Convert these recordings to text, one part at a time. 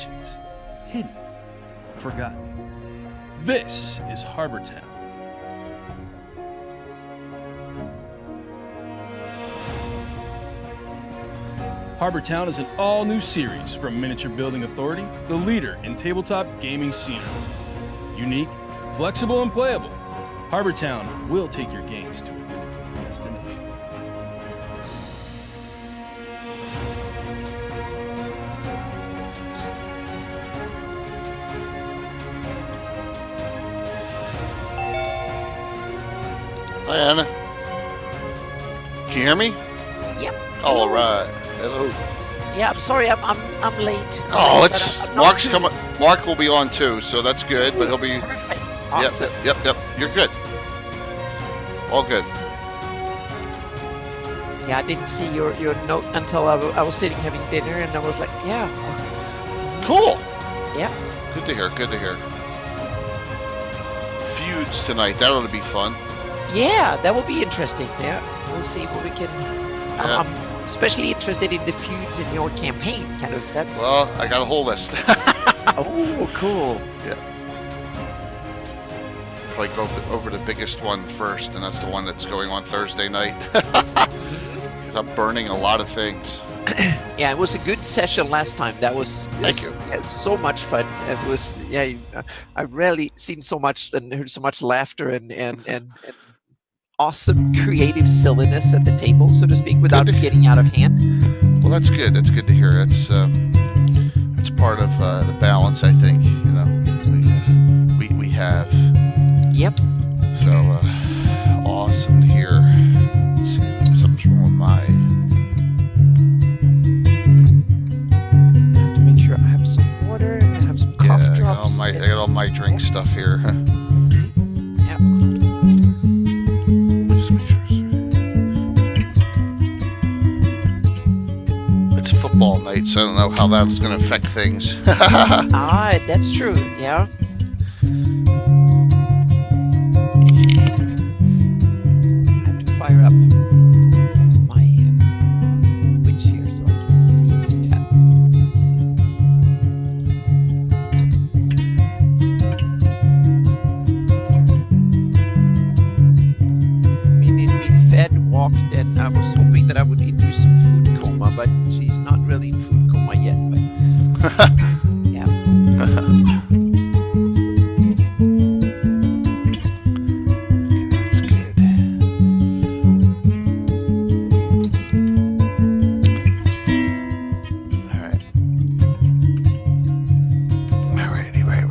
ancient, hidden, forgotten. This is Harbor Town. Harbor Town is an all-new series from Miniature Building Authority, the leader in tabletop gaming scenery. Unique, flexible, and playable, Harbor Town will take your games to a new destination. Hi, Anna. Can you hear me? Yep. Oh, all right. Hello. Yeah, I'm sorry, I'm late. Oh, But it's I'm not Mark's too- coming. Mark will be on too, so that's good. But he'll be. Perfect. Awesome. Yep. You're good. All good. Yeah, I didn't see your note until I was sitting having dinner, and I was like, yeah. Cool. Yep. Good to hear. Feuds tonight. That ought to be fun. Yeah, that will be interesting. Yeah, we'll see what we can. Yeah. I'm especially interested in the feuds in your campaign. Kind of. That's. Well, I got a whole list. Oh, cool. Yeah. Probably go over the biggest one first, and that's the one that's going on Thursday night. Because I'm burning a lot of things. Yeah, it was a good session last time. That was Thank you. yeah, so much fun. It was I've rarely seen so much and heard so much laughter and awesome creative silliness at the table, so to speak, without getting out of hand. Well, that's good. That's good to hear. That's part of the balance, I think. You know, we have. Yep. So awesome here. Let's see, something's wrong with my. I have to make sure I have some water and I have some cough drops. I got all my drink stuff here. Yeah. Just make sure it's football night, so I don't know how that's going to affect things. That's true. Yeah. I have to fire up my winch here so I can see that. Minnie's been fed, walked, and I was hoping that I would induce some food coma, but she's not really in food coma yet. But yeah. That's good. All right. Alrighty, wait.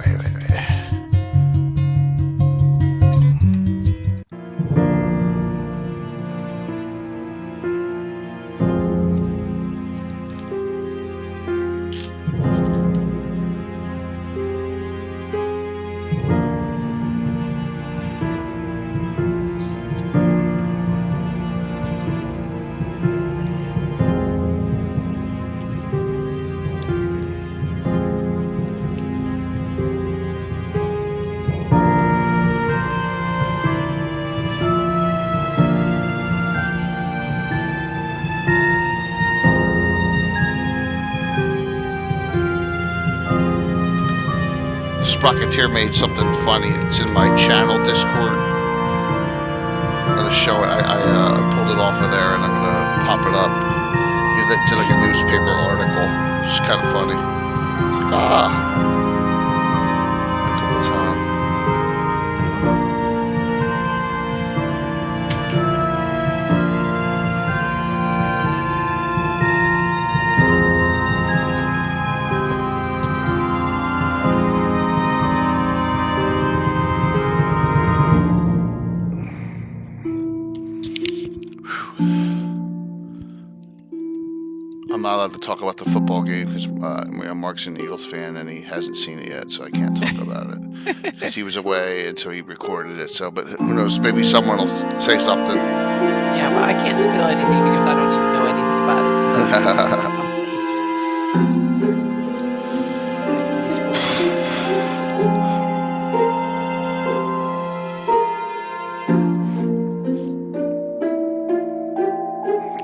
Sprocketeer made something funny. It's in my channel Discord. I'm gonna show it. I pulled it off of there, and I'm gonna pop it up. He did like a newspaper article. It's kind of funny. It's like it's on. I'm not allowed to talk about the football game because Mark's an Eagles fan and he hasn't seen it yet, so I can't talk about it because he was away and so he recorded it. So, but who knows? Maybe someone will say something. Yeah, well, I can't spill anything because I don't even know anything about it. So I'm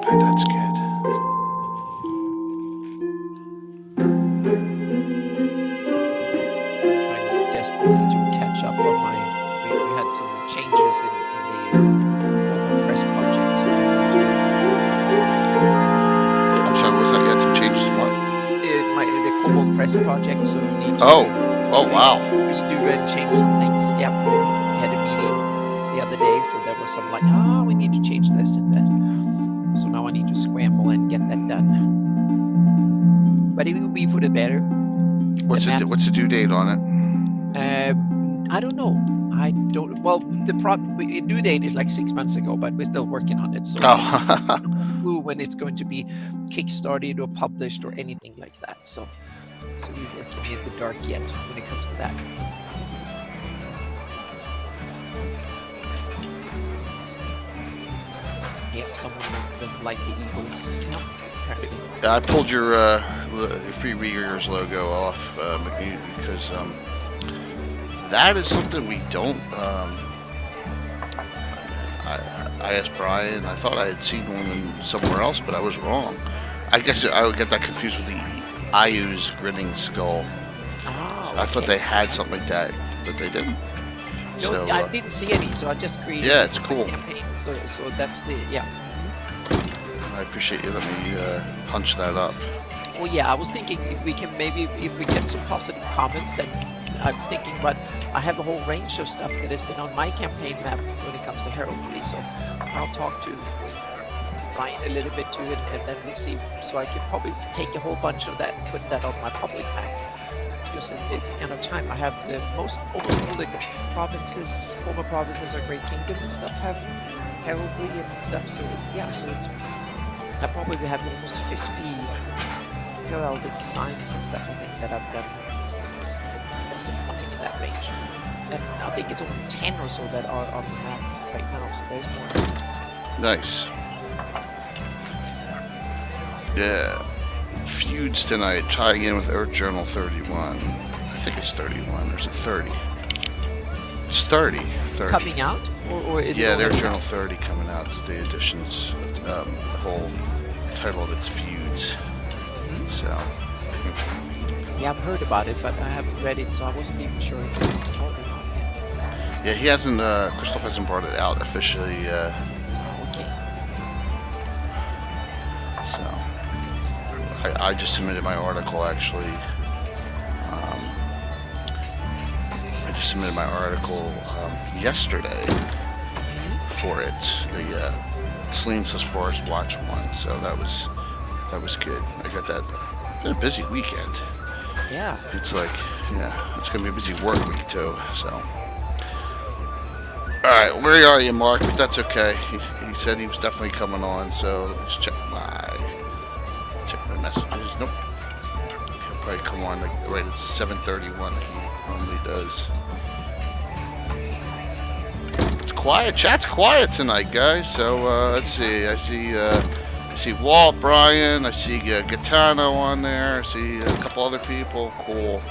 Okay, that's good. some changes in the press project. So I'm sorry, was that? You had some changes in what? the Cobalt press project. So need to Oh, wow. redo and change some things. Yep. We had a meeting the other day, so there was some like, we need to change this and that. So now I need to scramble and get that done. But it will be for the better. What's the due date on it? I don't know. Well, the due date is like 6 months ago, but we're still working on it. So Oh. no clue when it's going to be kickstarted or published or anything like that. So we're working in the dark yet when it comes to that. Yeah, someone doesn't like the Eagles. Apparently. I pulled your Free Readers logo off because that is something we don't. I asked Brian. I thought I had seen one somewhere else, but I was wrong. I guess I would get that confused with the Ayu's grinning skull. Oh, I thought they had something like that, but they didn't. No, So, I didn't see any, so I just created. Yeah, it's my cool. campaign. So that's the I appreciate you letting me punch that up. Well, yeah, I was thinking if we can maybe if we get some positive comments, then I'm thinking. But I have a whole range of stuff that has been on my campaign map when it comes to heraldry. So I'll talk to Ryan a little bit too, and then we'll see. So I could probably take a whole bunch of that, and put that on my public map. Because it's kind of time. I have almost all the provinces, former provinces or Great Kingdom and stuff have heraldry and stuff. So it's I probably have almost 50 heraldic signs and stuff. I think that I've done something in that range. And I think it's only 10 or so that are on the map right now. So there's more. Nice. Yeah. Feuds tonight. Try again with Earth Journal 31. I think it's 31. There's a 30. It's 30. 30. Coming out? Or is Yeah, it their already Journal out? 30 coming out. It's the editions. The whole title of it's Feuds. Hmm? So. Yeah, I've heard about it, but I haven't read it, so I wasn't even sure if it's out or not yet. Yeah, he hasn't. Christoph hasn't brought it out officially. Okay. So. I just submitted my article actually. I just submitted my article yesterday for it. The Selene's Forest Watch one. So that was good. I got that. It's been a busy weekend. Yeah. It's like, yeah, it's gonna be a busy work week too. So. All right, where are you, Mark? But that's okay. He said he was definitely coming on. So let's check my messages. Nope. He'll probably come on like right at 7:31 like he normally does. It's quiet. Chat's quiet tonight, guys. So let's see. I see Walt, Brian. I see Gaetano on there. I see a couple other people. Cool.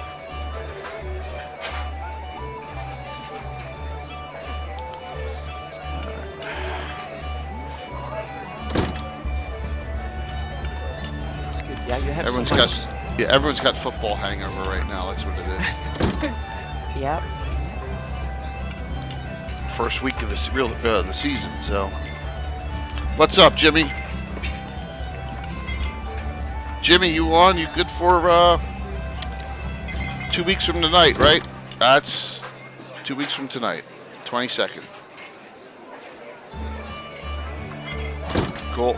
It's good. Yeah, you have Everyone's so much. everyone's got football hangover right now. That's what it is. Yeah. First week of the season. So, what's up, Jimmy? Jimmy, you on? You good for 2 weeks from tonight, right? That's 2 weeks from tonight, 22nd. Cool.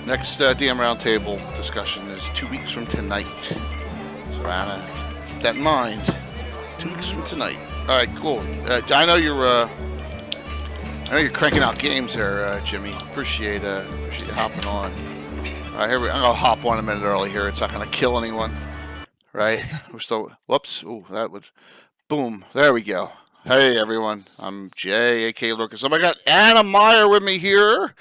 Next DM roundtable discussion is 2 weeks from tonight. So Anna, keep that in mind. 2 weeks from tonight. All right, cool. I know you're cranking out games there, Jimmy. Appreciate you hopping on. All right, I'm gonna hop on a minute early here. It's not gonna kill anyone, right? We're still. Whoops. Ooh, that was. Boom. There we go. Hey everyone, I'm Jay, aka Lucas. I got Anna Meyer with me here.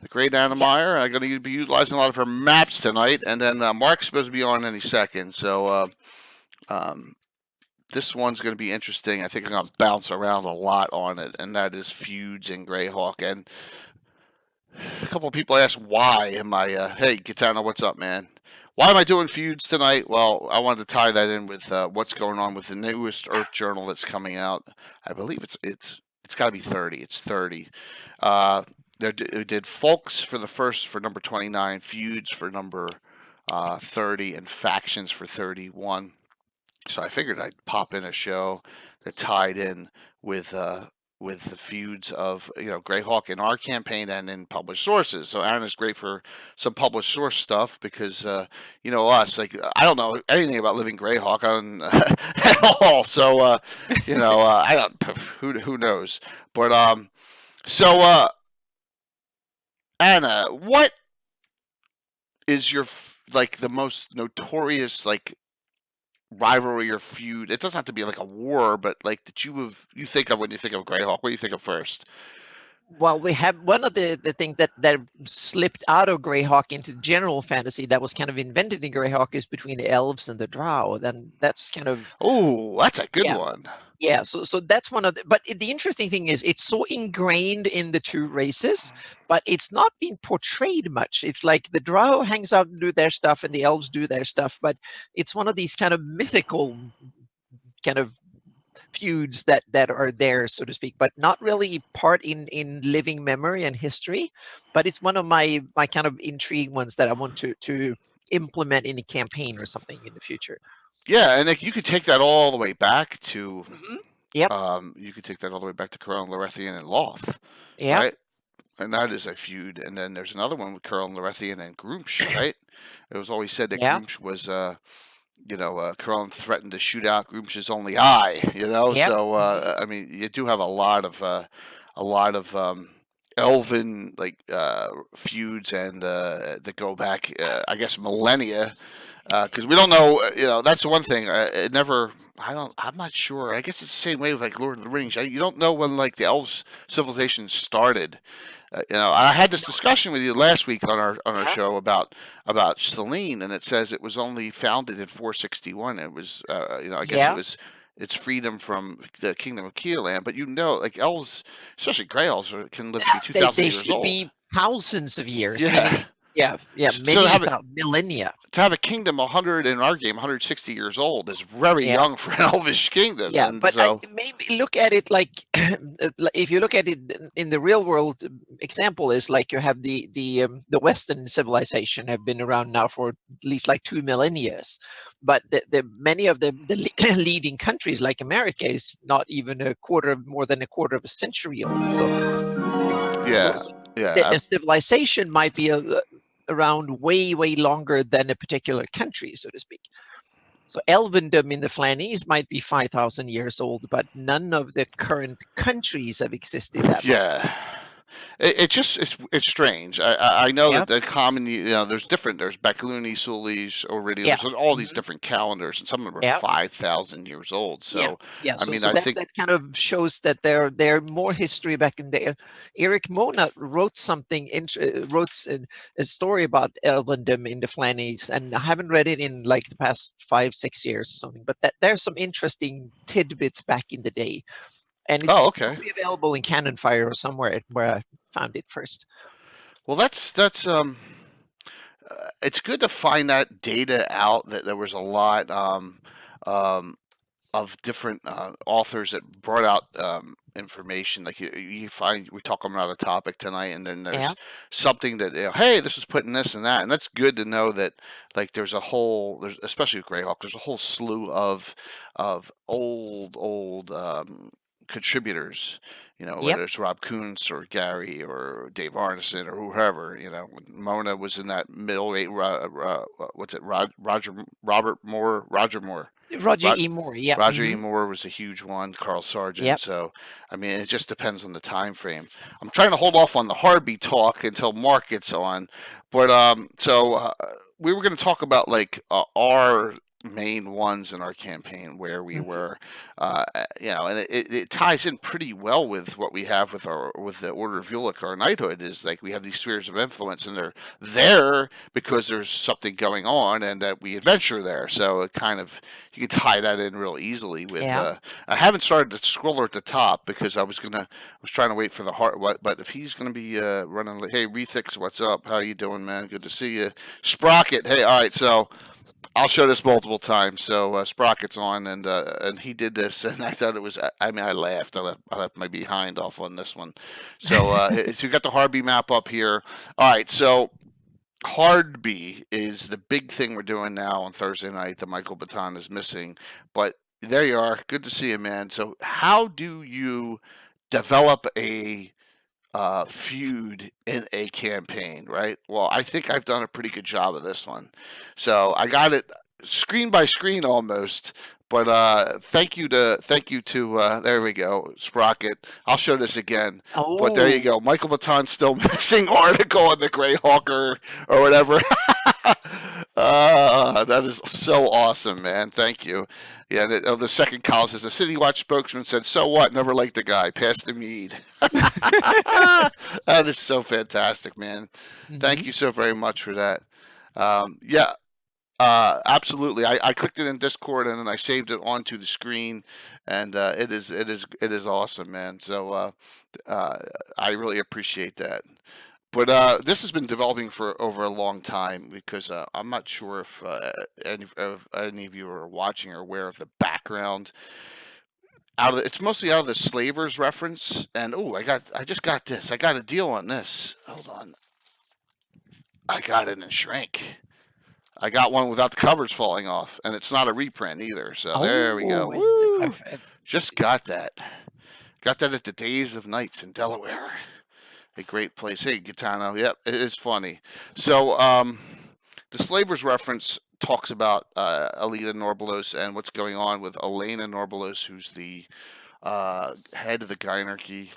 The great Anna Meyer. I'm going to be utilizing a lot of her maps tonight, and then Mark's supposed to be on any second. So this one's going to be interesting. I think I'm going to bounce around a lot on it, and that is Feuds and Greyhawk. And a couple of people asked why am I, hey, Gaetano, what's up, man? Why am I doing feuds tonight? Well, I wanted to tie that in with what's going on with the newest Earth journal that's coming out. I believe it's got to be 30. It's 30. Uh, they did Folks for number 29, Feuds for number 30, and Factions for 31. So I figured I'd pop in a show that tied in with the feuds of Greyhawk in our campaign and in published sources. So Aaron is great for some published source stuff because us, like, I don't know anything about Living Greyhawk on at all. So I don't, who knows. But so Anna, what is your like the most notorious like rivalry or feud? It doesn't have to be like a war, but like that you think of when you think of Greyhawk. What do you think of first? Well, we have one of the things that slipped out of Greyhawk into general fantasy that was kind of invented in Greyhawk is between the elves and the drow. Then that's kind of that's a good one. Yeah, so that's one of the, but the interesting thing is it's so ingrained in the two races, but it's not being portrayed much. It's like the drow hangs out and do their stuff and the elves do their stuff, but it's one of these kind of mythical kind of feuds that are there, so to speak, but not really part in living memory and history. But it's one of my kind of intrigue ones that I want to implement in a campaign or something in the future. Yeah, and you could take that all the way back to Yep. You could take that all the way back to Curl and Lorethian and Loth. Yeah. Right? And that is a feud. And then there's another one with Curl and Lorethian and Groomsh, right? It was always said that Groomsh was Curl threatened to shoot out Groomsh's only eye, Yep. So I mean, you do have a lot of elven like feuds and that go back I guess millennia. Because we don't know, that's the one thing. I'm not sure. I guess it's the same way with like Lord of the Rings. You don't know when like the elves civilization started. I had this discussion with you last week on our show about Selene, and it says it was only founded in 461. It was, I guess it's freedom from the kingdom of Keelan. But like elves, especially Grey elves, can live to be 2,000 years old. They should be thousands of years. Yeah. Many millennia. To have a kingdom 100 in our game, 160 years old is very young for an elvish kingdom. Yeah, and but so, maybe look at it like if you look at it in the real world example is like you have the Western civilization have been around now for at least like 2 millennia, but the many of the leading countries like America is not even more than a quarter of a century old. So the civilization might be around way longer than a particular country, so to speak. So elvendom in the Flanese might be 5,000 years old, but none of the current countries have existed that long. It's strange. I know that the common, there's Bakluni, Sulish, Iridium, there's all these different calendars, and some of them are 5,000 years old. So I mean, I think that kind of shows that they're more history back in the. Eric Mona wrote a story about elvendom in the Flanese, and I haven't read it in like the past 5-6 years or something. But there's some interesting tidbits back in the day. And it's probably available in Cannon Fire or somewhere where I found it first. Well, that's it's good to find that data out. That there was a lot of different authors that brought out information. Like you find, we talk about a topic tonight, and then there's something that hey, this was put in this and that, and that's good to know that like there's especially with Greyhawk, there's a whole slew of old contributors, whether it's Rob Kuntz or Gary or Dave Arneson or whoever, when Mona was in that middleweight, Roger Moore. Roger E. Moore, yeah. Roger E. Moore was a huge one. Carl Sargent. So, I mean, it just depends on the time frame. I'm trying to hold off on the Harby talk until Mark gets on, but we were going to talk about like our main ones in our campaign where we were, and it ties in pretty well with what we have with the Order of Ulek, our knighthood. Is like we have these spheres of influence, and they're there because there's something going on, and that we adventure there. So it kind of you can tie that in real easily with. Yeah. I haven't started the scroller at the top because I was trying to wait for the heart. But if he's gonna be running, hey Rethix, what's up? How you doing, man? Good to see you. Sprocket, hey, all right, so. I'll show this multiple times. So Sprocket's on, and he did this, and I thought it was. I mean, I laughed. I left my behind off on this one. So, so you got the Harby map up here. All right, so Hardby is the big thing we're doing now on Thursday night. The Michael Baton is missing, but there you are. Good to see you, man. So, how do you develop a feud in a campaign, right? Well, I think I've done a pretty good job of this one. So I got it screen by screen almost. But thank you to there we go, Sprocket. I'll show this again. Oh. But there you go. Michael Baton's still missing article on the Greyhawk or whatever. That is so awesome, man. Thank you. Yeah, the second column says the City Watch spokesman said, "So what? Never liked the guy. Pass the mead." That is so fantastic, man. Thank you so very much for that. Yeah, absolutely. I clicked it in Discord and then I saved it onto the screen, and it is awesome, man. So I really appreciate that. But this has been developing for over a long time because I'm not sure if any of you are watching or aware of the background. It's mostly out of the Slavers reference, and I just got this. I got a deal on this. Hold on, I got it in shrink. I got one without the covers falling off, and it's not a reprint either. So there we go. Woo! Just got that. Got that at the Days of Nights in Delaware. A great place. Hey, Gitano. Yep, it is funny. So, the Slavers reference talks about Alita Norbalos and what's going on with Elena Norbalos, who's the head of the Gynarchy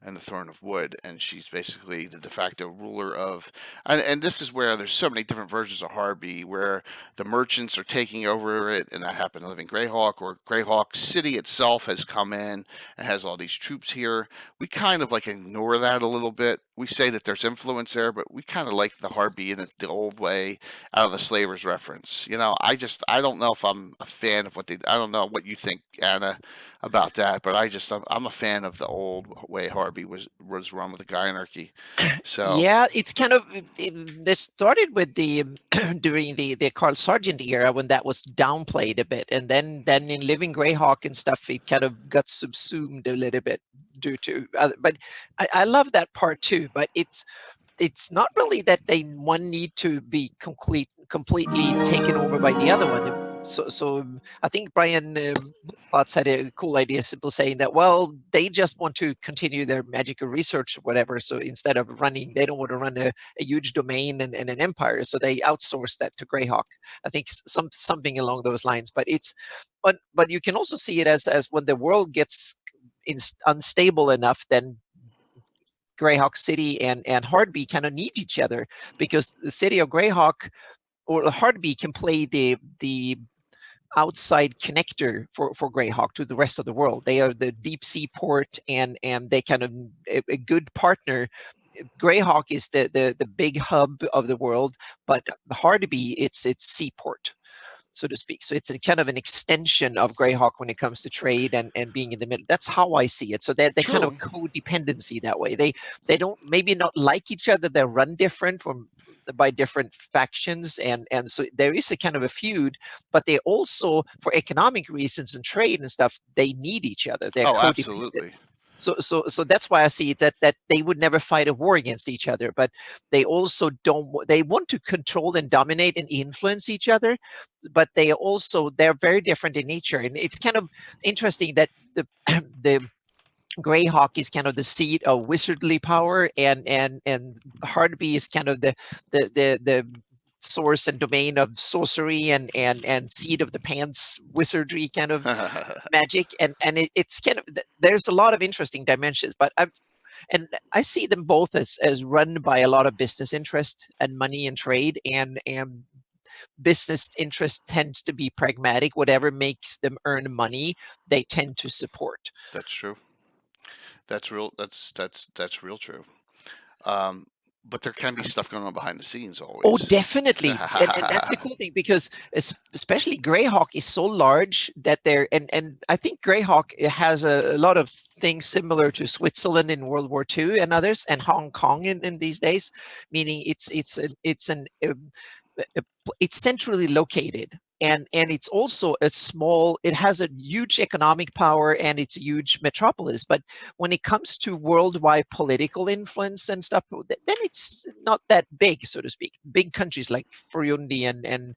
and the Throne of Wood, and she's basically the de facto ruler of, and this is where there's so many different versions of Harby, where the merchants are taking over it, and that happened to live in Greyhawk, or Greyhawk City itself has come in and has all these troops here. We kind of like ignore that a little bit. We say that there's influence there, but we kind of like the Harby in the old way out of the Slavers reference. I don't know if I'm a fan of I don't know what you think, Anna, about that, but I'm a fan of the old way Harby was run with the Gynarchy. So yeah, it's kind of they started with the during the Carl Sargent era when that was downplayed a bit, and then in Living Greyhawk and stuff, it kind of got subsumed a little bit due to. But I love that part too. But it's not really that one need to be completely taken over by the other one. So I think Brian Potts had a cool idea, simple saying that, well, they just want to continue their magical research or whatever. So instead of they don't want to run a huge domain and an empire. So they outsource that to Greyhawk. I think something along those lines. But but you can also see it as when the world gets unstable enough, then Greyhawk City and Hardby kind of need each other, because the city of Greyhawk or Hardby can play the outside connector for Greyhawk to the rest of the world. They are the deep sea port, and they kind of a good partner. Greyhawk is the big hub of the world, but Hardby it's seaport, so to speak. So it's a kind of an extension of Greyhawk when it comes to trade and being in the middle. That's how I see it. So they're kind of codependency that way. They don't maybe not like each other. They run different by different factions, and so there is a kind of a feud, but they also, for economic reasons and trade and stuff, they need each other. They're absolutely. So that's why I see it that they would never fight a war against each other, but they also they want to control and dominate and influence each other, but they're very different in nature. And it's kind of interesting that the Greyhawk is kind of the seat of wizardly power, and Hardby is kind of the source and domain of sorcery and seed of the pants wizardry kind of magic, and it's kind of, there's a lot of interesting dimensions, but I see them both as run by a lot of business interest and money and trade, and business interests tend to be pragmatic. Whatever makes them earn money, they tend to support. That's true. That's real. That's real true. Um, but there can be stuff going on behind the scenes Oh, always. definitely, and that's the cool thing, because especially Greyhawk is so large that they're and I think Greyhawk has a lot of things similar to Switzerland in World War II and others, and Hong Kong in these days, meaning it's centrally located, and it's also a small. It has a huge economic power, and it's a huge metropolis. But when it comes to worldwide political influence and stuff, then it's not that big, so to speak. Big countries like Burundi and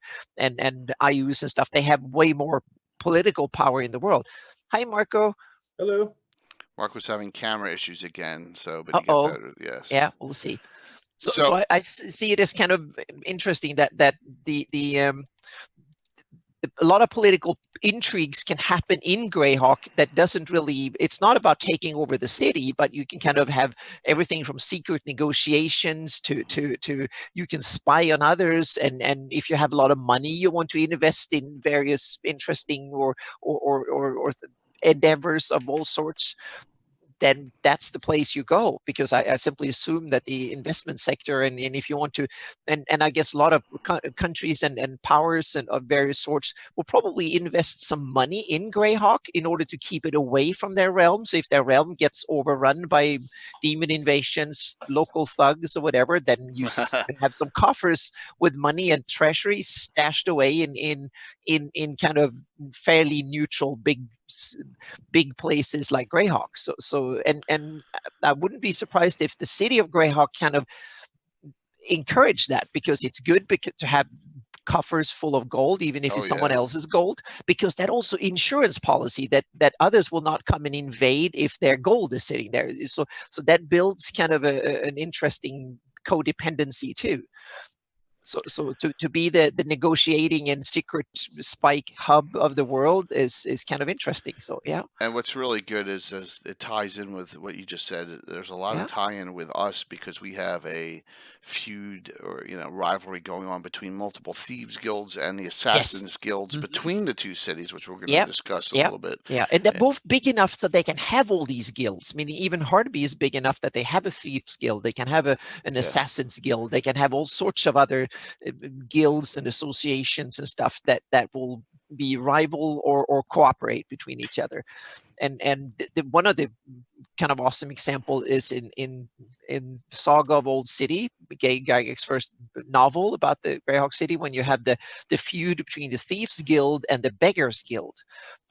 IUs and stuff, they have way more political power in the world. Hi, Marco. Hello. Mark was having camera issues again, so but he got Uh-oh. that. Yes. Yeah, we'll see. So So- I see it as kind of interesting that a lot of political intrigues can happen in Greyhawk that doesn't really, it's not about taking over the city, but you can kind of have everything from secret negotiations to you can spy on others, and if you have a lot of money, you want to invest in various interesting or endeavors of all sorts, then that's the place you go, because I simply assume that the investment sector, and if you want to, and I guess a lot of countries and powers and of various sorts will probably invest some money in Greyhawk in order to keep it away from their realm. So if their realm gets overrun by demon invasions, local thugs or whatever, then you have some coffers with money and treasury stashed away in kind of fairly neutral big places like Greyhawk. So and I wouldn't be surprised if the city of Greyhawk kind of encouraged that, because it's good to have coffers full of gold, even if it's someone else's gold, because that also insurance policy that others will not come and invade if their gold is sitting there. So that builds kind of an interesting codependency too. So to be the negotiating and secret spike hub of the world is kind of interesting. So yeah. And what's really good is it ties in with what you just said. There's a lot of tie-in with us because we have a feud or rivalry going on between multiple thieves guilds and the assassins guilds between the two cities, which we're going to discuss a little bit. Yeah, and they're both big enough so they can have all these guilds. Meaning even Hardby is big enough that they have a thieves guild, they can have an assassins guild, they can have all sorts of other guilds and associations and stuff that will be rival or cooperate between each other. And one of the kind of awesome example is in Saga of Old City, Gygax's first novel about the Greyhawk City, when you have the feud between the Thieves Guild and the Beggars Guild.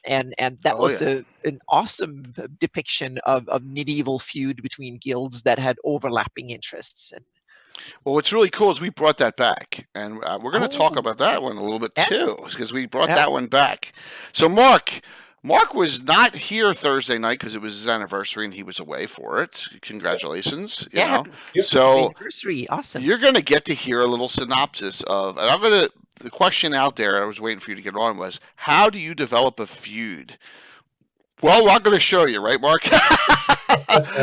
And that was an awesome depiction of medieval feud between guilds that had overlapping interests. And well, what's really cool is we brought that back, and we're going to talk about that one a little bit too, because we brought that one back. So Mark was not here Thursday night because it was his anniversary and he was away for it. Congratulations! You know. So anniversary, awesome. You're going to get to hear a little synopsis of, and the question out there, I was waiting for you to get on, was how do you develop a feud? Well, I'm going to show you, right, Mark?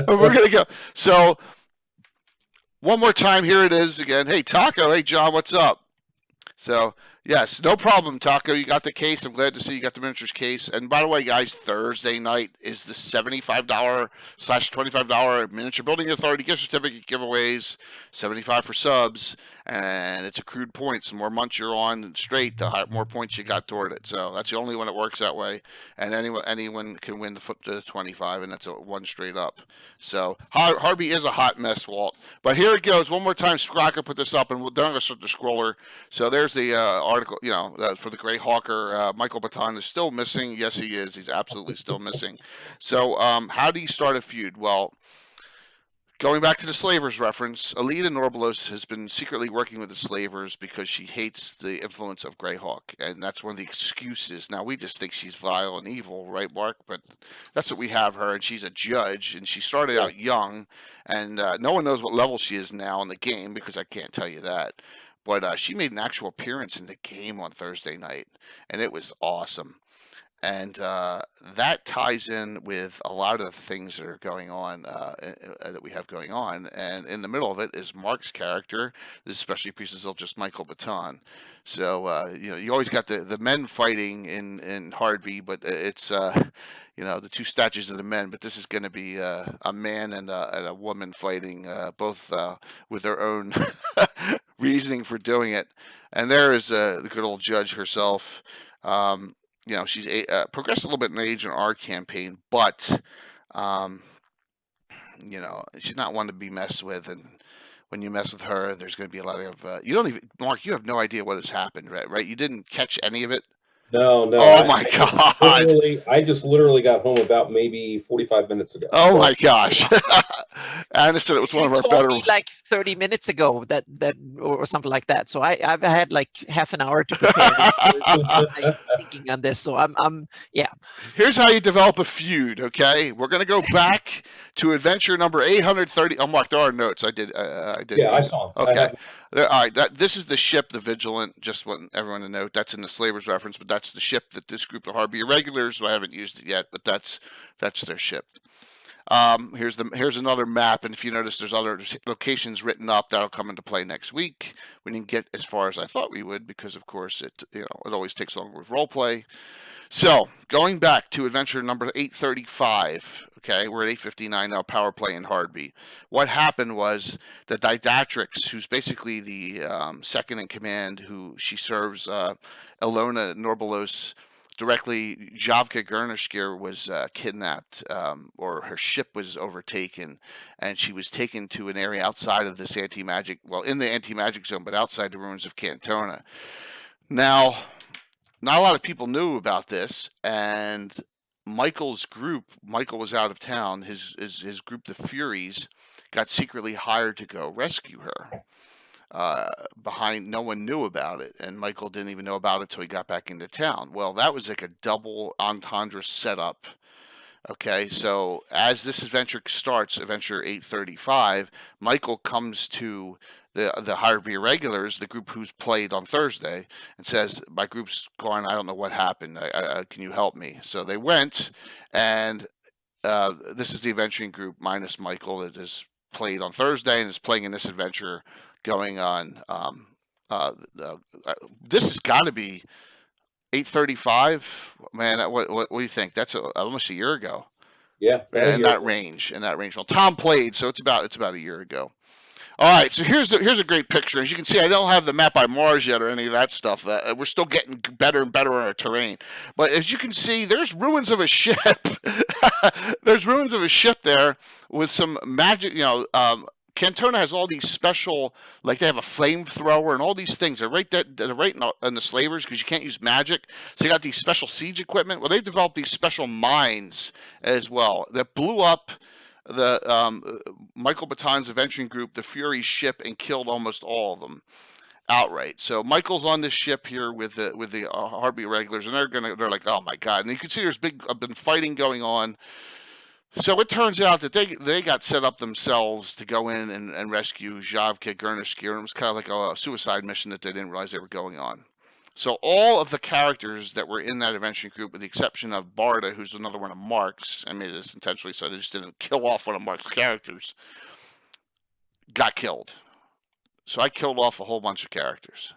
We're going to go. So. One more time, here it is again. Hey, Taco. Hey, John, what's up? So, yes, no problem, Taco. You got the case. I'm glad to see you got the miniatures case. And by the way, guys, Thursday night is the $75/$25 Miniature Building Authority gift certificate giveaways, $75 for subs, and it's accrued points. The more months you're on straight, the more points you got toward it. So that's the only one that works that way. And anyone can win the 25, and that's one straight up. So Harvey is a hot mess, Walt. But here it goes. One more time, Scrocker put this up, and then I'm going to start the scroller. So there's the article, for the Greyhawker. Michael Baton is still missing. Yes, he is. He's absolutely still missing. So how do you start a feud? Well, going back to the Slavers reference, Alida Norbalos has been secretly working with the Slavers because she hates the influence of Greyhawk, and that's one of the excuses. Now, we just think she's vile and evil, right, Mark? But that's what we have her, and she's a judge, and she started out young, and no one knows what level she is now in the game because I can't tell you that. But she made an actual appearance in the game on Thursday night, and it was awesome. And that ties in with a lot of the things that are going on, that we have going on. And in the middle of it is Mark's character. This is especially pieces of just Michael Baton. So you always got the men fighting in Hardby, but it's the two statues of the men. But this is going to be a man and a woman fighting, both with their own reasoning for doing it. And there is the good old judge herself. She's progressed a little bit in age in our campaign, but she's not one to be messed with. And when you mess with her, there's going to be a lot of you don't even Mark. You have no idea what has happened, right? You didn't catch any of it. No. Oh my God! I just literally got home about maybe 45 minutes ago. Oh my gosh! I understood it was one of our better. Me like 30 minutes ago that or something like that. So I've had like half an hour to prepare thinking on this. So I'm yeah. Here's how you develop a feud. Okay, we're gonna go back to adventure number 830. Oh, Mark, there are notes. I did. Yeah, I saw them. Okay. All right. This is the ship, the Vigilant. Just want everyone to note that's in the Slavers reference, but that's the ship that this group of Hardby Irregulars. So I haven't used it yet, but that's their ship. Here's another map, and if you notice, there's other locations written up that'll come into play next week. We didn't get as far as I thought we would because, of course, it always takes longer with role play. So going back to adventure number 835. Okay, we're at 859 now. Power play in Hardby. What happened was the Didactrix, who's basically the second in command, who she serves Ilona Norbalos. Directly, Javka Gernishkir was kidnapped, or her ship was overtaken, and she was taken to an area outside of this anti-magic, in the anti-magic zone, but outside the ruins of Cantona. Now, not a lot of people knew about this, and Michael's group, Michael was out of town, his group, the Furies, got secretly hired to go rescue her. Behind, no one knew about it, and Michael didn't even know about it until he got back into town. Well, that was like a double entendre setup. Okay, so as this adventure starts, adventure 835, Michael comes to the Hardby Irregulars, the group who's played on Thursday, and says, "My group's gone. I don't know what happened. Can you help me?" So they went, and this is the adventuring group minus Michael that is played on Thursday and is playing in this adventure going on. This has got to be 835. Man, what do you think? That's almost a year ago. Yeah, in that range. Well, Tom played, so it's about a year ago. All right, so here's a great picture. As you can see, I don't have the map by Mars yet or any of that stuff. We're still getting better and better on our terrain. But as you can see, there's ruins of a ship. There's ruins of a ship there with some magic. Cantona has all these special, like they have a flamethrower and all these things. They're right in the Slavers because you can't use magic. So they got these special siege equipment. Well, they've developed these special mines as well that blew up the Michael Baton's adventuring group, the Fury ship, and killed almost all of them outright. So Michael's on this ship here with the Hardby Irregulars, and they're like, oh my God! And you can see there's been fighting going on. So it turns out that they got set up themselves to go in and rescue Javka Gernishkir, and it was kind of like a suicide mission that they didn't realize they were going on. So all of the characters that were in that adventuring group, with the exception of Barda, who's another one of Mark's, I made this intentionally so they just didn't kill off one of Mark's characters, got killed. So I killed off a whole bunch of characters.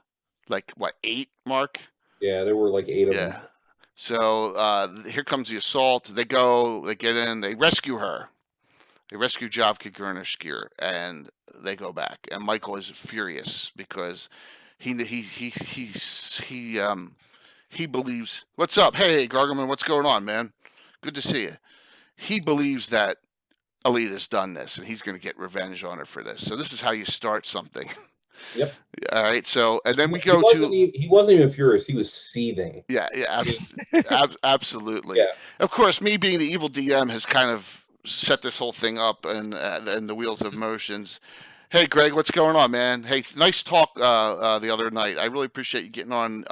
Like, what, 8, Mark? Yeah, there were like 8 of them. So here comes the assault. They get in, they rescue her. They rescue Javka Gernishkir, and they go back. And Michael is furious because he believes. What's up? Hey, Gargaman, what's going on, man? Good to see you. He believes that Alita's done this, and he's going to get revenge on her for this. So this is how you start something. Yep. All right. So, and then we go he wasn't even furious. He was seething. Yeah. Absolutely. Yeah. Of course, me being the evil DM has kind of set this whole thing up and the wheels of motions. Hey, Greg, what's going on, man? Hey, nice talk the other night. I really appreciate you getting on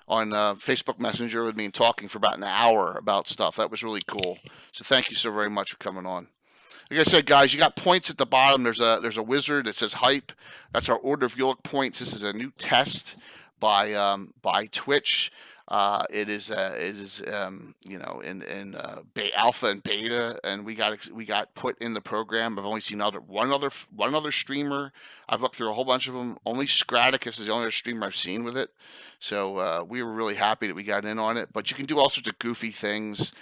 Facebook Messenger with me and talking for about an hour about stuff. That was really cool. So thank you so very much for coming on. Like I said, guys, you got points at the bottom. There's a wizard that says hype. That's our Order of Ulek points. This is a new test. by Twitch. It is in alpha and beta, and we got put in the program. I've only seen one other streamer. I've looked through a whole bunch of them. Only Scraticus is the only other streamer I've seen with it. So we were really happy that we got in on it. But you can do all sorts of goofy things.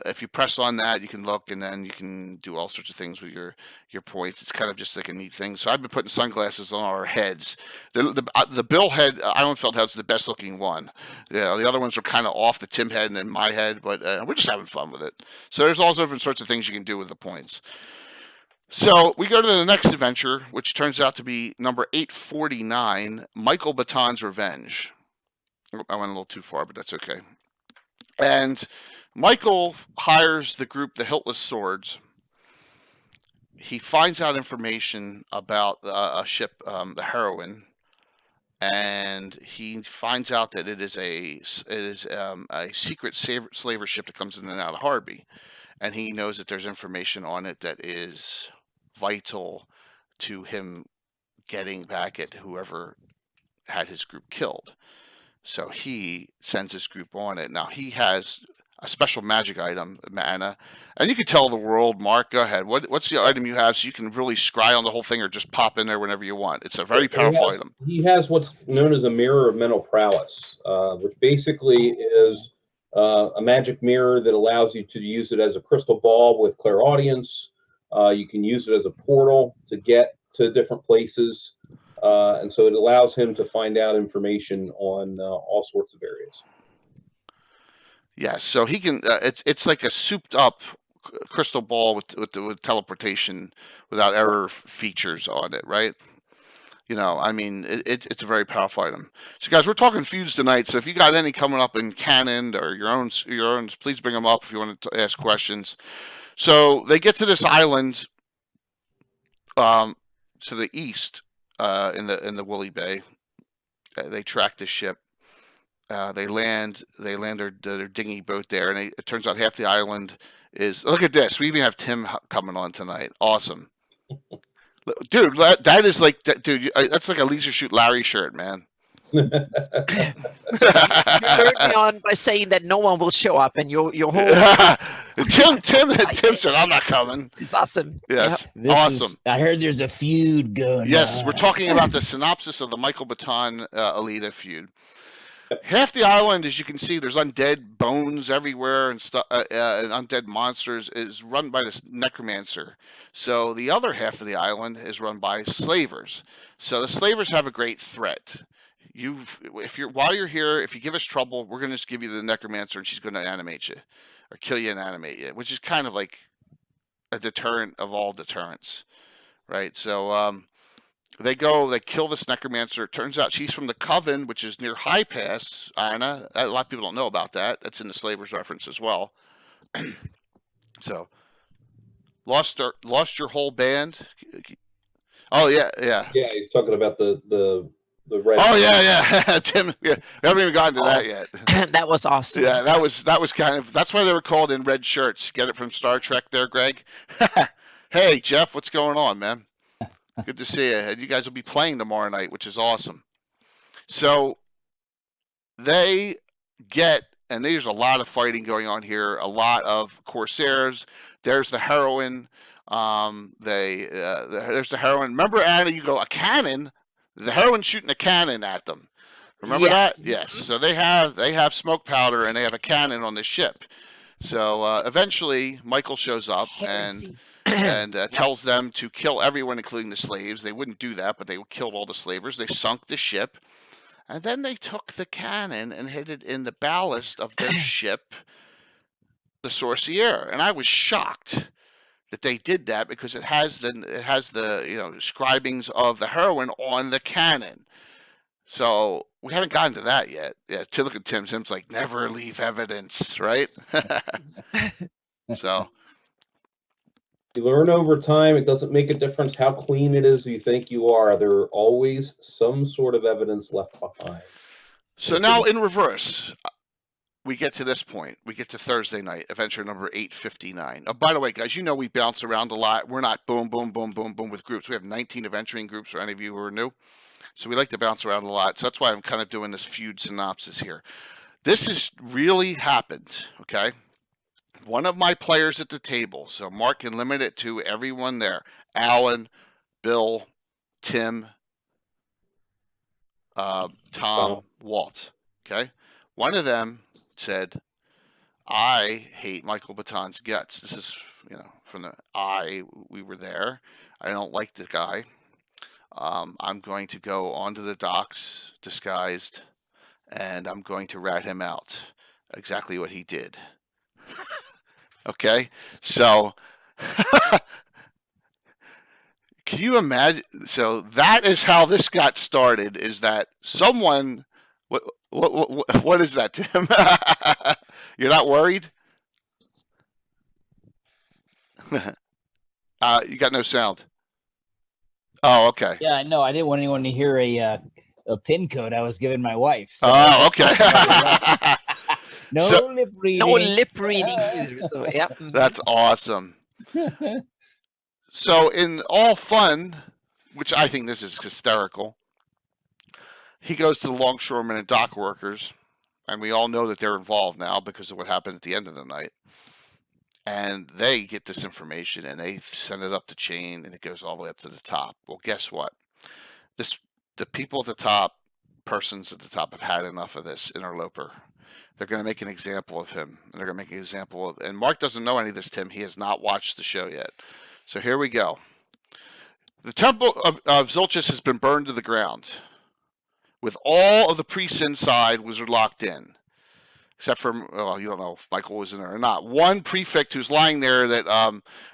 If you press on that, you can look, and then you can do all sorts of things with your points. It's kind of just like a neat thing. So I've been putting sunglasses on our heads. The Bill head, Islandfeld head's the best looking one. Yeah, the other ones are kind of off, the Tim head and then my head, but we're just having fun with it. So there's all different sorts of things you can do with the points. So we go to the next adventure, which turns out to be number 849, Michael Baton's Revenge. I went a little too far, but that's okay. And Michael hires the group, the Hiltless Swords. He finds out information about a ship, the Heroine, and he finds out that it is a secret slaver ship that comes in and out of Harby, and he knows that there's information on it that is vital to him getting back at whoever had his group killed. So he sends his group on it. Now he has a special magic item, mana, and you can tell the world. Mark, go ahead. What's the item you have so you can really scry on the whole thing, or just pop in there whenever you want? It's a very powerful item. He has what's known as a Mirror of Mental Prowess, which basically is a magic mirror that allows you to use it as a crystal ball with clairaudience. You can use it as a portal to get to different places. And so it allows him to find out information on all sorts of areas. Yes, so he can. It's like a souped-up crystal ball with teleportation without error features on it, right? I mean, it's a very powerful item. So, guys, we're talking feuds tonight. So, if you got any coming up in canon or your own, please bring them up if you want to ask questions. So they get to this island, to the east, in the Woolly Bay. They track the ship. They land their dinghy boat there, and it turns out half the island is. Look at this. We even have Tim coming on tonight. Awesome, dude. That is like, dude. That's like a Leisure Suit Larry shirt, man. You heard me on by saying that no one will show up, and your whole Tim said, "I'm not coming." It's awesome. Yes, This awesome. I heard there's a feud going. Yes, on. we're talking about the synopsis of the Michael Baton Alita feud. Half the island, as you can see, there's undead bones everywhere and stuff, and undead monsters, is run by this necromancer. So the other half of the island is run by slavers. So the slavers have a great threat. While you're here, if you give us trouble, we're going to just give you the necromancer, and she's going to animate you, or kill you and animate you, which is kind of like a deterrent of all deterrents, right? So they kill this necromancer. It turns out she's from the Coven, which is near High Pass, Anna. A lot of people don't know about that. That's in the Slavers reference as well. So, lost your whole band. Oh yeah. Yeah, he's talking about the red. Oh yeah. Tim, yeah, we haven't even gotten to that yet. That was awesome. Yeah, that was kind of. That's why they were called in red shirts. Get it from Star Trek, there, Greg. Hey, Jeff, what's going on, man? Good to see you. And you guys will be playing tomorrow night, which is awesome. So they get, and there's a lot of fighting going on here. A lot of Corsairs. There's the Heroine. There's the Heroine. Remember, Anna? You go, a cannon. The Heroine shooting a cannon at them. Remember that? Yes. So they have smoke powder and they have a cannon on the ship. So eventually, Michael shows up and tells them to kill everyone, including the slaves. They wouldn't do that, but they killed all the slavers. They sunk the ship, and then they took the cannon and hid it in the ballast of their ship, the Sorcière. And I was shocked that they did that because it has the scribings of the Heroine on the cannon. So we haven't gotten to that yet. Yeah, look at Tim. Tim's like, never leave evidence, right? So. You learn over time. It doesn't make a difference how clean it is you think you are. There are always some sort of evidence left behind. So now in reverse, we get to this point. We get to Thursday night, adventure number 859. Oh, by the way, guys, we bounce around a lot. We're not boom, boom, boom, boom, boom with groups. We have 19 adventuring groups for any of you who are new. So we like to bounce around a lot. So that's why I'm kind of doing this feud synopsis here. This has really happened, okay? One of my players at the table, so Mark can limit it to everyone there. Alan, Bill, Tim, Tom, Walt, okay? One of them said, I hate Michael Baton's guts. This is, from we were there. I don't like the guy. I'm going to go onto the docks disguised, and I'm going to rat him out. Exactly what he did. Okay, so can you imagine? So that is how this got started. Is that someone? What is that, Tim? You're not worried? You got no sound. Oh, okay. Yeah, I know. I didn't want anyone to hear a pin code I was giving my wife. So oh, okay. No So- lip reading. No lip reading either. So yeah. That's awesome. So, in all fun, which I think this is hysterical, he goes to the longshoremen and dock workers, and we all know that they're involved now because of what happened at the end of the night. And they get this information and they send it up the chain, and it goes all the way up to the top. Well, guess what? The people at the top, persons at the top, have had enough of this interloper. They're going to make an example of him, and they're going to make an example of. And Mark doesn't know any of this, Tim. He has not watched the show yet. So here we go. The temple of Zolchus has been burned to the ground, with all of the priests inside was locked in, except for, well, you don't know if Michael was in there or not. One prefect who's lying there that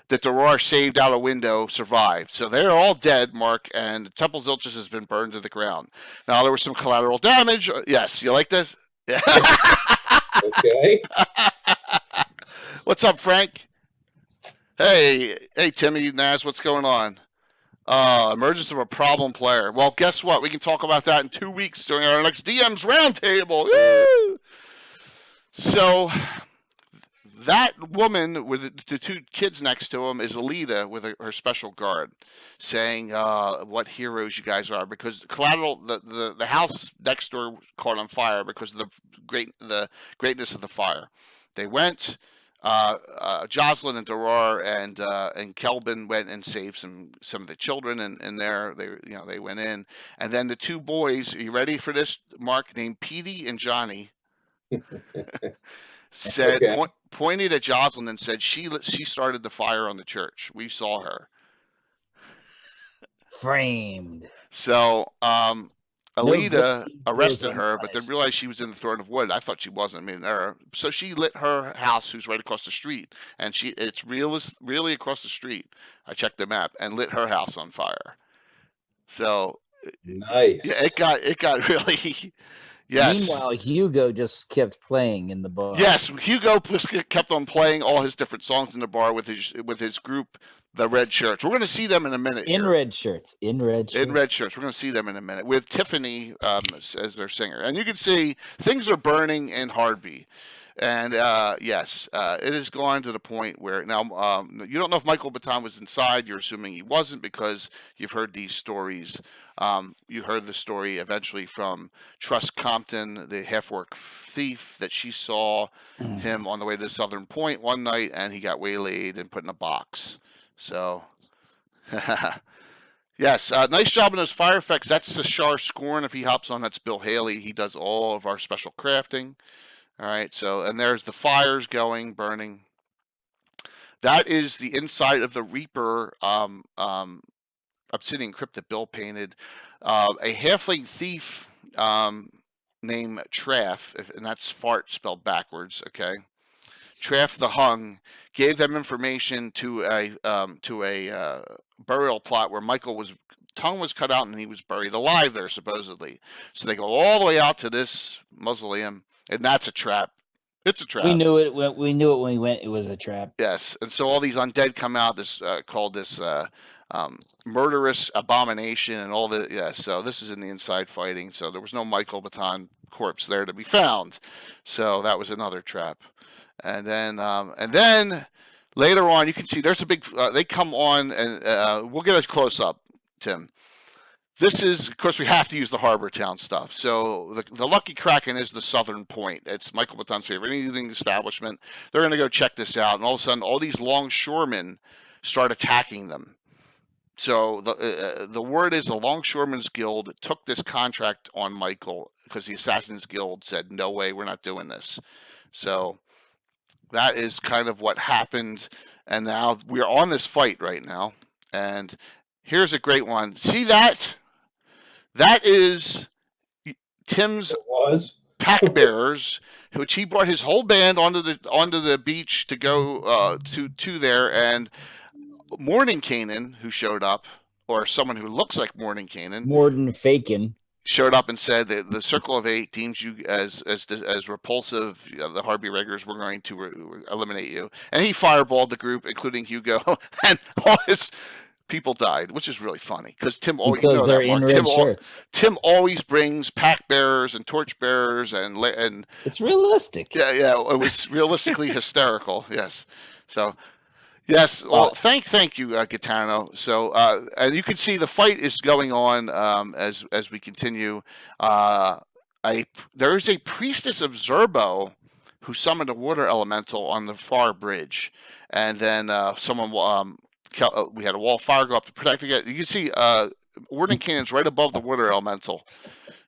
Doror saved out a window survived. So they're all dead, Mark, and the temple of Zolchus has been burned to the ground. Now, there was some collateral damage. Yes, you like this? Yeah. Okay. What's up, Frank? Hey, Timmy, Naz, what's going on? Emergence of a problem player. Well, guess what? We can talk about that in 2 weeks during our next DM's Roundtable. Woo! So, that woman with the two kids next to him is Alita with her special guard, saying what heroes you guys are, because the house next door caught on fire because of the greatness of the fire. They went. Jocelyn and Doror and Kelvin went and saved some of the children, and there they went in, and then the two boys. Are you ready for this, Mark? Named Petey and Johnny. Said Okay. pointed at Jocelyn and said she started the fire on the church. We saw her. Framed. So Alita victim arrested goes her, but then unpunished. realized she was in the Throne of Wood. I thought she wasn't. I made an error. So she lit her house, who's right across the street, and it's really across the street. I checked the map and lit her house on fire. So Nice. yeah, it got really. Yes. Meanwhile, Hugo just kept playing in the bar. Yes, Hugo just kept on playing all his different songs in the bar with his group, the Red Shirts. We're going to see them in a minute. In here. red shirts. In red shirts. In red shirts. We're going to see them in a minute with Tiffany as their singer. And you can see things are burning in Hardby. And yes, it has gone to the point where now you don't know if Michael Baton was inside. You're assuming he wasn't because you've heard these stories. You heard the story eventually from Truss Compton, the half-orc thief, that she saw him on the way to the Southern Point one night, and he got waylaid and put in a box. So, yes, nice job on those fire effects. That's Sashar Scorn. If he hops on, that's Bill Haley. He does all of our special crafting. All right, so, and there's the fires going, burning. That is the inside of the Reaper obsidian crypt that Bill painted. A halfling thief named Traff, and that's fart spelled backwards, okay? Traff the Hung gave them information to a burial plot where Michael's tongue was cut out and he was buried alive there, supposedly. So they go all the way out to this mausoleum, and that's a trap. It's a trap. We knew it when we went. It was a trap. Yes, and so all these undead come out. This called this murderous abomination, and all the So this is in the inside fighting. So there was no Michael Baton corpse there to be found. So that was another trap. And then later on, you can see there's a big. They come on, and we'll get a close up, Tim. this is, of course, we have to use the Harbor Town stuff. So the Lucky Kraken is the southern point. It's Michael Baton's favorite evening establishment. They're going to go check this out, and all of a sudden, all these longshoremen start attacking them. So the word is the Longshoremen's Guild took this contract on Michael because the Assassin's Guild said, no way, we're not doing this. So that is kind of what happened. And now we're on this fight right now. And here's a great one. See that? That is Tim's pack bearers, which he brought his whole band onto the beach to go to there. And Morning Canaan, who showed up, or someone who looks like Morning Canaan, Morden Fakin, showed up and said that the Circle of Eight deems you as repulsive. The Harby Regulars, we're going to eliminate you. And he fireballed the group, including Hugo, and all his people died, which is really funny because Tim always they're in red shirts. Tim always brings pack bearers and torch bearers and it's realistic. Yeah, it was realistically hysterical. Yes, so. Yes, well, thank you, Gaetano. So, and you can see the fight is going on as we continue. There is a priestess of Zerbo who summoned a water elemental on the far bridge, and then we had a wall of fire go up to protect it. You can see Warden Cannon's right above the water elemental.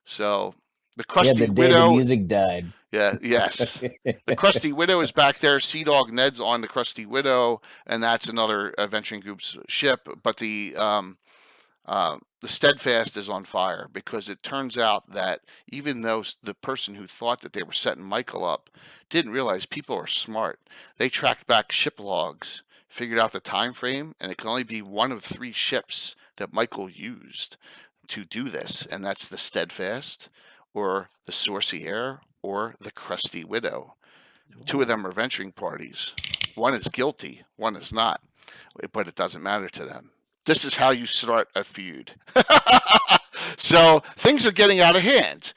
So the Crusty Widow. The music died. Yeah, yes. The Crusty Widow is back there. Sea Dog Ned's on the Crusty Widow, and that's another adventuring group's ship. But the Steadfast is on fire because it turns out that even though the person who thought that they were setting Michael up didn't realize people are smart. They tracked back ship logs, figured out the time frame, and it can only be one of 3 ships that Michael used to do this, and that's the Steadfast, or the Sorcier, or the Crusty Widow. 2 of them are venturing parties. One is guilty, one is not, but it doesn't matter to them. This is how you start a feud. So things are getting out of hand.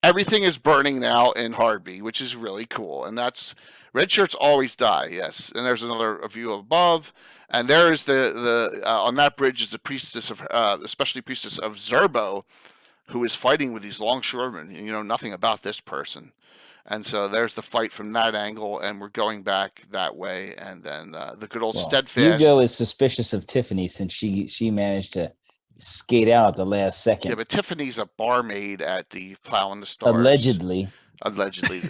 Everything is burning now in Harby, which is really cool. And that's red shirts always die, yes. And there's another view above. And there is the on that bridge is the priestess of, especially priestess of Zerbo, who is fighting with these longshoremen. You know nothing about this person. And so there's the fight from that angle, and we're going back that way. And then the good old Steadfast. Hugo is suspicious of Tiffany since she managed to skate out at the last second. Yeah, but Tiffany's a barmaid at the Plow and the Stars. Allegedly,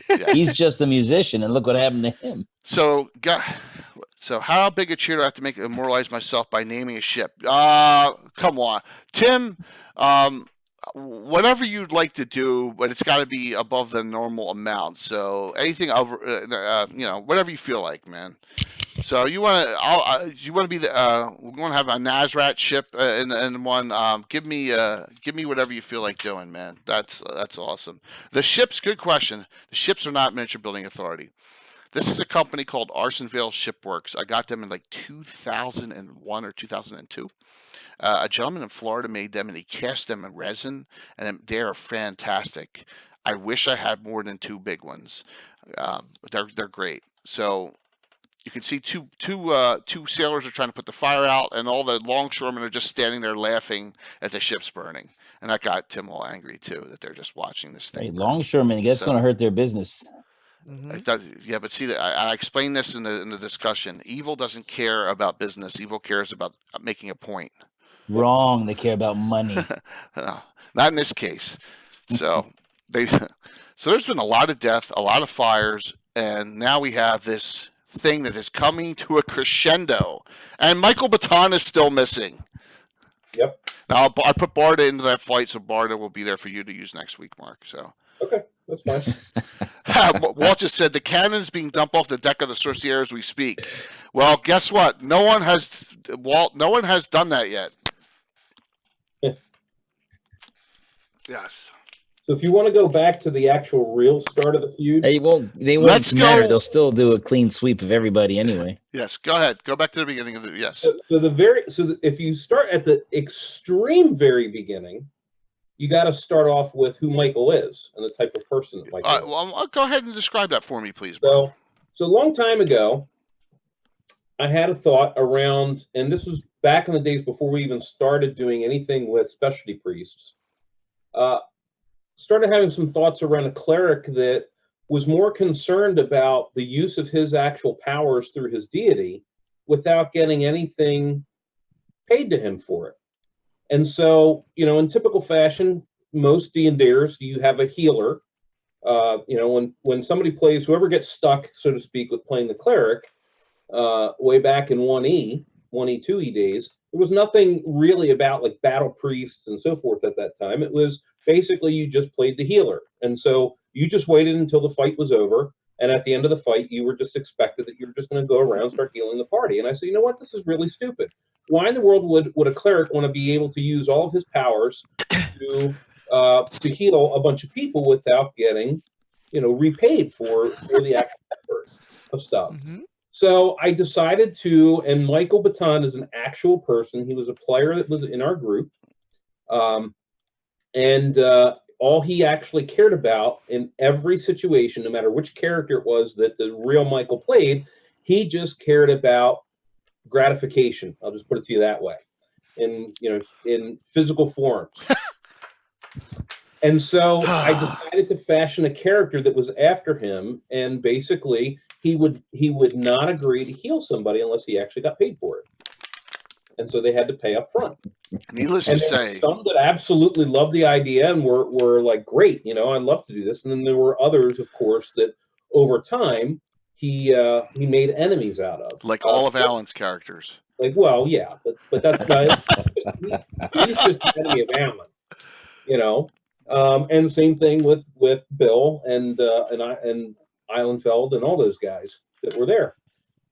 yes. He's just a musician, and look what happened to him. So how big a cheer do I have to make immortalize myself by naming a ship? Come on, Tim. Whatever you'd like to do, but it's got to be above the normal amount. So anything over, whatever you feel like, man. So you want to be the we're going to have a Nazrat ship in one. Give me whatever you feel like doing, man. That's awesome. The ships, good question. The ships are not Miniature Building Authority. This is a company called Arsonvale Shipworks. I got them in like 2001 or 2002. A gentleman in Florida made them, and he cast them in resin, and they are fantastic. I wish I had more than 2 big ones. They're great. So you can see two sailors are trying to put the fire out, and all the longshoremen are just standing there laughing at the ships burning. And that got Tim all angry too, that they're just watching this thing. Right, longshoremen, that's going to hurt their business. It does, yeah, but see, I explained this in the discussion. Evil doesn't care about business. Evil cares about making a point. Wrong. They care about money. No, not in this case. So there's been a lot of death, a lot of fires, and now we have this thing that is coming to a crescendo. And Michael Baton is still missing. Yep. Now I put Barda into that fight, so Barda will be there for you to use next week, Mark. So. Okay. That's fine. Walt just said the cannon is being dumped off the deck of the Sorcier as we speak. Well, guess what? No one has done that yet. Yes. So if you want to go back to the actual real start of the feud, They won't matter. They'll still do a clean sweep of everybody anyway. Yes. Go ahead. Go back to the beginning of the yes. So if you start at the extreme very beginning, you got to start off with who Michael is and the type of person that Michael is. Well, go ahead and describe that for me, please. So a long time ago, I had a thought around, and this was back in the days before we even started doing anything with specialty priests, started having some thoughts around a cleric that was more concerned about the use of his actual powers through his deity without getting anything paid to him for it. And so, in typical fashion, most D&Ders, you have a healer. When somebody plays, whoever gets stuck, so to speak, with playing the cleric, way back in 1E, 2E days, there was nothing really about like battle priests and so forth at that time. It was basically you just played the healer. And so you just waited until the fight was over. And at the end of the fight, you were just expected that you were just going to go around and start healing the party. And I said, you know what? This is really stupid. Why in the world would a cleric want to be able to use all of his powers to heal a bunch of people without getting, repaid for the actual effort of stuff? Mm-hmm. So I decided to, and Michael Baton is an actual person. He was a player that was in our group. All he actually cared about in every situation, no matter which character it was that the real Michael played, he just cared about gratification. I'll just put it to you that way, in physical forms. And so I decided to fashion a character that was after him, and basically he would not agree to heal somebody unless he actually got paid for it. And so they had to pay up front. Needless to say, some that absolutely loved the idea and were like, great, I'd love to do this. And then there were others, of course, that over time he made enemies out of. Like all of Alan's characters. Like, well, yeah, but that's not. He's just the enemy of Alan, And same thing with Bill and Eilenfeld and all those guys that were there.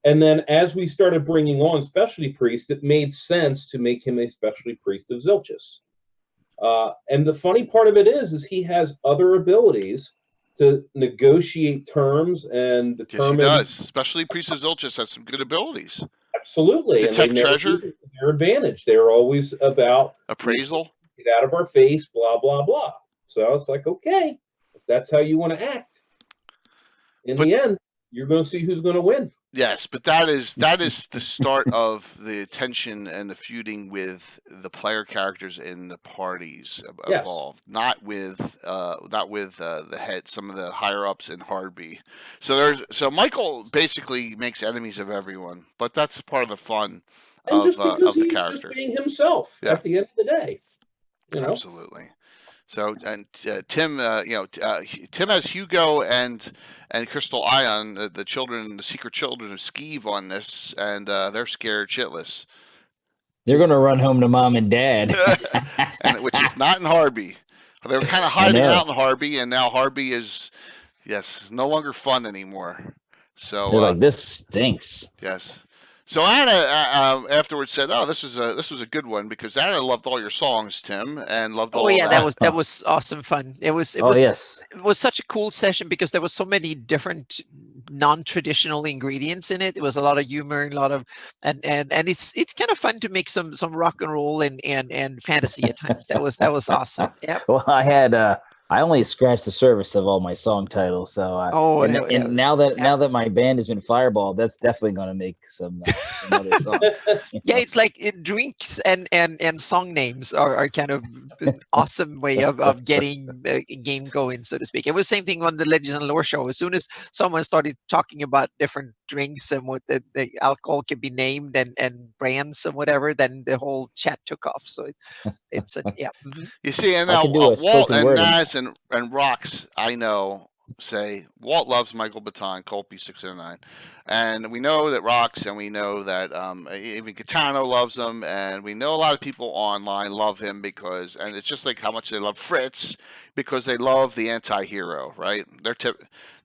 And then as we started bringing on specialty priests, it made sense to make him a specialty priest of Zilchus. And the funny part of it is he has other abilities to negotiate terms and determine. Yes, he does. Specialty priest of Zilchus has some good abilities. Absolutely. Detect and they treasure. To their advantage. They're always about appraisal. Get out of our face, blah, blah, blah. So it's like, okay, if that's how you want to act, in the end, you're going to see who's going to win. Yes, but that is the start of the tension and the feuding with the player characters in the parties involved, not with the head, some of the higher ups in Hardby. So Michael basically makes enemies of everyone, but that's part of the fun of the character. Just being himself at the end of the day. Absolutely. So and Tim, Tim has Hugo and Crystal Ion, the secret children of Skeeve on this, and they're scared shitless. They're gonna run home to mom and dad, which is not in Hardby. They were kind of hiding out in Hardby, and now Hardby is no longer fun anymore. So they're like, this stinks. Yes. So Anna afterwards said, "Oh, this was a good one because Anna loved all your songs, Tim, and loved all." Oh yeah, that was awesome fun. It was such a cool session because there was so many different non-traditional ingredients in it. It was a lot of humor, a lot of and it's kind of fun to make some rock and roll and fantasy at times. That was awesome. Yeah. Well, I only scratched the surface of all my song titles, so now that my band has been Fireball, that's definitely going to make some other songs. Yeah, it's like drinks and song names are kind of an awesome way of getting a game going, so to speak. It was the same thing on the Legends and Lore show. As soon as someone started talking about different drinks and what the alcohol could be named and brands and whatever, then the whole chat took off. So it's yeah. Mm-hmm. You see, and now Walt and Naz and Rox, I know, say Walt loves Michael Baton, Colby 609, and we know that Rox, and we know that even Catano loves him, and we know a lot of people online love him and it's just like how much they love Fritz because they love the anti-hero, right?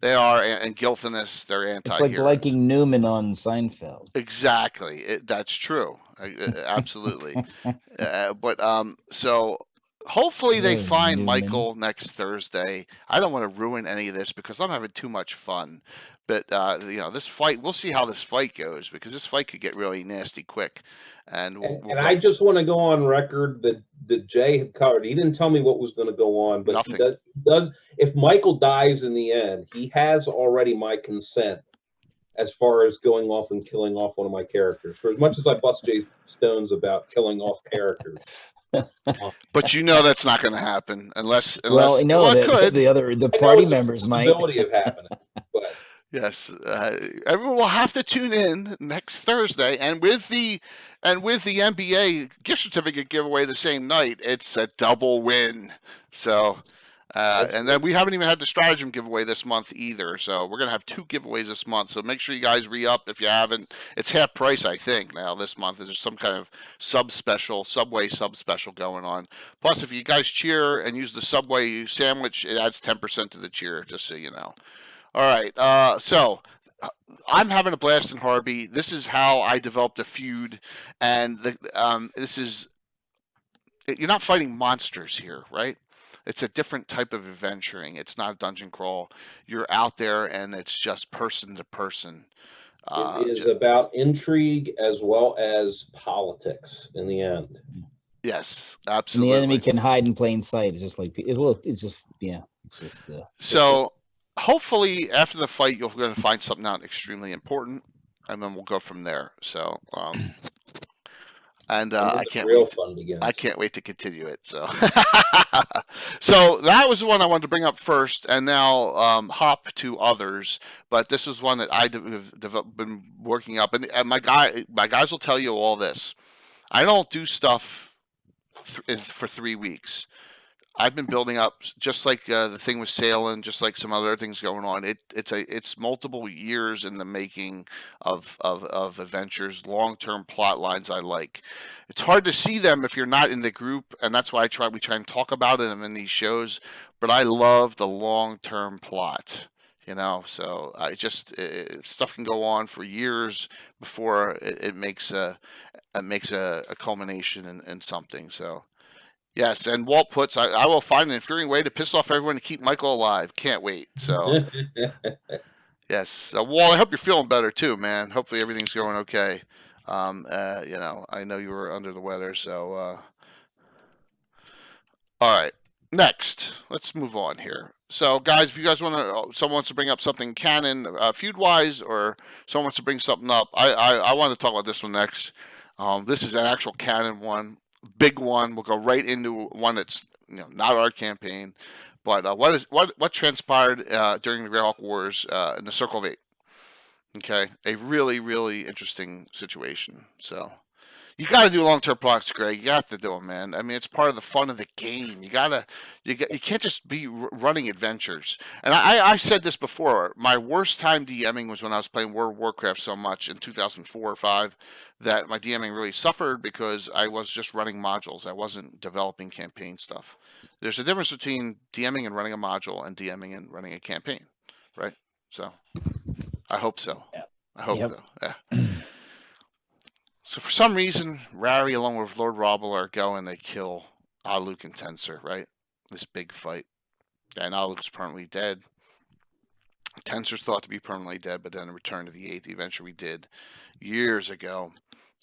They are, and Gilthinus, they're anti-heroes. It's like liking Newman on Seinfeld. Exactly, that's true, absolutely. So. Hopefully they find Michael next Thursday. I don't want to ruin any of this because I'm having too much fun. But this fight, we'll see how this fight goes because this fight could get really nasty quick. And I just want to go on record that Jay had covered. He didn't tell me what was going to go on, but nothing. He does. If Michael dies in the end, he has already my consent as far as going off and killing off one of my characters. For as much as I bust Jay Stones about killing off characters. But you know that's not going to happen unless well, no, it could. the party members might. Possibility of happening, but yes, everyone will have to tune in next Thursday, and with the NBA gift certificate giveaway the same night, it's a double win. So. And then we haven't even had the stratagem giveaway this month either. So we're going to have 2 giveaways this month. So make sure you guys re-up if you haven't. It's half price, I think, now this month. There's some kind of Subway sub-special going on. Plus, if you guys cheer and use the Subway sandwich, it adds 10% to the cheer, just so you know. All right. So I'm having a blast in Harby. This is how I developed a feud. And this is... You're not fighting monsters here, right? It's a different type of adventuring. It's not a dungeon crawl. You're out there, and it's just person to person. It is about intrigue as well as politics in the end. Yes, absolutely. And the enemy can hide in plain sight. It's just like it's just the. So hopefully, after the fight, you're going to find something out extremely important, and then we'll go from there. So. And I can't wait to continue it. So, so that was the one I wanted to bring up first, and now hop to others. But this was one that I've been working up, and my guys will tell you all this. I don't do stuff for 3 weeks. I've been building up, just like the thing with sailing, just like some other things going on. It's multiple years in the making of adventures, long-term plot lines I like. It's hard to see them if you're not in the group, and that's why we try and talk about them in these shows. But I love the long-term plot, So stuff can go on for years before it makes a culmination in something. So. Yes, and Walt puts, I will find an infuriating way to piss off everyone to keep Michael alive. Can't wait. So, yes. Walt, I hope you're feeling better too, man. Hopefully everything's going okay. I know you were under the weather, so. All right. Next, let's move on here. So, guys, if you guys someone wants to bring up something canon, feud-wise, or someone wants to bring something up, I want to talk about this one next. This is an actual canon one. Big one. We'll go right into one that's not our campaign, but what transpired during the Greyhawk Wars in the Circle of 8. Okay, a really, really interesting situation. So you got to do long-term plots, Greg. You have to do them, man. I mean, it's part of the fun of the game. You can't just be running adventures. And I said this before. My worst time DMing was when I was playing World of Warcraft so much in 2004 or 5 that my DMing really suffered because I was just running modules. I wasn't developing campaign stuff. There's a difference between DMing and running a module and DMing and running a campaign, right? So I hope so. Yeah. I hope so. Yeah. So for some reason, Rary along with Lord Robble are going to kill Ulek and Tensor, right? This big fight. And Ulek's permanently dead. Tensor's thought to be permanently dead, but then returned to the 8th adventure we did years ago.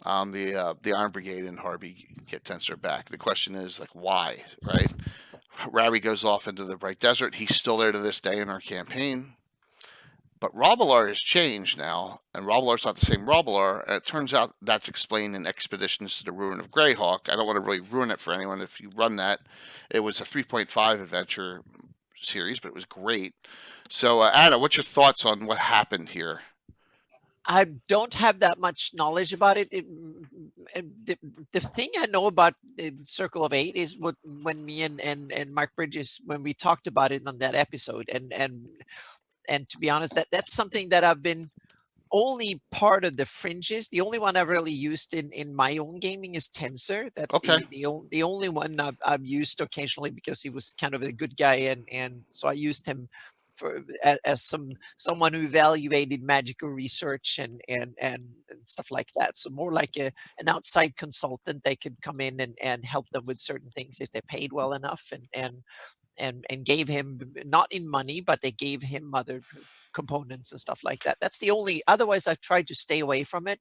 The Iron Brigade in Harby get Tensor back. The question is, why, right? Rary goes off into the Bright Desert. He's still there to this day in our campaign. But Robbelar has changed now, and Robbelar's not the same Robbelar, and it turns out that's explained in Expeditions to the Ruin of Greyhawk. I don't want to really ruin it for anyone if you run that. It was a 3.5 adventure series, but it was great. So, Anna, what's your thoughts on what happened here? I don't have that much knowledge about it. The thing I know about Circle of 8 is when me and Mark Bridges, when we talked about it on that episode, and to be honest, that's something that I've been only part of the fringes. The only one I've really used in my own gaming is Tensor. That's okay. the only one I've used occasionally because he was kind of a good guy, and so I used him as someone who evaluated magical research and stuff like that. So more like an outside consultant. They could come in and help them with certain things if they paid well enough, and gave him, not in money, but they gave him other components and stuff like that. That's the only, otherwise I've tried to stay away from it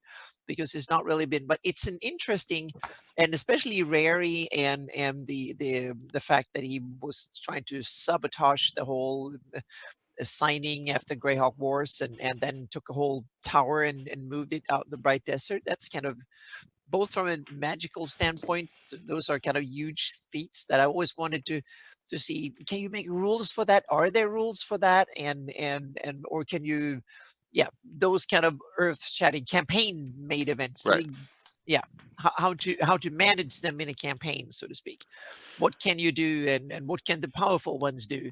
because it's not really been, but it's an interesting, and especially Rary and the fact that he was trying to sabotage the whole assigning after Greyhawk Wars, and then took a whole tower and moved it out in the Bright Desert. That's kind of, both from a magical standpoint, those are kind of huge feats that I always wanted to see. Can you make rules for that? Are there rules for that? And or can you, yeah, those kind of earth-shattering campaign made events. Right. Yeah, how to manage them in a campaign, so to speak. What can you do, and what can the powerful ones do?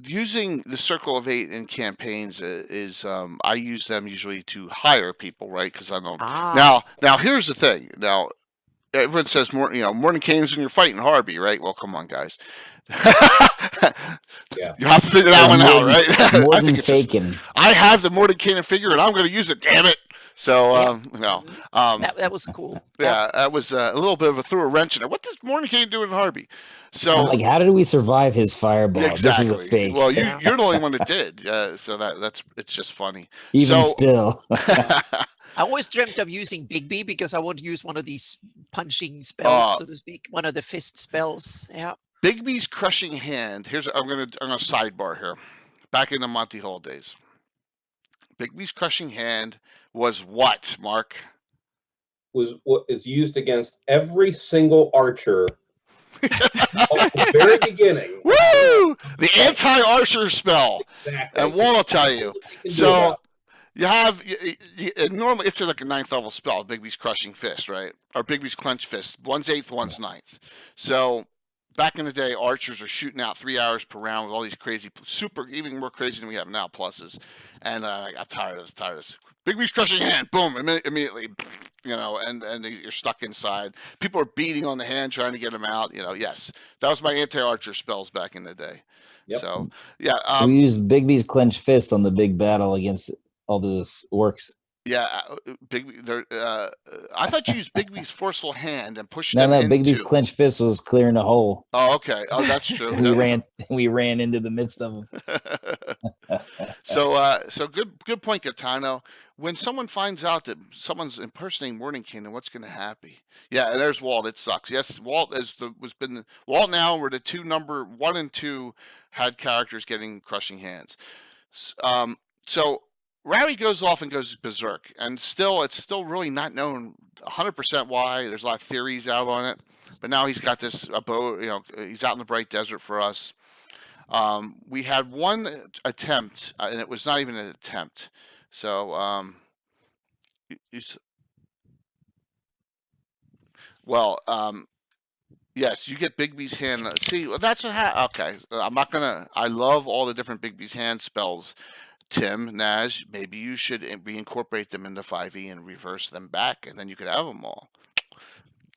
Using the Circle of 8 in campaigns is I use them usually to hire people, right? Because I don't. Now here's the thing. Now everyone says Mordenkainen's when you're fighting Harvey, right? Well, come on, guys. Yeah. You have to figure that one out, right? More I than think it's faking. I have the Mordenkainen figure, and I'm going to use it. Damn it! So that was cool. Yeah, that was a little bit of a threw a wrench in it. What does Mordenkainen do in Harvey? So like, how did we survive his fireball? Exactly. This is a fake. Well, you're the only one that did. So it's just funny. Even still. I always dreamt of using Bigby because I want to use one of these punching spells, so to speak, one of the fist spells. Yeah. Bigby's crushing hand. I'm gonna sidebar here. Back in the Monty Hall days, Bigby's crushing hand was what, Mark? Was what is used against every single archer at the very beginning. Woo! The anti-archer spell. Exactly. And Walt will tell you. So you have normally it's like a 9th level spell, Bigby's crushing fist, right? Or Bigby's clenched fist. One's 8th, one's 9th. So back in the day, archers are shooting out 3 hours per round with all these crazy, even more crazy than we have now, pluses. And I got tired of this. Bigby's crushing hand, boom, immediately, and you're stuck inside. People are beating on the hand trying to get them out. Yes, that was my anti-archer spells back in the day. Yep. So yeah, we used Bigby's clenched fist on the big battle against all the orcs. Yeah, Bigby. I thought you used Bigby's forceful hand and pushed them. No, Bigby's clenched fist was clearing a hole. Oh, okay. Oh, that's true. we ran into the midst of them. So good point, Gaetano. When someone finds out that someone's impersonating Mordenkainen, what's going to happen? Yeah, there's Walt. It sucks. Yes, Walt Walt now were the two number 1 and 2 had characters getting crushing hands. So Rowdy goes off and goes berserk, and it's still really not known 100% why. There's a lot of theories out on it, but now he's got this abode. He's out in the Bright Desert for us. We had one attempt, and it was not even an attempt. So, yes, you get Bigby's hand. See, that's what happened. Okay, I'm not gonna. I love all the different Bigby's hand spells. Tim, Naz, maybe you should reincorporate them into 5e and reverse them back, and then you could have them all.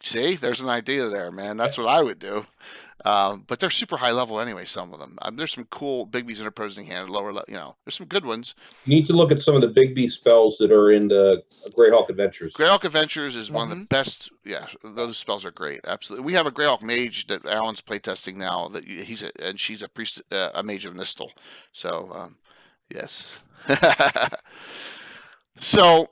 See, there's an idea there, man. That's what I would do. But they're super high level anyway, some of them. There's some cool Bigby's interposing hand, lower level, there's some good ones. You need to look at some of the Bigby spells that are in the Greyhawk Adventures. Greyhawk Adventures is one of the best. Yeah, those spells are great. Absolutely. We have a Greyhawk mage that Alan's playtesting now. And she's a priest, a mage of Nistel. So, yes. So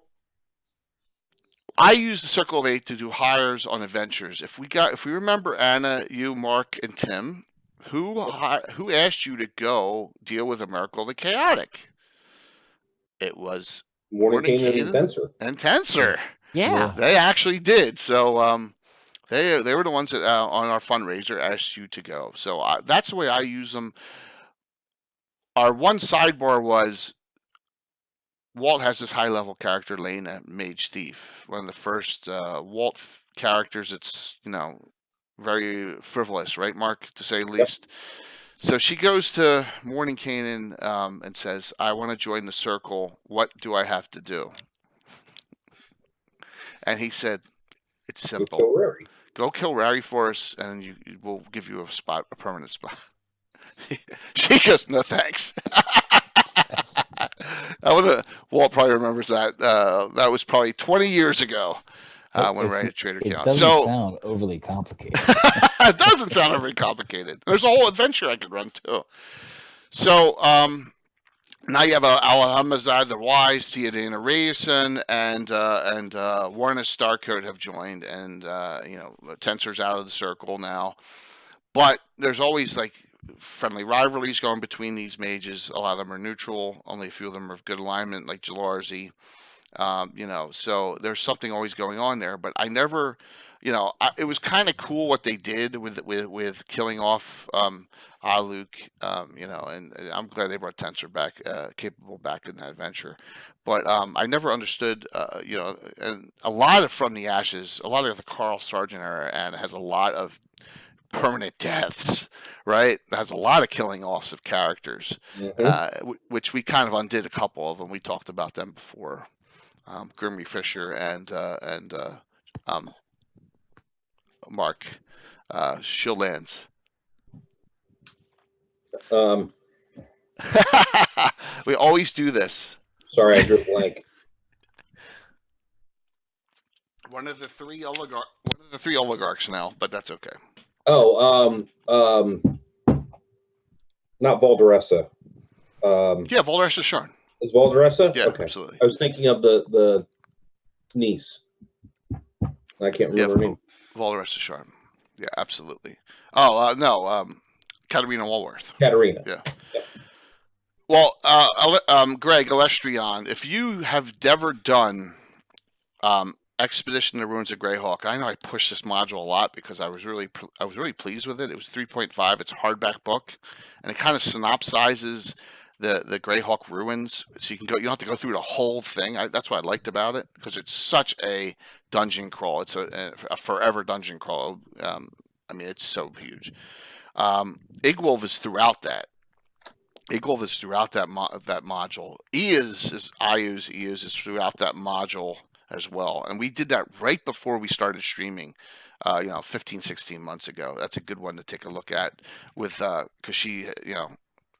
I use the Circle of 8 to do hires on adventures. If we remember Anna, you, Mark, and Tim, who asked you to go deal with a Miracle of the Chaotic? It was Mordenkainen and Tensor. Yeah, they actually did. So they were the ones that on our fundraiser asked you to go. So that's the way I use them. Our one sidebar was Walt has this high-level character, Lena, Mage Thief. One of the first Walt characters. It's very frivolous, right, Mark, to say the least. So she goes to Mordenkainen and says, "I want to join the circle. What do I have to do?" And he said, "It's simple. Go kill Rary for us, and we'll give you a permanent spot." She goes, "No thanks." Walt probably remembers that. That was probably 20 years ago when Ray Trader came out. It doesn't sound overly complicated. It doesn't sound overly complicated. There's a whole adventure I could run too. So now you have Alhamazad the Wise, Theodana Rayson, and Warren Starcoat have joined, and Tensor's out of the circle now. But there's always friendly rivalries going between these mages. A lot of them are neutral. Only a few of them are of good alignment, like Jalarzi. So there's something always going on there. But I never, it was kind of cool what they did with killing off Ulek, and I'm glad they brought Tensor back, capable back in that adventure. But I never understood, and a lot of From the Ashes, a lot of the Carl Sargent era, and has a lot of permanent deaths, right? It has a lot of killing offs of characters, which we kind of undid a couple of them. We talked about them before. Grimmy Fisher and Mark Shieldlands. We always do this. Sorry, I drew a blank. One of the three oligarchs now, but that's okay. Oh, not Valderessa. Yeah, Valderessa Sharn. Is Valderessa? Yeah, okay. Absolutely. I was thinking of the niece. I can't remember her name. Valderessa Sharn. Yeah, absolutely. Oh, no, Katarina Walworth. Katarina. Yeah. Well, Greg Alestrion, if you have ever done Expedition to the Ruins of Greyhawk, I know I pushed this module a lot because I was really pleased with it. It was 3.5. It's a hardback book, and it kind of synopsizes the Greyhawk ruins, so you don't have to go through the whole thing. That's what I liked about it, because it's such a dungeon crawl. It's a forever dungeon crawl. It's so huge. Igwolf is throughout that. Igwolf is throughout that module. Eos is throughout that module as well. And we did that right before we started streaming, 15, 16 months ago. That's a good one to take a look at with, because she,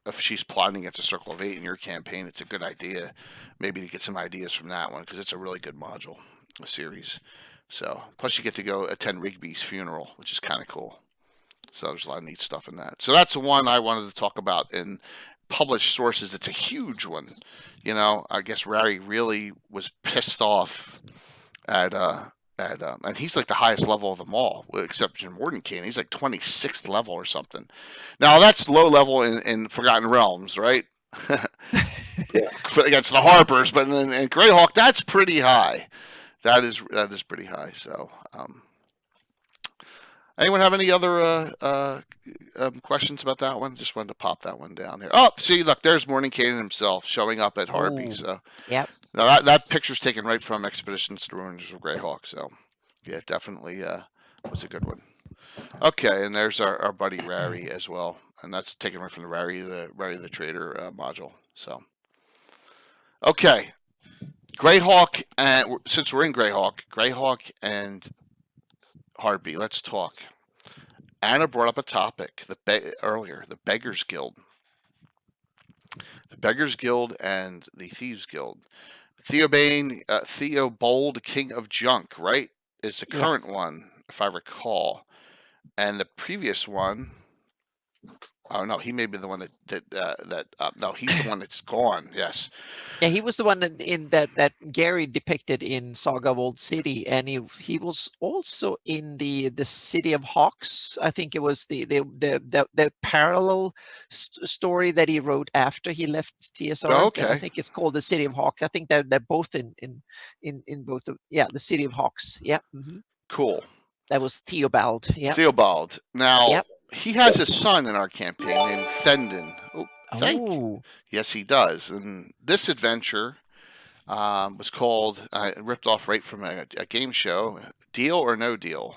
if she's plotting against a Circle of 8 in your campaign, it's a good idea maybe to get some ideas from that one, because it's a really good module, a series. So, plus you get to go attend Rigby's funeral, which is kind of cool. So there's a lot of neat stuff in that. So that's the one I wanted to talk about in published sources. It's a huge one. I guess Rary really was pissed off at and he's like the highest level of them all, except Jim Mordenkainen. He's like 26th level or something. Now that's low level in Forgotten Realms, right? Against the Harpers, but in Greyhawk, that's pretty high. That is pretty high. So, anyone have any other questions about that one? Just wanted to pop that one down here. Oh, see, look, there's Mordenkainen himself showing up at Harpy. So, yep. Now that picture's taken right from Expeditions to the Ruins of Greyhawk. So, yeah, definitely was a good one. Okay, and there's our buddy Rary as well, and that's taken right from the Rary the Trader module. So, okay, Greyhawk, and since we're in Greyhawk and Harpy, let's talk. Anna brought up a topic earlier: the Beggars Guild. The Beggars Guild and the Thieves Guild. Theobald, King of Junk, right, is the current one, if I recall. And the previous one, oh no, he may be the one no, he's the one that's gone. Yes. Yeah, he was the one in that Gary depicted in Saga of Old City, and he was also in the City of Hawks. I think it was the parallel story that he wrote after he left TSR. Oh, okay. I think it's called the City of Hawks. I think they're both in both of the City of Hawks. Yeah. Mm-hmm. Cool. That was Theobald. Yeah. Theobald. Now he has a son in our campaign named Fendon. Oh. Yes, he does. And this adventure was called, ripped off right from a game show, Deal or No Deal.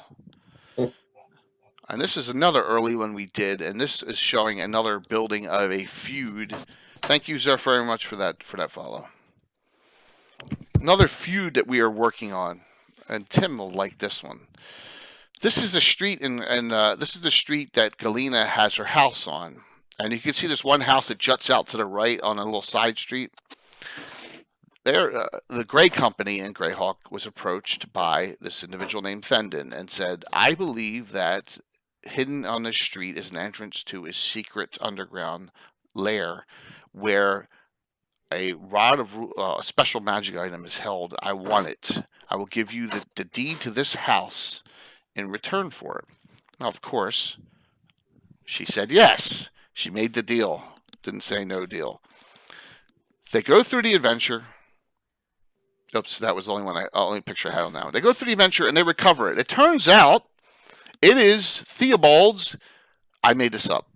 And this is another early one we did, and this is showing another building of a feud. Thank you, Zeph, very much for that follow. Another feud that we are working on, and Tim will like this one. This is a street, this is the street that Galena has her house on. And you can see this one house that juts out to the right on a little side street. There, the Grey Company in Greyhawk was approached by this individual named Fendon and said, I believe that hidden on this street is an entrance to a secret underground lair where a rod of a special magic item is held. I want it. I will give you the deed to this house in return for it. Now, of course, she said yes. She made the deal. Didn't say no deal. They go through the adventure. Oops, that was the only picture I had on that one. They go through the adventure and they recover it. It turns out it is Theobald's. I made this up.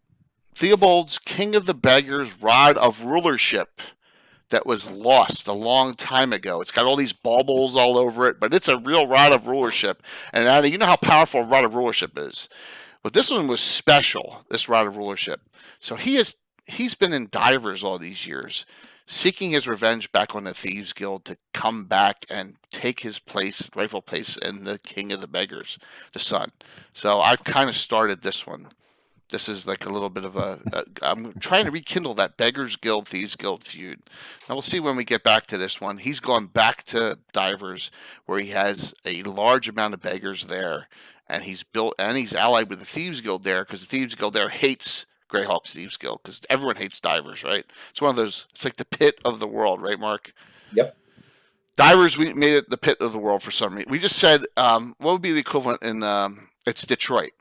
Theobald's King of the Beggars Rod of Rulership that was lost a long time ago. It's got all these baubles all over it, but it's a real Rod of Rulership. And Anna, you know how powerful a Rod of Rulership is. But this one was special, this Rod of Rulership. So he's been in divers all these years, seeking his revenge back on the Thieves Guild to come back and take his rightful place in the King of the Beggars, the Sun. So I've kind of started this one. This is like a little bit of I'm trying to rekindle that Beggars Guild, Thieves Guild feud. Now we'll see when we get back to this one. He's gone back to divers where he has a large amount of beggars there, and he's allied with the Thieves Guild there because the Thieves Guild there hates Greyhawk's Thieves Guild because everyone hates divers, right? It's one of those. It's like the pit of the world, right, Mark? Yep. Divers, we made it the pit of the world for some reason. We just said, what would be the equivalent in? It's Detroit.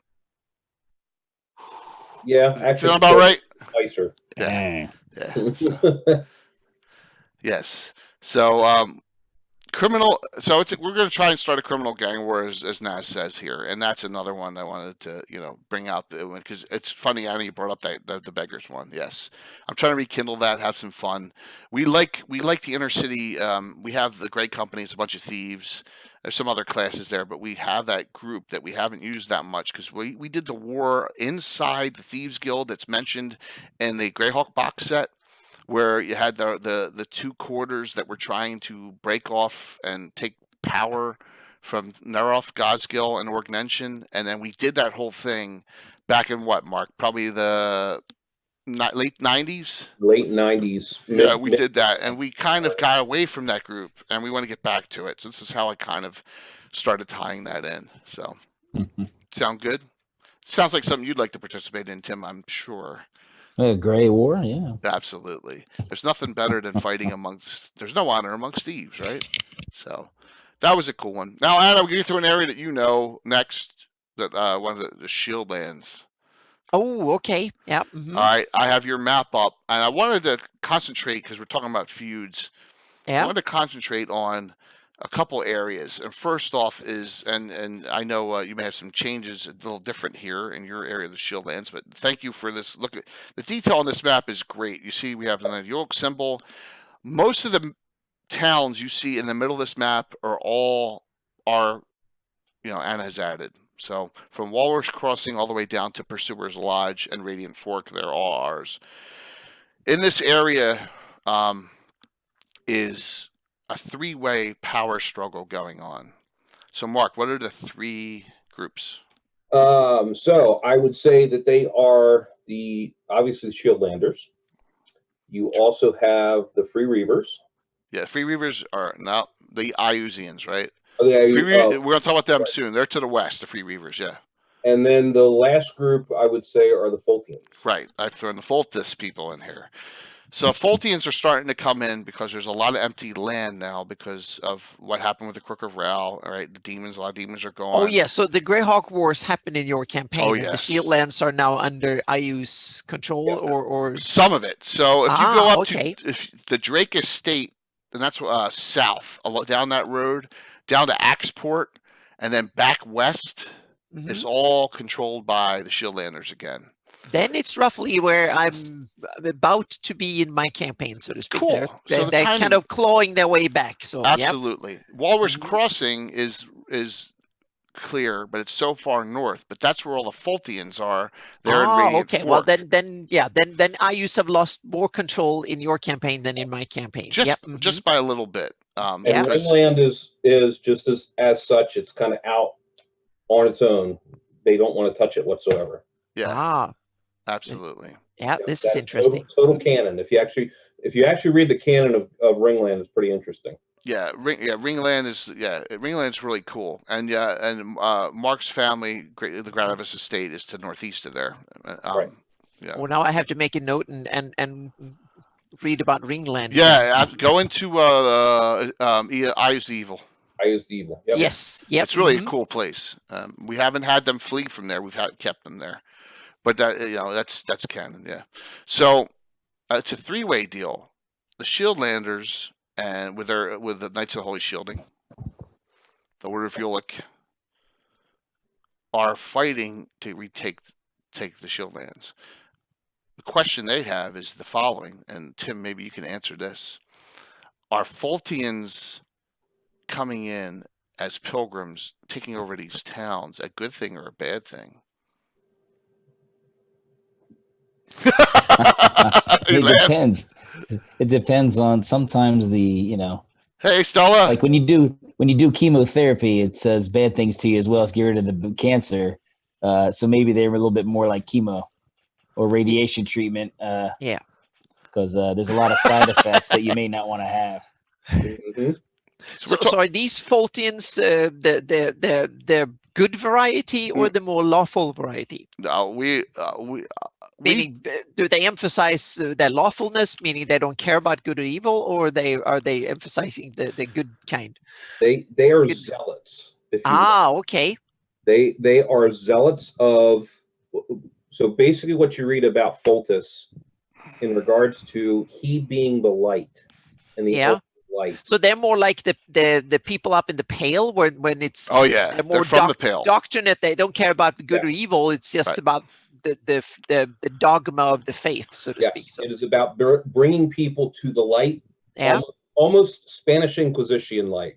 Yeah, actually, sound about right. Nicer. Yeah. Yes. So, criminal. So we're going to try and start a criminal gang war, as Naz says here, and that's another one I wanted to bring out because it's funny. Annie, you brought up the beggars one. Yes, I'm trying to rekindle that, have some fun. We like the inner city. We have the Great Company. It's a bunch of thieves. There's some other classes there, but we have that group that we haven't used that much because we did the war inside the Thieves Guild that's mentioned in the Greyhawk box set, where you had the two quarters that were trying to break off and take power from Neroth, Gosgill, and Orgnention, and then we did that whole thing back in what, Mark? Probably the late 90s? Late 90s. Yeah, we did that, and we kind of got away from that group, and we want to get back to it. So this is how I kind of started tying that in. So, sound good? Sounds like something you'd like to participate in, Tim, I'm sure. A gray war, yeah. Absolutely. There's nothing better than fighting there's no honor amongst thieves, right? So that was a cool one. Now, Anna, we'll get to an area that you know next, that one of the Shield Lands. Oh, okay. Yeah. Mm-hmm. All right. I have your map up, and I wanted to concentrate, because we're talking about feuds. Yeah. I wanted to concentrate on a couple areas. And first off is, and I know you may have some changes a little different here in your area of the Shield Lands, but thank you for this. Look, at the detail on this map is great. You see we have the Ulek symbol. Most of the towns you see in the middle of this map are Anna has added. So from Walrus Crossing all the way down to Pursuer's Lodge and Radiant Fork, they're all ours. In this area is a three-way power struggle going on. So, Mark, what are the three groups? So I would say that they are obviously the Shieldlanders. You also have the Free Reavers. Yeah, Free Reavers are now the Iusians, right? Oh, we're going to talk about them soon. They're to the west, the Free Reavers, yeah. And then the last group I would say are the Fultians. Right. I've thrown the Fultis people in here. So Fultians are starting to come in because there's a lot of empty land now because of what happened with the Crook of Ral. All right, a lot of demons are gone. Oh yeah, so the Greyhawk Wars happened in your campaign. Oh and yes. The Shield Lands are now under IU's control, or some of it. So if you go up okay. to the Drake Estate, and that's south down that road, down to Axeport, and then back west, it's all controlled by the Shieldlanders again. Then it's roughly where I'm about to be in my campaign, so to speak. Cool. They're kind of clawing their way back. So absolutely. Yep. Walrus Crossing is clear, but it's so far north. But that's where all the Fultians are. They're in Radiant Fork. Well, then IUs have lost more control in your campaign than in my campaign. Just by a little bit. And Ringland is just as such. It's kind of out on its own. They don't want to touch it whatsoever. Yeah. Absolutely. Yeah, this is interesting. Total canon. If you actually read the canon of Ringland, it's pretty interesting. Ringland's really cool. And Mark's family, the Granavis estate, is to the northeast of there. Right. Yeah. Well, now I have to make a note and read about Ringland. Yeah, go into Eyes the Evil. Eyes the Evil. Yep. Yes. Yep. It's really a cool place. We haven't had them flee from there. We've kept them there. But that that's canon, yeah. So it's a three-way deal. The Shieldlanders and with the Knights of the Holy Shielding, the Order of Ulek, are fighting to take the Shieldlands. The question they have is the following, and Tim, maybe you can answer this: are Fultians coming in as pilgrims, taking over these towns, a good thing or a bad thing? It depends. It depends on sometimes Hey, Stella. Like when you do chemotherapy, it says bad things to you as well as get rid of the cancer. So maybe they're a little bit more like chemo or radiation treatment. Yeah. Because there's a lot of side effects that you may not want to have. Mm-hmm. So are these Fultians the good variety or the more lawful variety? No, meaning, do they emphasize their lawfulness, meaning they don't care about good or evil, or are they emphasizing the good kind? They are zealots. Okay. They are zealots of. So basically, what you read about Fultus in regards to he being the light and the light. So they're more like the people up in the Pale when it's they're from the Pale doctrine that they don't care about the good or evil. It's just about the dogma of the faith, so to speak. So it is about bringing people to the light. Yeah. Almost Spanish Inquisition light.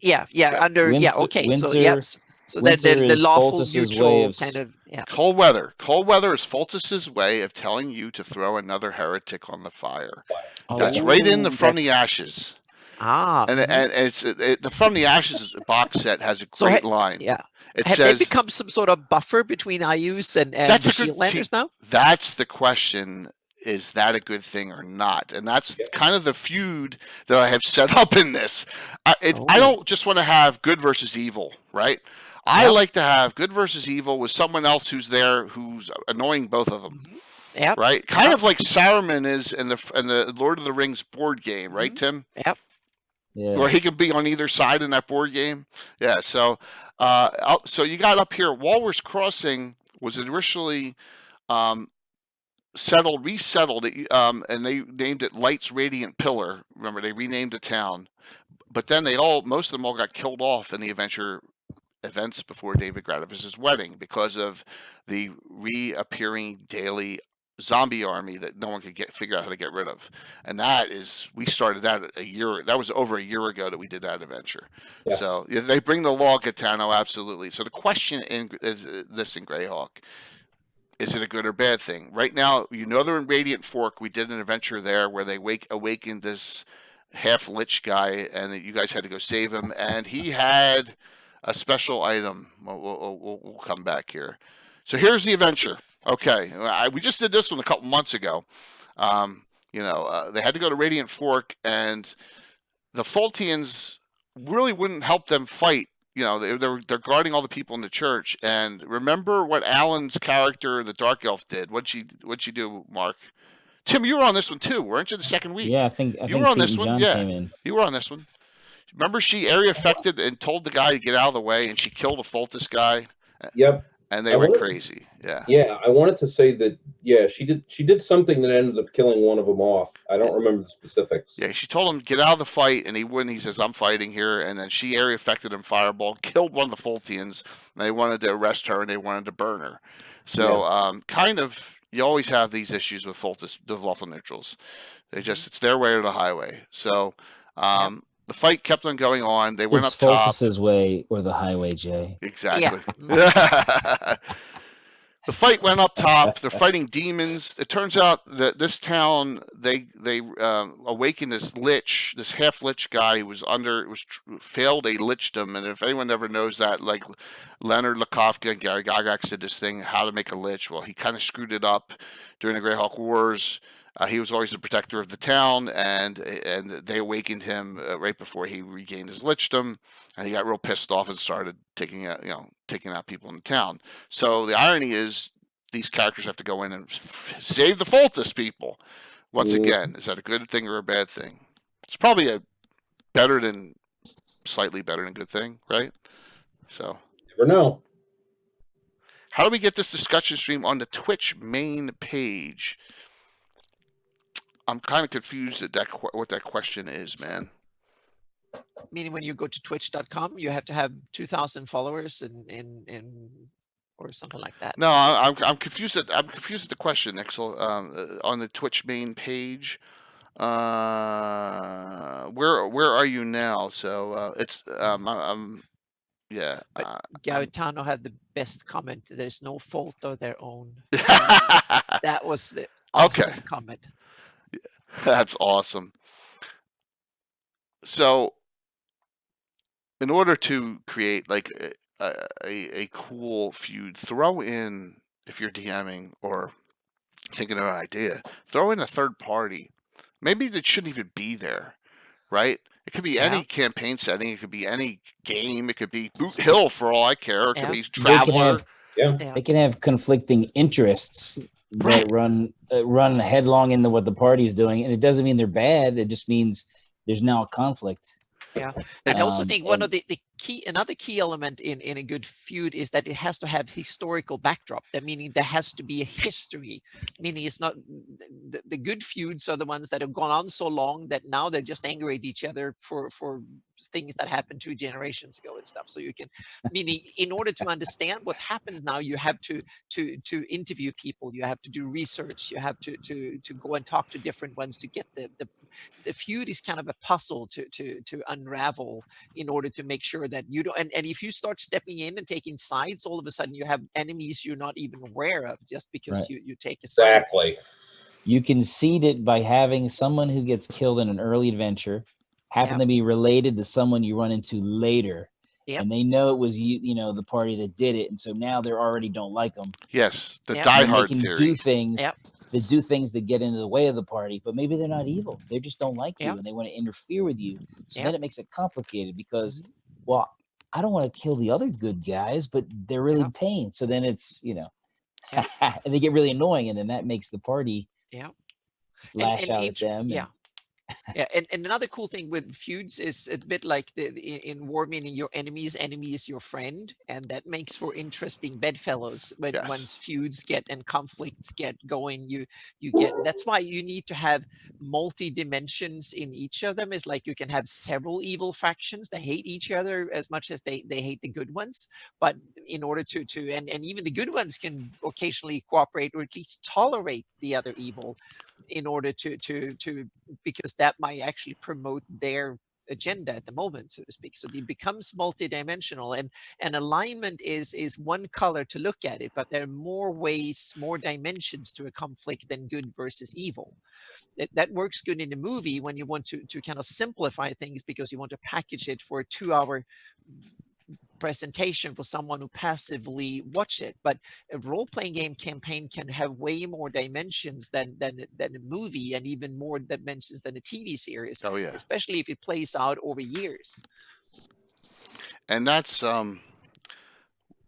So the lawful, neutral kind of. Cold weather. Cold weather is Fultus's way of telling you to throw another heretic on the fire. That's right in the From the Ashes. And it's the From the Ashes box set has a great line. Yeah. It Have says, they become some sort of buffer between IUs and the Shieldlanders now? That's the question. Is that a good thing or not? And that's kind of the feud that I have set up in this. I don't just want to have good versus evil, right? I like to have good versus evil with someone else who's there who's annoying both of them. Right? Kind of like Saruman is in the Lord of the Rings board game, right, Tim? Yep. Yeah. Where he can be on either side in that board game. Yeah. So, so you got up here. Walrus Crossing was originally resettled, and they named it Light's Radiant Pillar. Remember, they renamed the town, but then most of them all got killed off in the events before David Gradavis's wedding because of the reappearing daily zombie army that no one could figure out how to get rid of. And we started that that was over a year ago that we did that adventure. Yes. So they bring the law, Gaetano, absolutely. So the question is this in Greyhawk: is it a good or bad thing? Right now, they're in Radiant Fork. We did an adventure there where they awakened this half-lich guy, and you guys had to go save him. And he had a special item. We'll come back here. So here's the adventure. Okay, we just did this one a couple months ago. They had to go to Radiant Fork, and the Fultians really wouldn't help them fight. They're guarding all the people in the church. And remember what Alan's character, the Dark Elf, did? What'd she do, Mark? Tim, you were on this one too, weren't you? The second week. Yeah, I think you were on this one. John came in. You were on this one. Remember, she area affected and told the guy to get out of the way, and she killed a Fultus guy. Yep. And they went crazy. Yeah. Yeah, I wanted to say that. Yeah, she did something that ended up killing one of them off. I don't remember the specifics. Yeah, she told him get out of the fight, and he wouldn't. He says, "I'm fighting here," and then she area affected him, fireball, killed one of the Fultians. And they wanted to arrest her, and they wanted to burn her. So, kind of, you always have these issues with Fultus, the lawful neutrals. It's their way or the highway. So, the fight kept on going on. They went up top. Fultus's way or the highway, Jay. Exactly. Yeah. The fight went up top. They're fighting demons. It turns out that this town, they awakened this lich, this half lich guy who failed a lichdom. And if anyone ever knows that, like Leonard Lakofka and Gary Gygax did this thing, how to make a lich. Well, he kind of screwed it up during the Greyhawk Wars. He was always the protector of the town, and they awakened him right before he regained his lichdom, and he got real pissed off and started taking out people in the town. So the irony is these characters have to go in and save the Fultus people. Once again, is that a good thing or a bad thing? It's probably slightly better than good thing, right? So never know. How do we get this discussion stream on the Twitch main page? I'm kind of confused at what that question is, man. Meaning when you go to twitch.com, you have to have 2,000 followers and or something like that. No, I'm confused at the question, Nixel. On the Twitch main page, where are you now? So it's yeah. Gaetano had the best comment. There's no fault of their own. That was the awesome comment. That's awesome. So, in order to create like a cool feud, throw in, if you're DMing or thinking of an idea, throw in a third party. Maybe that shouldn't even be there, right? It could be any campaign setting. It could be any game. It could be Boot Hill for all I care. It could be Traveler. They can have conflicting interests that run headlong into what the party's doing, and it doesn't mean they're bad. It just means there's now a conflict. Yeah, and I also think one of another key element in a good feud is that it has to have historical backdrop. That meaning there has to be a history. Meaning it's not the good feuds are the ones that have gone on so long that now they're just angry at each other for things that happened 2 generations ago and stuff. So you can, meaning in order to understand what happens now, you have to interview people, you have to do research, you have to go and talk to different ones to get the feud is kind of a puzzle to unravel in order to make sure that you don't, and if you start stepping in and taking sides, all of a sudden you have enemies you're not even aware of just because you take a side. Exactly. You can seed it by having someone who gets killed in an early adventure happen to be related to someone you run into later. And they know it was the party that did it, and so now they already don't like them. Yes, the diehard theory. Do things. They do things that get into the way of the party, but maybe they're not evil. They just don't like you, and they want to interfere with you. So then it makes it complicated because, well, I don't want to kill the other good guys, but they're really pain. So then it's and they get really annoying, and then that makes the party lash out at them. And another cool thing with feuds is a bit like in war, meaning your enemy's enemy is your friend, and that makes for interesting bedfellows when once feuds and conflicts get going. You get, that's why you need to have multi dimensions in each of them. Is like you can have several evil factions that hate each other as much as they hate the good ones, but in order to and even the good ones can occasionally cooperate or at least tolerate the other evil in order to because that might actually promote their agenda at the moment, so to speak. So it becomes multidimensional, and alignment is one color to look at it, but there are more ways, more dimensions to a conflict than good versus evil. That works good in a movie when you want to kind of simplify things because you want to package it for a 2-hour presentation for someone who passively watch it. But a role-playing game campaign can have way more dimensions than a movie, and even more dimensions than a TV series. Oh yeah, especially if it plays out over years. And that's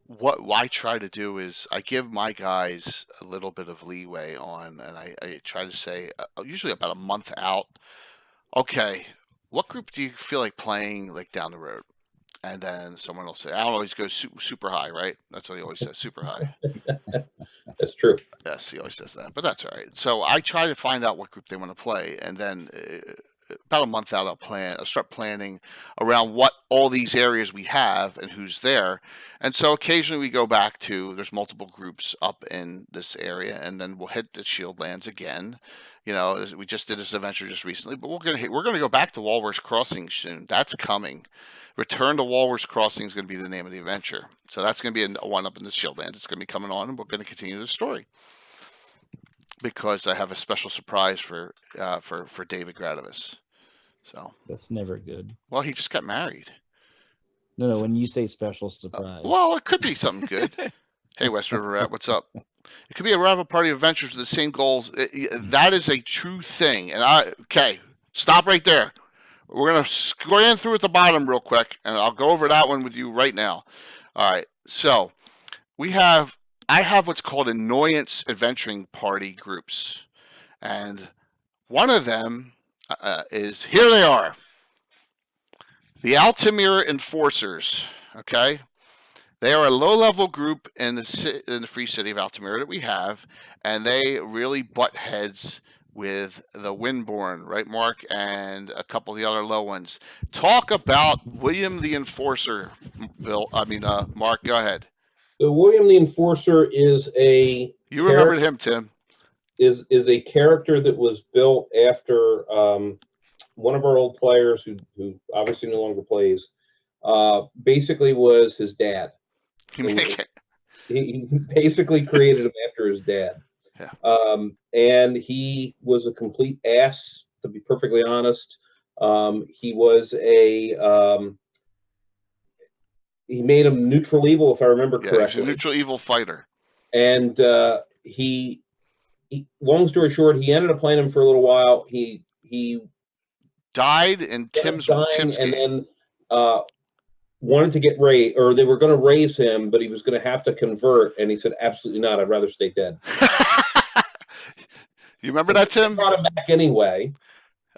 what I try to do is I give my guys a little bit of leeway on, and I try to say usually about a month out, okay, what group do you feel like playing like down the road? And then someone will say, I don't always go super high, right? That's what he always says, super high. That's true. Yes, he always says that, but that's all right. So I try to find out what group they want to play, and then about a month out, I'll start planning around what all these areas we have and who's there. And so occasionally we go back to, there's multiple groups up in this area, and then we'll hit the Shieldlands again. We just did this adventure just recently, but we're gonna go back to Walrus Crossing soon. That's coming. Return to Walrus Crossing is going to be the name of the adventure. So that's going to be a one up in the Shieldlands. It's going to be coming on, and we're going to continue the story because I have a special surprise for David Gradavis. So that's never good. Well, he just got married. No. When you say special surprise, well, it could be something good. Hey, West River Rat, what's up? It could be a rival party of adventures with the same goals. That is a true thing. And stop right there. We're going to scan through at the bottom real quick, and I'll go over that one with you right now. All right. So I have what's called annoyance adventuring party groups. And one of them is, here they are, the Altamira Enforcers. Okay. They are a low-level group in the free city of Altamira that we have, and they really butt heads with the Windborn, right, Mark, and a couple of the other low ones. Talk about William the Enforcer, Bill. Mark, go ahead. So William the Enforcer is a You remembered him, Tim. Is a character that was built after one of our old players who obviously no longer plays. Basically, was his dad. He basically created him after his dad. Yeah. And he was a complete ass, to be perfectly honest. He was he made him neutral evil, if I remember correctly. He's a neutral evil fighter. And he, long story short, he ended up playing him for a little while. He died in Tim's and game. Then wanted to get raised, or they were going to raise him, but he was going to have to convert, and he said, absolutely not, I'd rather stay dead. You remember that, Tim? Brought him back anyway.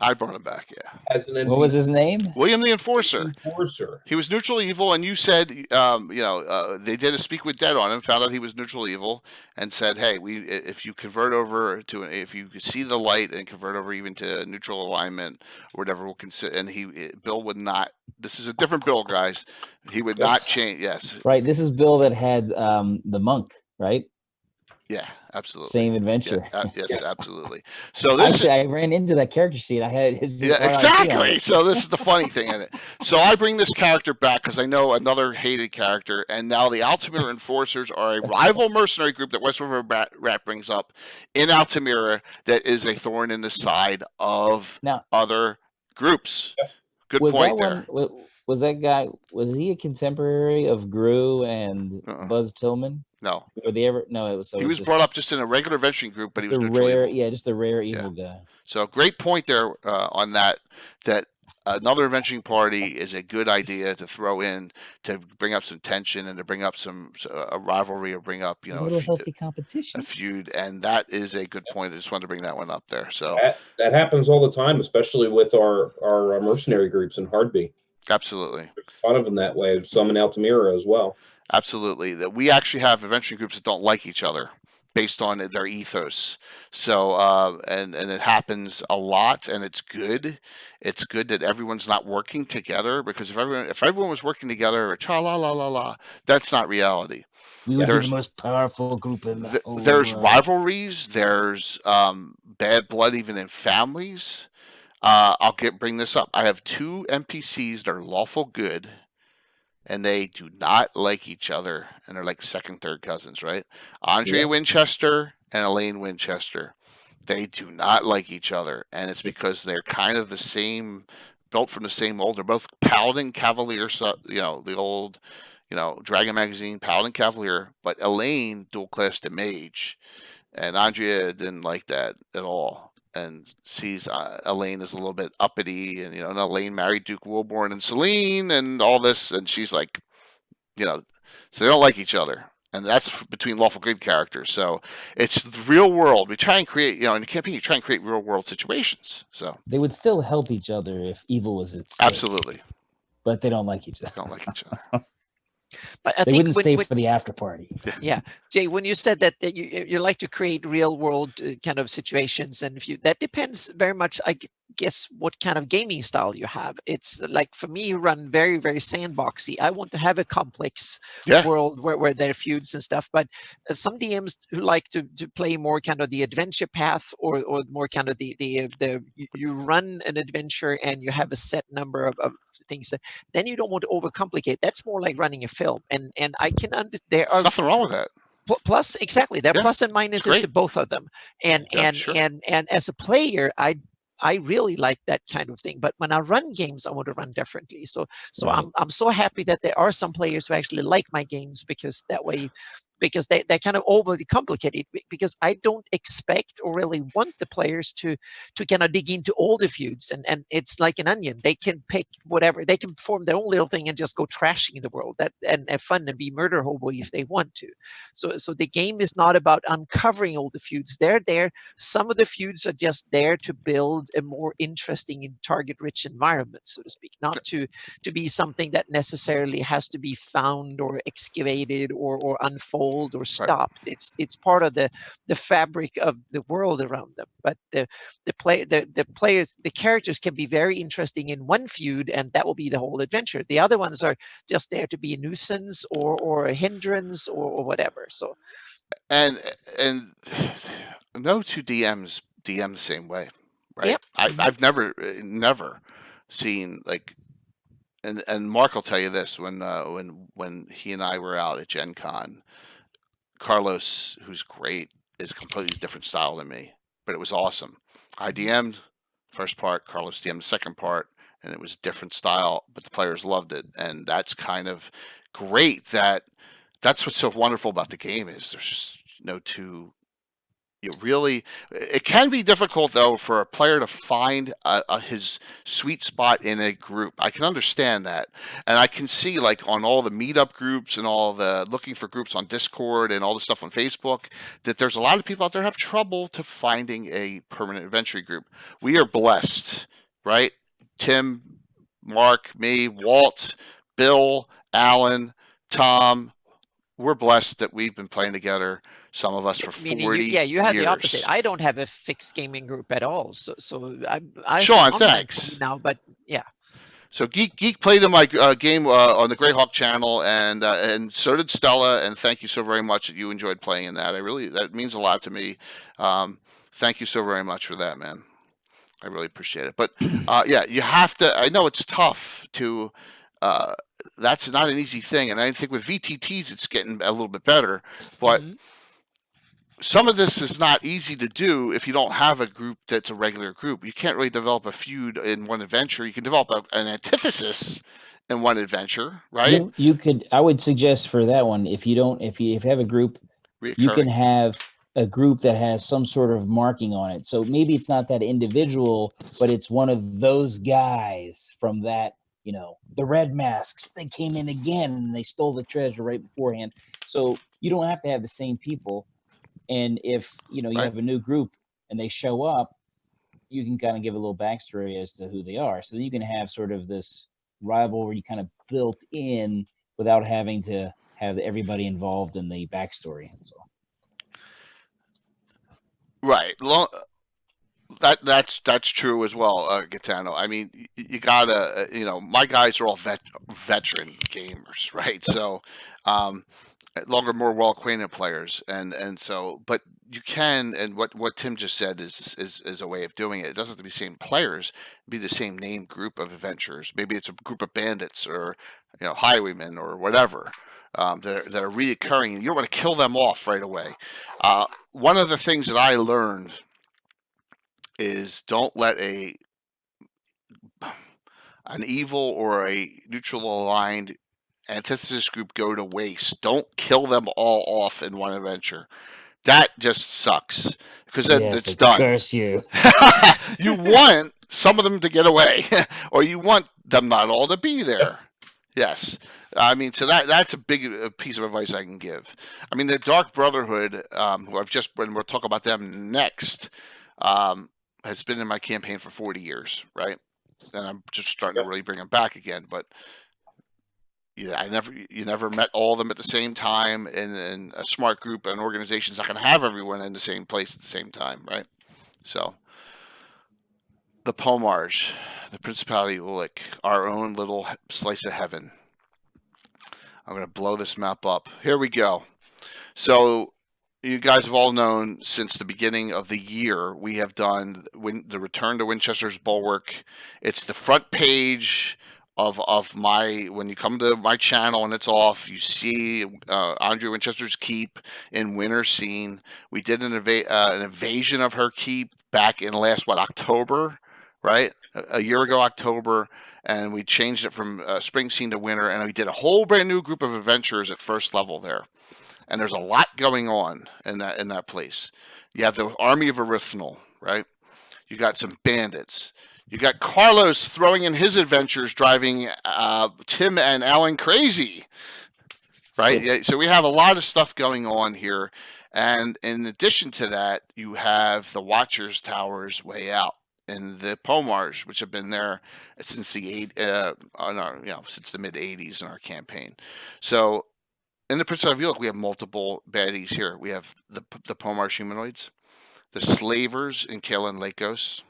I brought him back, yeah. As an what was his name? William the Enforcer. Enforcer. He was neutral evil, and you said, they did a speak with dead on him, found out he was neutral evil, and said, hey, if you convert over to, if you see the light and convert over even to neutral alignment or whatever, we'll consider. And Bill would not. This is a different Bill, guys. He would not change. Yes. Right. This is Bill that had the monk, right? Yeah, absolutely. Same adventure. Yeah, yes, absolutely. So this actually, I ran into that character sheet. I had his. Yeah, exactly. So this is the funny thing in it. So I bring this character back because I know another hated character, and now the Altamira Enforcers are a rival mercenary group that West River Rat brings up in Altamira that is a thorn in the side of other groups. Good point there. Was that guy? Was he a contemporary of Gru and Buzz Tillman? No. Or they ever? No, it was. So he was brought up just in a regular adventuring group, but he was neutral evil. Yeah, just a rare evil guy. So great point there on that. That another adventuring party is a good idea to throw in to bring up some tension and to bring up a rivalry or bring up a little healthy competition, a feud, and that is a good point. I just wanted to bring that one up there. So that happens all the time, especially with our mercenary groups in Hardby. Absolutely. There's a lot of them that way. There's some in Altamira as well. Absolutely. That we actually have adventuring groups that don't like each other based on their ethos. So, and it happens a lot, and it's good. It's good that everyone's not working together, because if everyone was working together, that's not reality. We would be the most powerful group in the whole There's rivalries. There's bad blood even in families. I'll bring this up. I have 2 NPCs that are lawful good, and they do not like each other, and they're like second, third cousins, right? Andrea Winchester and Elaine Winchester. They do not like each other, and it's because they're kind of the same, built from the same mold. They're both Paladin Cavalier, the old, Dragon Magazine Paladin Cavalier, but Elaine dual classed a mage, and Andrea didn't like that at all. And sees Elaine as a little bit uppity, and and Elaine married Duke Wilborn and Celine and all this, and she's like, so they don't like each other, and that's between lawful good characters. So it's the real world. We try and create, in the campaign, you try and create real world situations. So they would still help each other if evil was at stake. Absolutely, but they don't like each other. They don't like each other. But I they think wouldn't stay for the after party. Yeah, Jay, when you said that you like to create real world kind of situations, and that depends very much, I guess, what kind of gaming style you have. It's like, for me, run very, very sandboxy. I want to have a complex world where there are feuds and stuff. But some DMs who like to play more kind of the adventure path, or more kind of the you run an adventure and you have a set number of things. Then you don't want to overcomplicate. That's more like running a film. And I can understand there are nothing wrong with that. Plus, exactly, there are plus and minuses to both of them. And as a player, I really like that kind of thing. But when I run games, I want to run differently. So I'm so happy that there are some players who actually like my games, because that way because they're kind of overly complicated, because I don't expect or really want the players to kind of dig into all the feuds, and it's like an onion. They can pick whatever, they can form their own little thing and just go trashing the world and have fun and be murder hobo if they want to. So the game is not about uncovering all the feuds. They're there. Some of the feuds are just there to build a more interesting and target-rich environment, so to speak, not to be something that necessarily has to be found or excavated or unfold or stopped. It's part of the fabric of the world around them. But the players, the characters can be very interesting in one feud, and that will be the whole adventure. The other ones are just there to be a nuisance or a hindrance or whatever. So And no two DMs DM the same way, right? Yep. I've never seen like, and Mark will tell you this, when he and I were out at Gen Con, Carlos, who's great, is a completely different style than me, but it was awesome. I DM'd first part, Carlos DM'd the second part, and it was a different style, but the players loved it, and that's kind of great. That's what's so wonderful about the game, is there's just no two. It can be difficult though for a player to find his sweet spot in a group. I can understand that, and I can see, like, on all the meetup groups and all the looking for groups on Discord and all the stuff on Facebook, that there's a lot of people out there have trouble to finding a permanent adventure group. We are blessed, right? Tim, Mark, me, Walt, Bill, Alan, Tom. We're blessed that we've been playing together, some of us, for 40 you had years. the opposite. I don't have a fixed gaming group at all. So I Sean, thanks. now, but yeah. So Geek played in my game on the Greyhawk channel, and so did Stella. And thank you so very much that you enjoyed playing in that. That means a lot to me. Thank you so very much for that, man. I really appreciate it. But yeah, you have to. I know it's tough to. That's not an easy thing, and I think with VTTs it's getting a little bit better. But some of this is not easy to do if you don't have a group that's a regular group. You can't really develop a feud in one adventure. You can develop an antithesis in one adventure, right? You could. I would suggest for that one, if you have a group, you can have a group that has some sort of marking on it. So maybe it's not that individual, but it's one of those guys from that. The red masks, they came in again and they stole the treasure right beforehand. So you don't have to have the same people. And if, you have a new group and they show up, you can kind of give a little backstory as to who they are. So you can have sort of this rivalry kind of built in without having to have everybody involved in the backstory. So. Right. That's true as well, Gaetano. I mean, you gotta, my guys are all veteran gamers, right? So, longer, more well-acquainted players, and so, but you can, and what Tim just said is a way of doing it. It doesn't have to be the same players, be the same name group of adventurers. Maybe it's a group of bandits or highwaymen or whatever. That are reoccurring, and you don't want to kill them off right away. One of the things that I learned is don't let an evil or a neutral aligned antithesis group go to waste. Don't kill them all off in one adventure. That just sucks, because then it's done. Curse you. You want some of them to get away, or you want them not all to be there. Yes. I mean, so that's a big piece of advice I can give. I mean, the Dark Brotherhood, who when we'll talk about them next, has been in my campaign for 40 years, right? And I'm just starting to really bring them back again. But yeah, you never met all of them at the same time, and a smart group, an organization's not going to have everyone in the same place at the same time, right? So the Pomarge, the Principality of Ulek, our own little slice of heaven. I'm going to blow this map up. Here we go. So you guys have all known since the beginning of the year, we have done the Return to Winchester's Bulwark. It's the front page of my, when you come to my channel and it's off, you see Andre Winchester's keep in Winter Scene. We did an invasion of her keep back in October, right? A year ago, October. And we changed it from spring scene to winter, and we did a whole brand new group of adventurers at first level there. and there's a lot going on in that place. You have the army of Erythnol, right? You got some bandits. You got Carlos throwing in his adventures, driving Tim and Alan crazy, right? Yeah, so we have a lot of stuff going on here, and in addition to that, you have the Watchers Towers way out in the Pomars, which have been there since the since the mid '80s in our campaign. So in the Prince of Ulek, we have multiple baddies here. We have the Pomars humanoids, the slavers in Kalen Lakos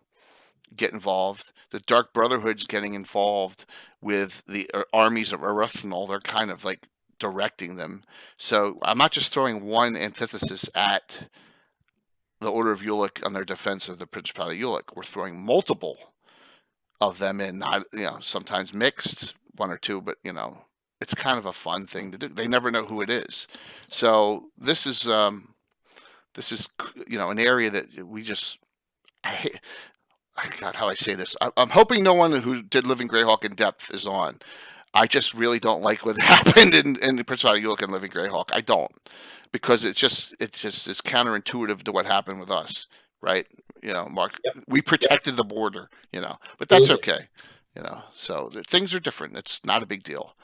get involved. The Dark Brotherhood's getting involved with the armies of Erythnol. They're kind of like directing them. So I'm not just throwing one antithesis at the Order of Ulek on their defense of the Principality of Ulek. We're throwing multiple of them in, not sometimes mixed, one or two, but it's kind of a fun thing to do. They never know who it is. So this is an area that we just God, how I say this. I'm hoping no one who did Living Greyhawk in depth is on. I just really don't like what happened in the Principality of Ulek and Living Greyhawk. I don't, because it just is counterintuitive to what happened with us, right? Mark, we protected the border, but that's okay, So things are different. It's not a big deal.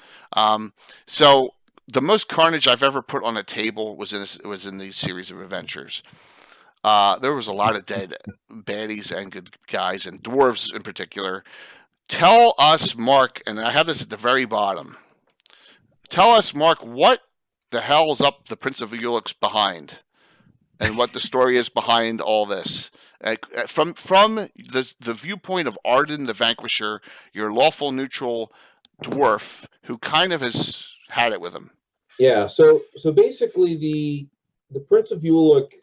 So the most carnage I've ever put on a table was in these series of adventures. There was a lot of dead baddies and good guys, and dwarves in particular. Tell us, Mark, and I have this at the very bottom. Tell us, Mark, what the hell is up the Prince of Ulek's behind, and what the story is behind all this. From the viewpoint of Arden the Vanquisher, your lawful neutral dwarf who kind of has had it with him. Yeah, so basically the Prince of Ulek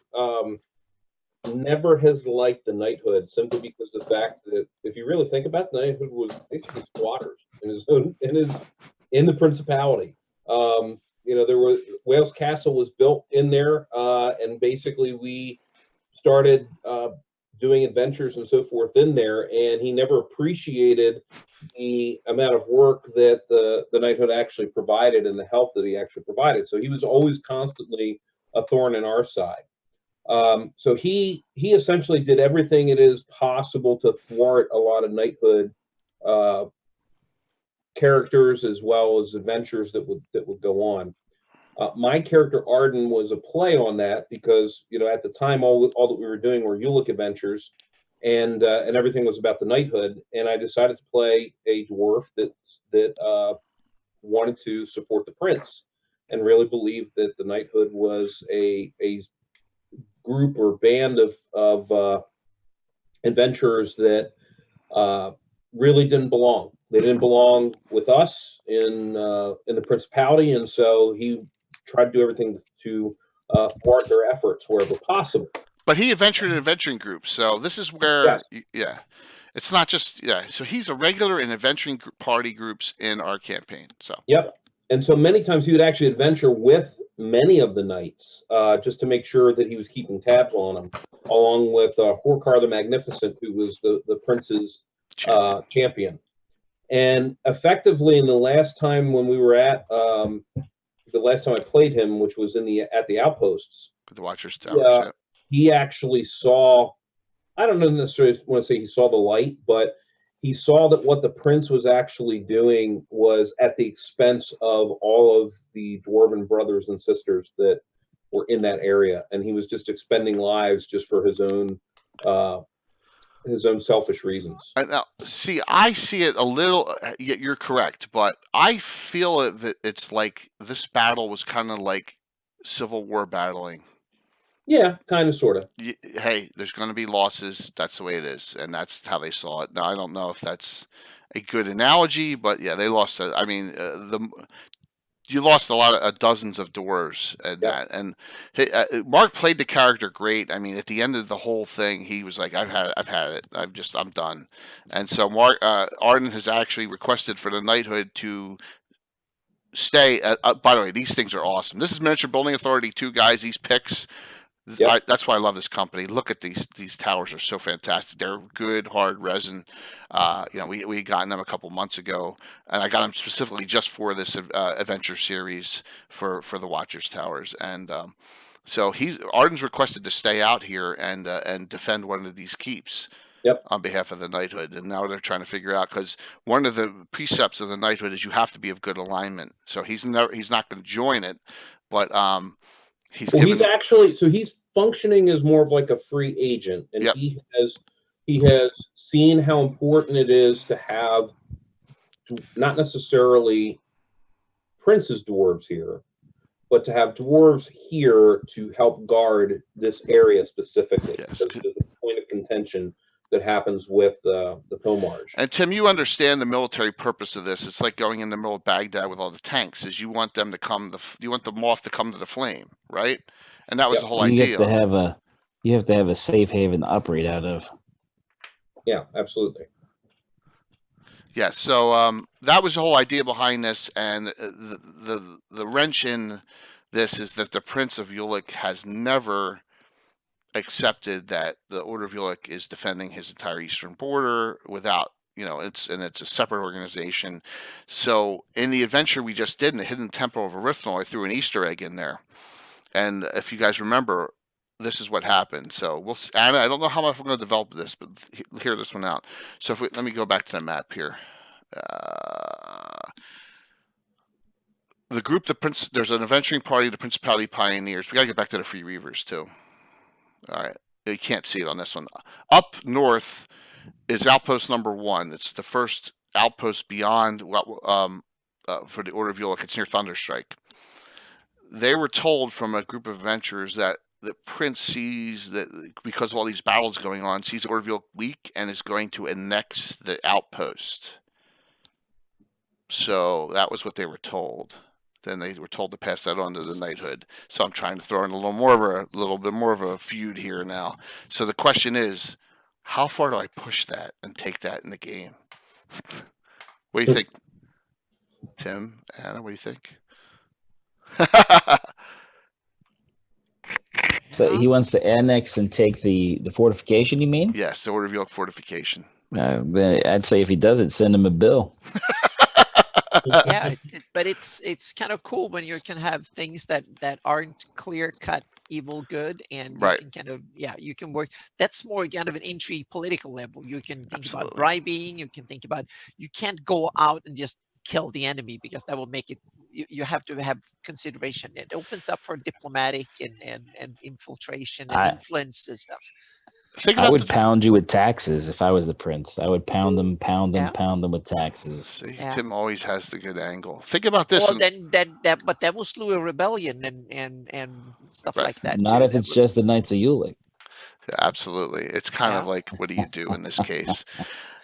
never has liked the knighthood, simply because of the fact that if you really think about it, the knighthood was basically squatters in the principality. There was Wales Castle was built in there, and basically we started doing adventures and so forth in there, and he never appreciated the amount of work that the knighthood actually provided and the help that he actually provided. So he was always constantly a thorn in our side. So he essentially did everything it is possible to thwart a lot of knighthood characters as well as adventures that would go on. My character Arden was a play on that because at the time all that we were doing were Ulek adventures, and everything was about the knighthood. And I decided to play a dwarf that wanted to support the prince and really believed that the knighthood was a group or band of adventurers that really didn't belong. They didn't belong with us in the principality, and so he tried to do everything to thwart their efforts wherever possible. But he adventured in adventuring groups, so this is where, it's not just So he's a regular in adventuring party groups in our campaign. So and so many times he would actually adventure with many of the knights, just to make sure that he was keeping tabs on them, along with Horkar the Magnificent, who was the prince's champion. And effectively, in the last time when we were at the last time I played him, which was at the outposts, the Watchers Towers, he actually saw. I don't necessarily want to say he saw the light, but he saw that what the prince was actually doing was at the expense of all of the dwarven brothers and sisters that were in that area, and he was just expending lives just for his own selfish reasons. Now, I see it a little. You're correct, but I feel that it's like this battle was kind of like Civil War battling. Yeah, kind of, sort of. Hey, there's going to be losses. That's the way it is, and that's how they saw it. Now, I don't know if that's a good analogy, but yeah, they lost. You lost a lot of dozens of dwarves and that. And Mark played the character great. I mean, at the end of the whole thing, he was like, "I've had it. I'm done." And so Mark Arden has actually requested for the knighthood to stay. By the way, these things are awesome. This is Miniature Building Authority 2, guys. These picks Yep. That's why I love this company. Look at these towers are so fantastic. They're good hard resin. We gotten them a couple months ago, and I got them specifically just for this adventure series for the Watchers towers. And so Arden's requested to stay out here and defend one of these keeps. Yep. On behalf of the knighthood, and now they're trying to figure out, because one of the precepts of the knighthood is you have to be of good alignment. So he's not going to join it, but he's functioning as more of like a free agent, and Yep. he has seen how important it is to have not necessarily prince's dwarves here, but to have dwarves here to help guard this area specifically, Yes. because there's a point of contention that happens with the Pomarge. And Tim, you understand the military purpose of this. It's like going in the middle of Baghdad with all the tanks. Is you want them to you want the moth to come to the flame, right? And that was the whole idea. You have to have a safe haven to operate out of. Yeah, absolutely. Yeah, so that was the whole idea behind this, and the wrench in this is that the Prince of Ulek has never accepted that the Order of Ulek is defending his entire eastern border without, it's a separate organization. So in the adventure we just did in the Hidden Temple of Erythnol, I threw an Easter egg in there, and if you guys remember, this is what happened. So we'll see. And I don't know how much we're going to develop this, but hear this one out. So let me go back to the map here. The group, there's an adventuring party, the Principality Pioneers. We got to get back to the Free Reavers too. All right, you can't see it on this one. Up north is outpost number 1. It's the first outpost beyond for the Order of Ulek. It's near Thunderstrike. They were told from a group of adventurers that the Prince sees that, because of all these battles going on, sees the Order of Ulek weak and is going to annex the outpost. So that was what they were told. Then they were told to pass that on to the knighthood. So I'm trying to throw in a little bit more of a feud here now. So the question is, how far do I push that and take that in the game? What do you think, Tim? Anna, what do you think? So he wants to annex and take the fortification, you mean? Yes, the Order of Ulek fortification. I'd say if he does it, send him a bill. Yeah, but it's kind of cool when you can have things that aren't clear cut evil good, and right. You can you can work. That's more kind of an intrigue political level. You can think Absolutely. about bribing. You can think about, you can't go out and just kill the enemy, because that will make it. You have to have consideration. It opens up for diplomatic and infiltration and influence and stuff. I would pound you with taxes if I was the prince. I would pound them with taxes. See, Tim always has the good angle. Think about this. Well, then that will slew a rebellion and stuff like that. Not if it's just the Knights of Ulek. Yeah, absolutely. It's kind of like, what do you do in this case?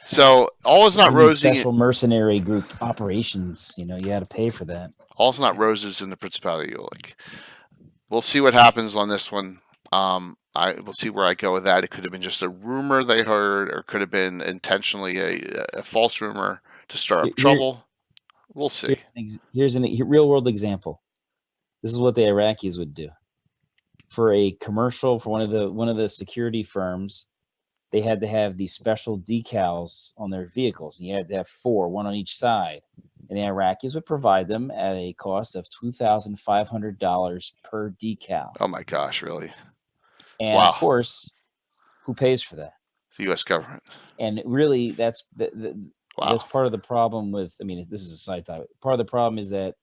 So all is not rosy. Special mercenary group operations. You had to pay for that. All's not roses in the Principality of Ulek. We'll see what happens on this one. We'll see where I go with that. It could have been just a rumor they heard, or could have been intentionally a false rumor to start up trouble. We'll see. Here's a real world example. This is what the Iraqis would do. For a commercial, for one of the security firms, they had to have these special decals on their vehicles, and you had to have 4, one on each side. And the Iraqis would provide them at a cost of $2,500 per decal. Oh my gosh, really? And of course, who pays for that? The U.S. government. And really, that's part of the problem with. I mean, this is a side topic. Part of the problem is that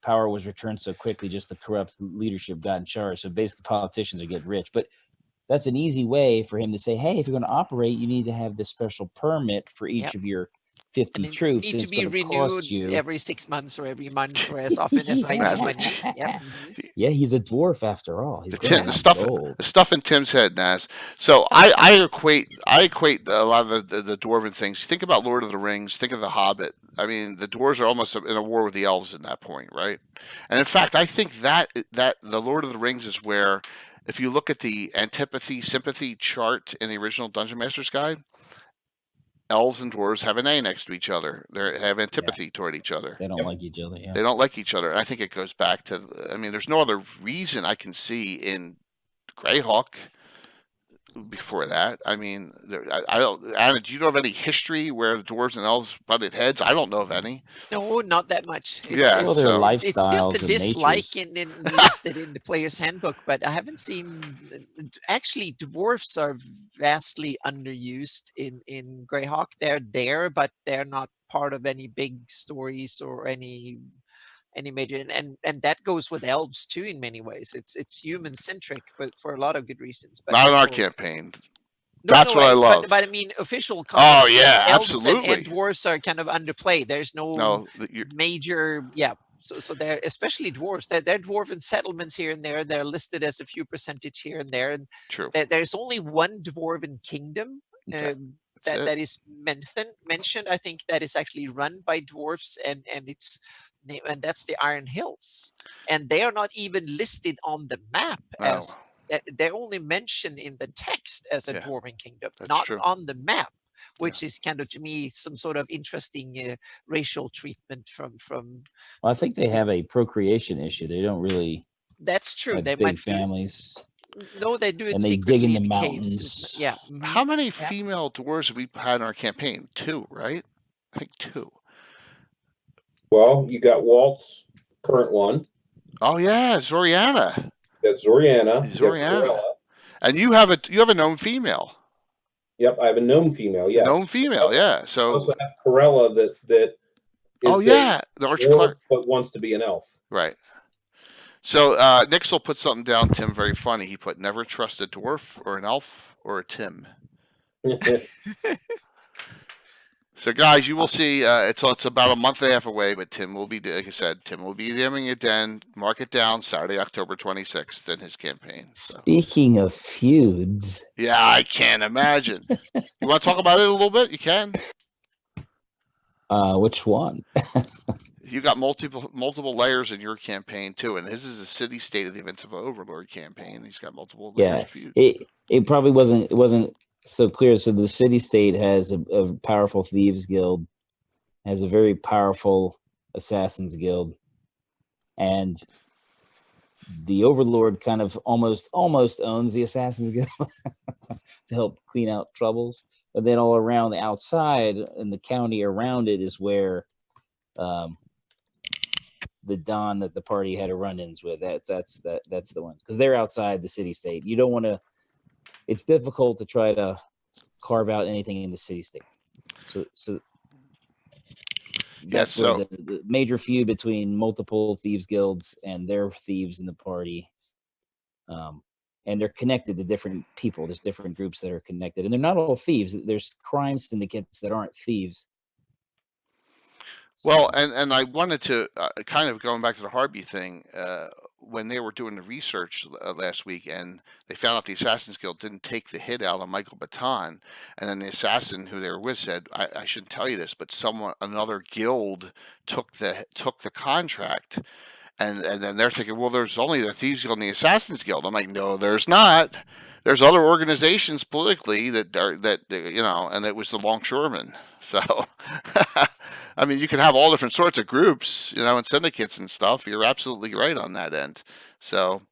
power was returned so quickly. Just the corrupt leadership got in charge. So basically, politicians are getting rich. But that's an easy way for him to say, "Hey, if you're going to operate, you need to have this special permit for each of your 50 troops. Need to be renewed every 6 months or every month, or as often as I need." Yeah, he's a dwarf after all. The stuff in Tim's head, Naz. So I equate a lot of the dwarven things. Think about Lord of the Rings. Think of The Hobbit. I mean, the dwarves are almost in a war with the elves at that point, right? And in fact, I think that the Lord of the Rings is where, if you look at the antipathy sympathy chart in the original Dungeon Master's Guide, elves and dwarves have an A next to each other. They have antipathy toward each other. They don't like each other. Yeah. They don't like each other. I think it goes back to, I mean, there's no other reason I can see in Greyhawk before that. I mean, I don't. Anna, do you know of any history where the dwarves and elves butted heads? I don't know of any. No, not that much. Yeah, Well, their so- It's just lifestyles a and dislike natures. listed in the player's handbook, but I haven't seen. Actually, dwarfs are vastly underused in Greyhawk. They're there, but they're not part of any big stories or any major. And that goes with elves too in many ways. It's human centric, but for a lot of good reasons. But Not in our no- campaign. No, That's no, what I love. But I mean, official Oh content, yeah, elves absolutely. and dwarves are kind of underplayed. There's No, major, yeah. So they're especially dwarves. They're dwarven settlements here and there. They're listed as a few percentage here and there. And true. there's only one dwarven kingdom Okay. that is mentioned. I think that is actually run by dwarves, and that's the Iron Hills, and they are not even listed on the map as. They're only mentioned in the text as a Yeah, dwarven kingdom, that's not true. on the map, which is kind of, to me, some sort of interesting racial treatment from. Well, I think they have a procreation issue. They don't really That's true. have They big might families. No, they do it And they dig secretly in the caves. mountains. Yeah. How many female dwarves have we had in our campaign? 2, right? I think 2. Well, you got Walt's current one. Oh yeah, Zoriana. That's Zoriana. Zoriana. And you have a gnome female. Yep, I have a gnome female. Yes, gnome female. Yeah. I So. also have Corella that. Oh Is yeah, the a archer, but wants to be an elf. right. So Nixel put something down, Tim, very funny. He put, never trust a dwarf or an elf or a Tim. So guys, you will see. It's about a month and a half away, but Tim will be, like I said, Tim will be DMing it then. Mark it down, Saturday, October 26th in his campaign. So. Speaking of feuds. Yeah, I can't imagine. You want to talk about it a little bit? You can. Which one? You got multiple layers in your campaign too, and his is a city state of the Invincible Overlord campaign. He's got multiple layers of feuds. It probably wasn't so clear. So the city state has a powerful thieves guild, has a very powerful assassins guild, and the Overlord kind of almost owns the assassins guild to help clean out troubles. But then all around the outside in the county around it is where the Don that the party had a run-ins with. That's the one, because they're outside the city state. You don't want to. It's difficult to try to carve out anything in the city state. So that's where the major feud between multiple thieves guilds and their thieves in the party. And they're connected to different people. There's different groups that are connected, and they're not all thieves. There's crime syndicates that aren't thieves. Well, and I wanted to kind of going back to the Harby thing, when they were doing the research last week, and they found out the Assassins Guild didn't take the hit out on Michael Baton, and then the assassin who they were with said, "I shouldn't tell you this, but another guild took the contract." And then they're thinking, well, there's only the Thieves Guild and the Assassins Guild. I'm like, no, there's not. There's other organizations politically that and it was the Longshoremen. So, I mean, you can have all different sorts of groups, and syndicates and stuff. You're absolutely right on that end. So,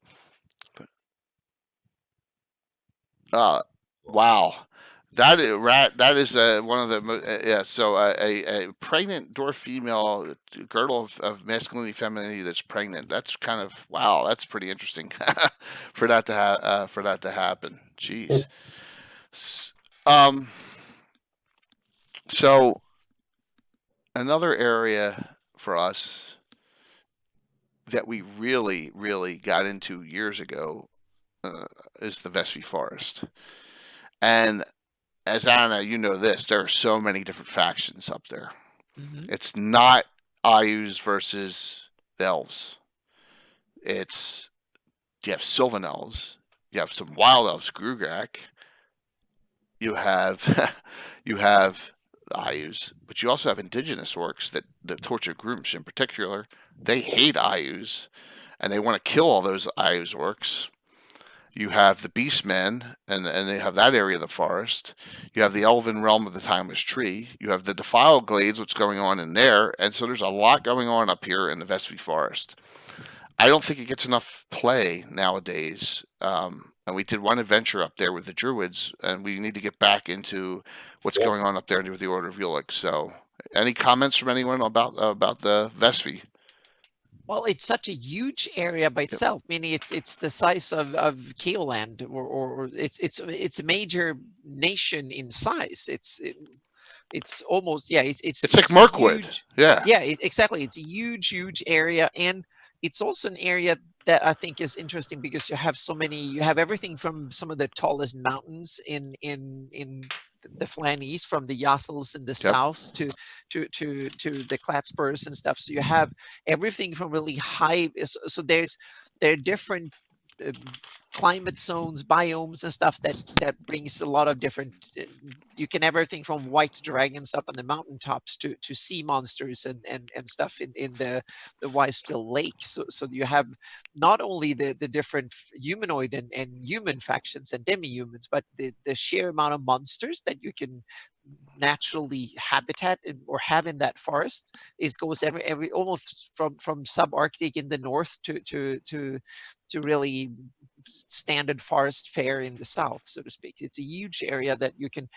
wow. That is one of the So a pregnant dwarf female girdle of masculinity, femininity that's pregnant. That's kind of wow. That's pretty interesting for that to happen. Jeez. So another area for us that we really, really got into years ago is the Vespi Forest, and as Anna, you know this, there are so many different factions up there. Mm-hmm. It's not Ayus versus the elves. You have Sylvan elves, you have some wild elves, Grugrak, you have Ayus, but you also have indigenous orcs that the Tortured Grooms in particular, they hate Ayus, and they want to kill all those Ayus orcs. You have the Beastmen, and they have that area of the forest. You have the Elven Realm of the Timeless Tree. You have the Defile Glades, what's going on in there. And so there's a lot going on up here in the Vespi Forest. I don't think it gets enough play nowadays. And we did one adventure up there with the Druids, and we need to get back into what's Yep. going on up there with the Order of Ulek. So, any comments from anyone about the Vespi? Well, it's such a huge area by itself, meaning it's the size of Keoland, or it's a major nation in size. It's almost, yeah, It's like Mirkwood. huge. Yeah. Yeah, exactly. It's a huge area, and it's also an area that I think is interesting because you have so many. You have everything from some of the tallest mountains in the Flannies, from the Yathals in the south to the Klatspurs and stuff. So you have everything from really high. So there are different climate zones, biomes, and stuff that brings a lot of different. You can have everything from white dragons up on the mountaintops to sea monsters and stuff in the Wise-Still Lake. So you have not only the different humanoid and human factions and demi-humans, but the sheer amount of monsters that you can naturally habitat or have in that forest goes every almost from subarctic in the north to really standard forest fare in the south, so to speak. It's a huge area that you can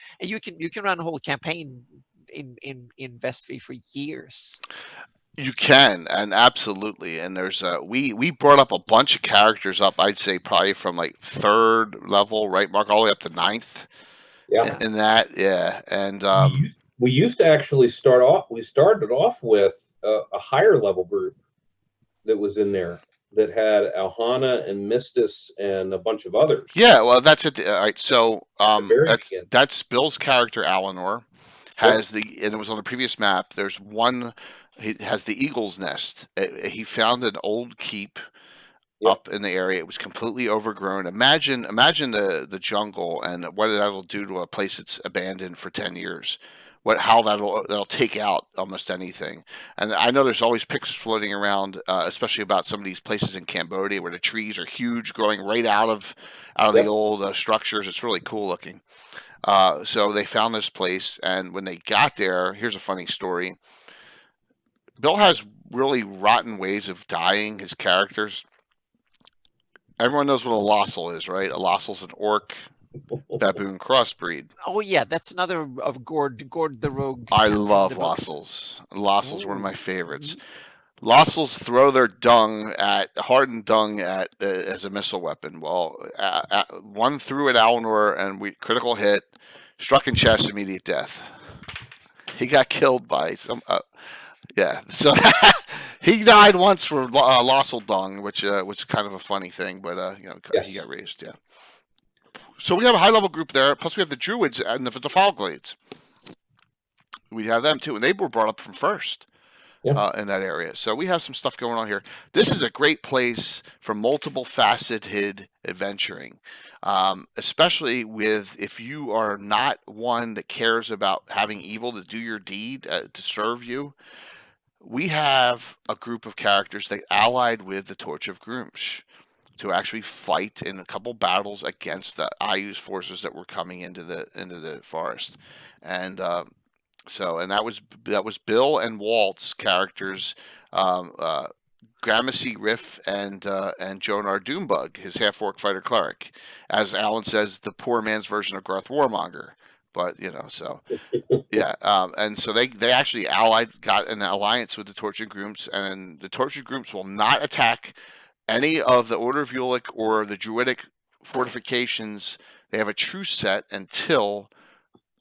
run a whole campaign in Vespi for years. You can, and absolutely. And there's we brought up a bunch of characters up. I'd say probably from like 3rd level, right, Mark, all the way up to 9th. Yeah. In that, yeah. And we used to actually start off. We started off with a higher level group that was in there that had Alhana and Mistis and a bunch of others. Yeah, well, that's it. All right, so Very that's Bill's character, Alinor, has and it was on the previous map. There's one. He has the Eagle's Nest. He found an old keep up in the area. It was completely overgrown. Imagine the jungle and what that'll do to a place that's abandoned for 10 years. How that'll take out almost anything. And I know there's always pics floating around, especially about some of these places in Cambodia where the trees are huge, growing right out of the old structures. It's really cool looking. So they found this place, and when they got there, here's a funny story. Bill has really rotten ways of dying his characters. Everyone knows what a lossel is, right? A lossel's an orc baboon crossbreed. Oh yeah, that's another of Gord the Rogue. I love lossels. Lossels are one of my favorites. Lossels throw their hardened dung as a missile weapon. Well, one threw at Alinor, and critical hit, struck in chest, immediate death. He got killed by some. Yeah, so he died once for lossel dung, which was kind of a funny thing, but he got raised. Yeah. So we have a high level group there. Plus we have the Druids and the Defile Glades. We have them too, and they were brought up from first in that area. So we have some stuff going on here. This is a great place for multiple faceted adventuring, especially if you are not one that cares about having evil to do your deed to serve you. We have a group of characters that allied with the Torch of Grumsh to actually fight in a couple battles against the Ayu's forces that were coming into the forest, and that was Bill and Walt's characters, Gramercy Riff and Jonar Doombug, his half-orc fighter cleric, as Alan says, the poor man's version of Garth Warmonger. But so yeah, and so they actually got an alliance with the Tortured Grumps, and the Tortured Grumps will not attack any of the Order of Ulek or the Druidic fortifications. They have a truce set until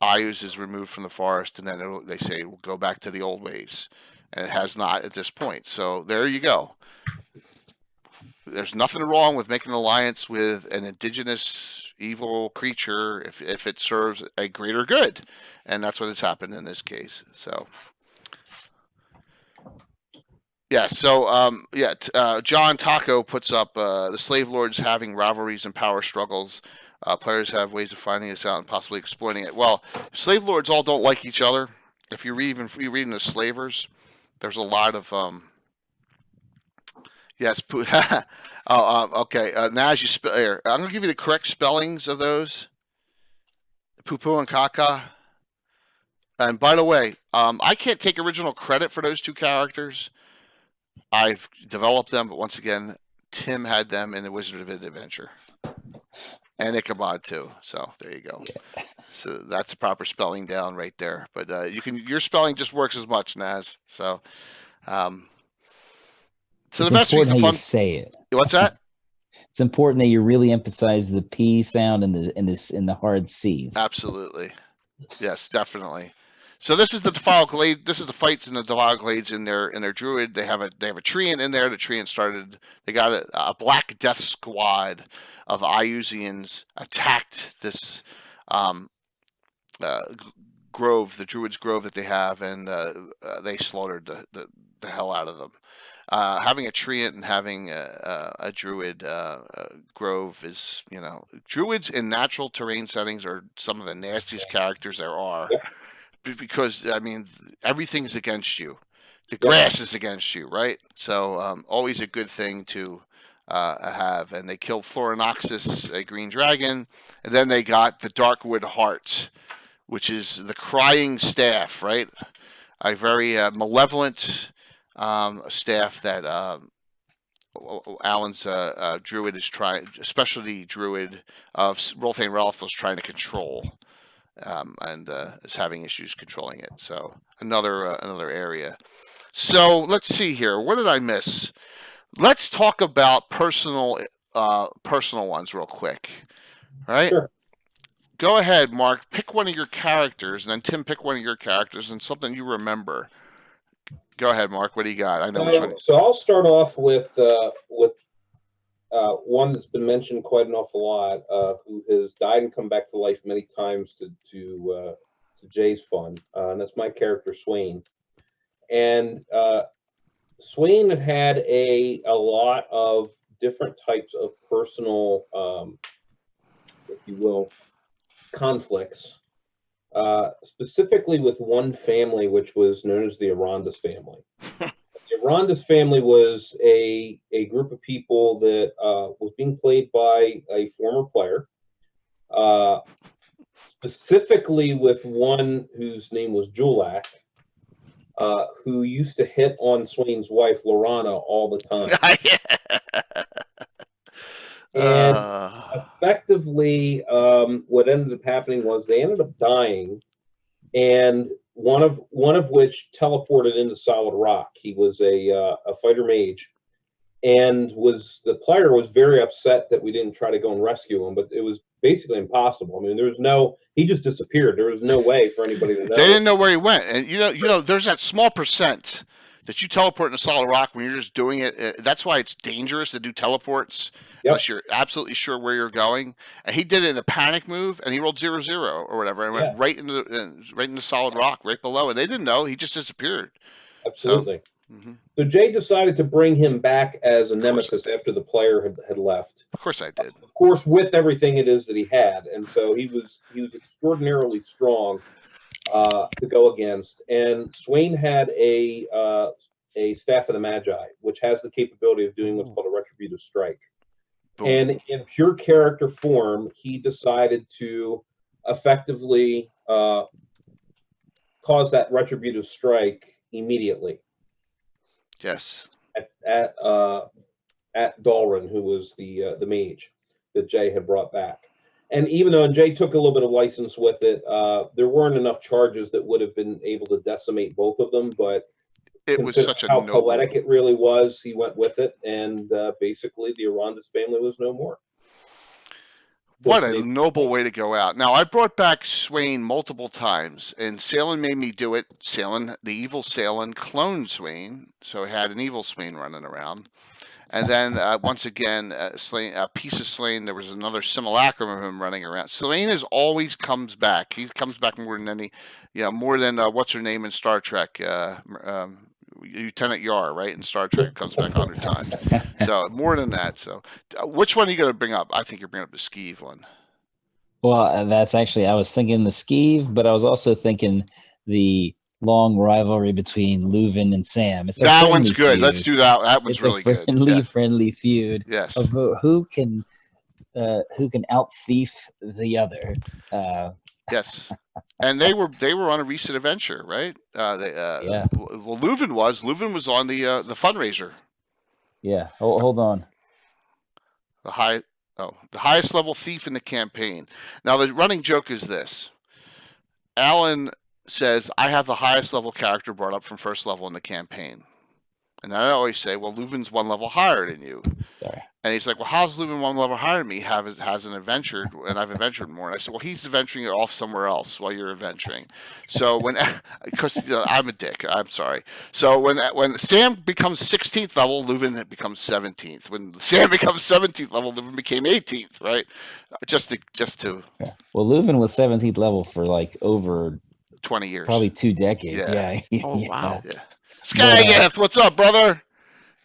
Ayus is removed from the forest, and then they say we'll go back to the old ways, and it has not at this point. So there you go. There's nothing wrong with making an alliance with an indigenous evil creature if it serves a greater good, and that's what has happened in this case. So yeah, John Taco puts up the slave lords having rivalries and power struggles. Players have ways of finding this out and possibly exploiting it. Well, slave lords all don't like each other. If you're reading the Slavers, there's a lot of Yes. Okay. Now as you spell here, I'm gonna give you the correct spellings of those. Poo and caca. And by the way, I can't take original credit for those two characters. I've developed them, but once again, Tim had them in the Wizard of Adventure, and Ichabod too. So there you go. So that's a proper spelling down right there. But your spelling just works as much, Naz. So, the It's best piece important of how you fun. say it. What's that? It's important that you really emphasize the P sound and the hard C's. Absolutely. Yes, definitely. So this is the Defile Glade. This is the fights in the Defile Glades in their druid. They have a treant in there. The treant started. They got a Black Death squad of Iusians attacked this grove, the Druid's grove that they have, and they slaughtered the hell out of them. Having a treant and having a druid grove is, druids in natural terrain settings are some of the nastiest characters there are, because I mean everything's against you. The grass is against you, right? So always a good thing to have. And they killed Florinoxus, a green dragon, and then they got the Darkwood Heart, which is the crying staff, right? A very malevolent staff that Alan's druid is trying, especially druid of Rolthane Ralph was trying to control, and is having issues controlling it. So another area. So let's see here. What did I miss? Let's talk about personal ones real quick. All right. Sure. Go ahead, Mark. Pick one of your characters, and then Tim, pick one of your characters and something you remember. Go ahead, Mark. What do you got? I know which one. So I'll start off with one that's been mentioned quite an awful lot, who has died and come back to life many times to Jay's fun, and that's my character Swain. And Swain had a lot of different types of personal, if you will, conflicts, specifically with one family, which was known as the Arondis family. The Arondis family was a group of people that was being played by a former player, specifically with one whose name was Ulek, who used to hit on Swain's wife, Lorana, all the time. And effectively, what ended up happening was they ended up dying, and one of which teleported into Solid Rock. He was a fighter mage, and the player was very upset that we didn't try to go and rescue him, but it was basically impossible. I mean, he just disappeared. There was no way for anybody to know. They didn't know where he went, and there's that small percent that you teleport into Solid Rock when you're just doing it. That's why it's dangerous to do teleports. Yep. Unless you're absolutely sure where you're going. And he did it in a panic move, and he rolled 0-0 or whatever, and went right into Solid Rock, right below, and they didn't know. He just disappeared. Absolutely. So Jay decided to bring him back as a nemesis after the player had left. Of course I did. Of course, with everything it is that he had, and so he was extraordinarily strong to go against. And Swain had a Staff of the Magi, which has the capability of doing what's called a retributive strike. Boom. And in pure character form, he decided to effectively cause that retributive strike immediately. Yes. At Dalrin, who was the mage that Jay had brought back. And even though Jay took a little bit of license with it, there weren't enough charges that would have been able to decimate both of them, but it was such how poetic it really was, he went with it, and basically the Arondis family was no more. What a noble way to go out. Now, I brought back Swain multiple times, and Salen made me do it. The evil Salen cloned Swain, so he had an evil Swain running around. And then, once again, a piece of Slain, there was another simulacrum of him running around. Slain always comes back. He comes back more than more than what's her name in Star Trek, Lieutenant Yar, right? In Star Trek, comes back 100 times. So more than that. So, which one are you going to bring up? I think you're bringing up the Skeeve one. Well, that's actually, I was thinking the Skeeve, but I was also thinking the long rivalry between Leuven and Sam. It's a That friendly one's good. feud. Let's do that. That one's It's really a good. friendly, Yes. friendly feud Yes. of who can out thief the other. Yes. And they were on a recent adventure, right? Yeah. Well, Leuven was on the fundraiser. Yeah. Hold on. The highest level thief in the campaign. Now the running joke is this: Alan says, "I have the highest level character brought up from first level in the campaign," and I always say, "Well, Leuven's one level higher than you." Sorry. And he's like, "Well, how's Leuven one level higher than me? Hasn't adventured, and I've adventured more." And I said, "Well, he's adventuring it off somewhere else while you're adventuring." So because I'm a dick, I'm sorry. So when Sam becomes 16th level, Leuven becomes 17th. When Sam becomes 17th level, Leuven became 18th, right? Just to. Yeah. Well, Leuven was 17th level for like over 20 years, probably 2 decades. Yeah. Oh wow. Yeah. Skageth, what's up, brother?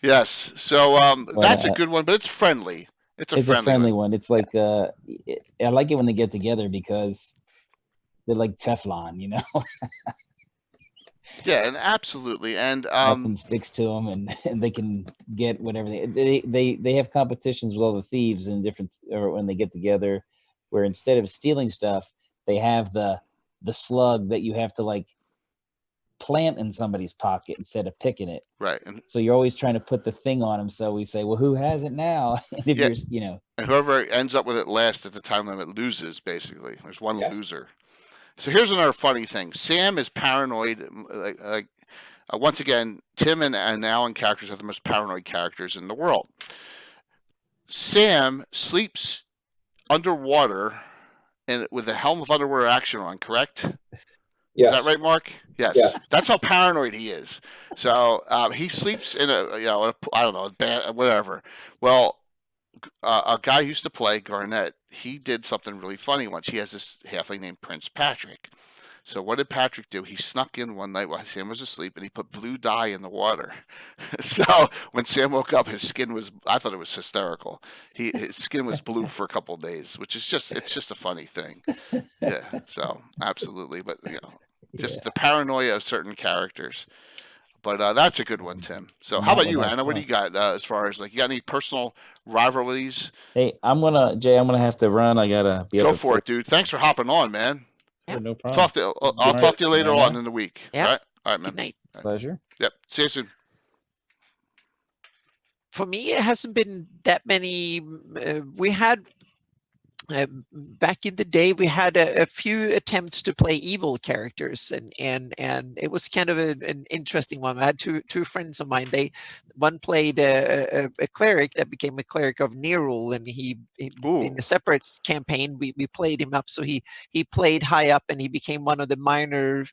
Yes. So that's a good one, but it's friendly. It's a friendly one. It's like I like it when they get together because they're like Teflon, you know. Yeah, and absolutely, and nothing sticks to them, and they can get whatever they have competitions with all the thieves and different, or when they get together, where instead of stealing stuff, they have the slug that you have to like plant in somebody's pocket instead of picking it. Right. And so you're always trying to put the thing on them. So we say, well, who has it now? And if you're, you know, and whoever ends up with it last at the time limit loses. Basically, there's one loser. So here's another funny thing. Sam is paranoid. Once again, Tim and Alan characters are the most paranoid characters in the world. Sam sleeps underwater and with a helm of underwater action on, correct? Yes. Is that right, Mark? Yes. Yeah. That's how paranoid he is. So he sleeps in I don't know, whatever. Well, a guy who used to play Garnett, he did something really funny once. He has this halfling named Prince Patrick. So what did Patrick do? He snuck in one night while Sam was asleep, and he put blue dye in the water. So when Sam woke up, his skin was, I thought it was hysterical. His skin was blue for a couple of days, which is it's just a funny thing. Yeah, so absolutely. But, just the paranoia of certain characters. But that's a good one, Tim. So how about you, Anna? What do you got as far as, like, you got any personal rivalries? Hey, Jay, I'm gonna have to run. I gotta be Go for it, dude. Thanks for hopping on, man. Yeah. No problem. I'll talk to you later on in the week. Yeah. All right, man. Good night. Pleasure. Yep. See you soon. For me, it hasn't been that many. We had back in the day, we had a few attempts to play evil characters, and it was kind of an interesting one. I had two friends of mine. One played a cleric that became a cleric of Nerul, and he in a separate campaign we played him up. So he played high up, and he became one of the minor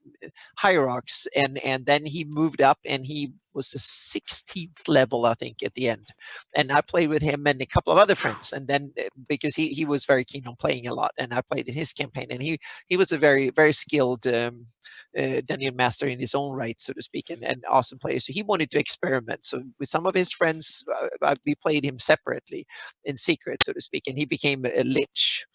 hierarchs, and then he moved up, and he was the 16th level, I think, at the end. And I played with him and a couple of other friends. And then because he was very keen on playing a lot, and I played in his campaign, and he was a very, very skilled dungeon master in his own right, so to speak, and awesome player. So he wanted to experiment. So with some of his friends, we played him separately in secret, so to speak, and he became a lich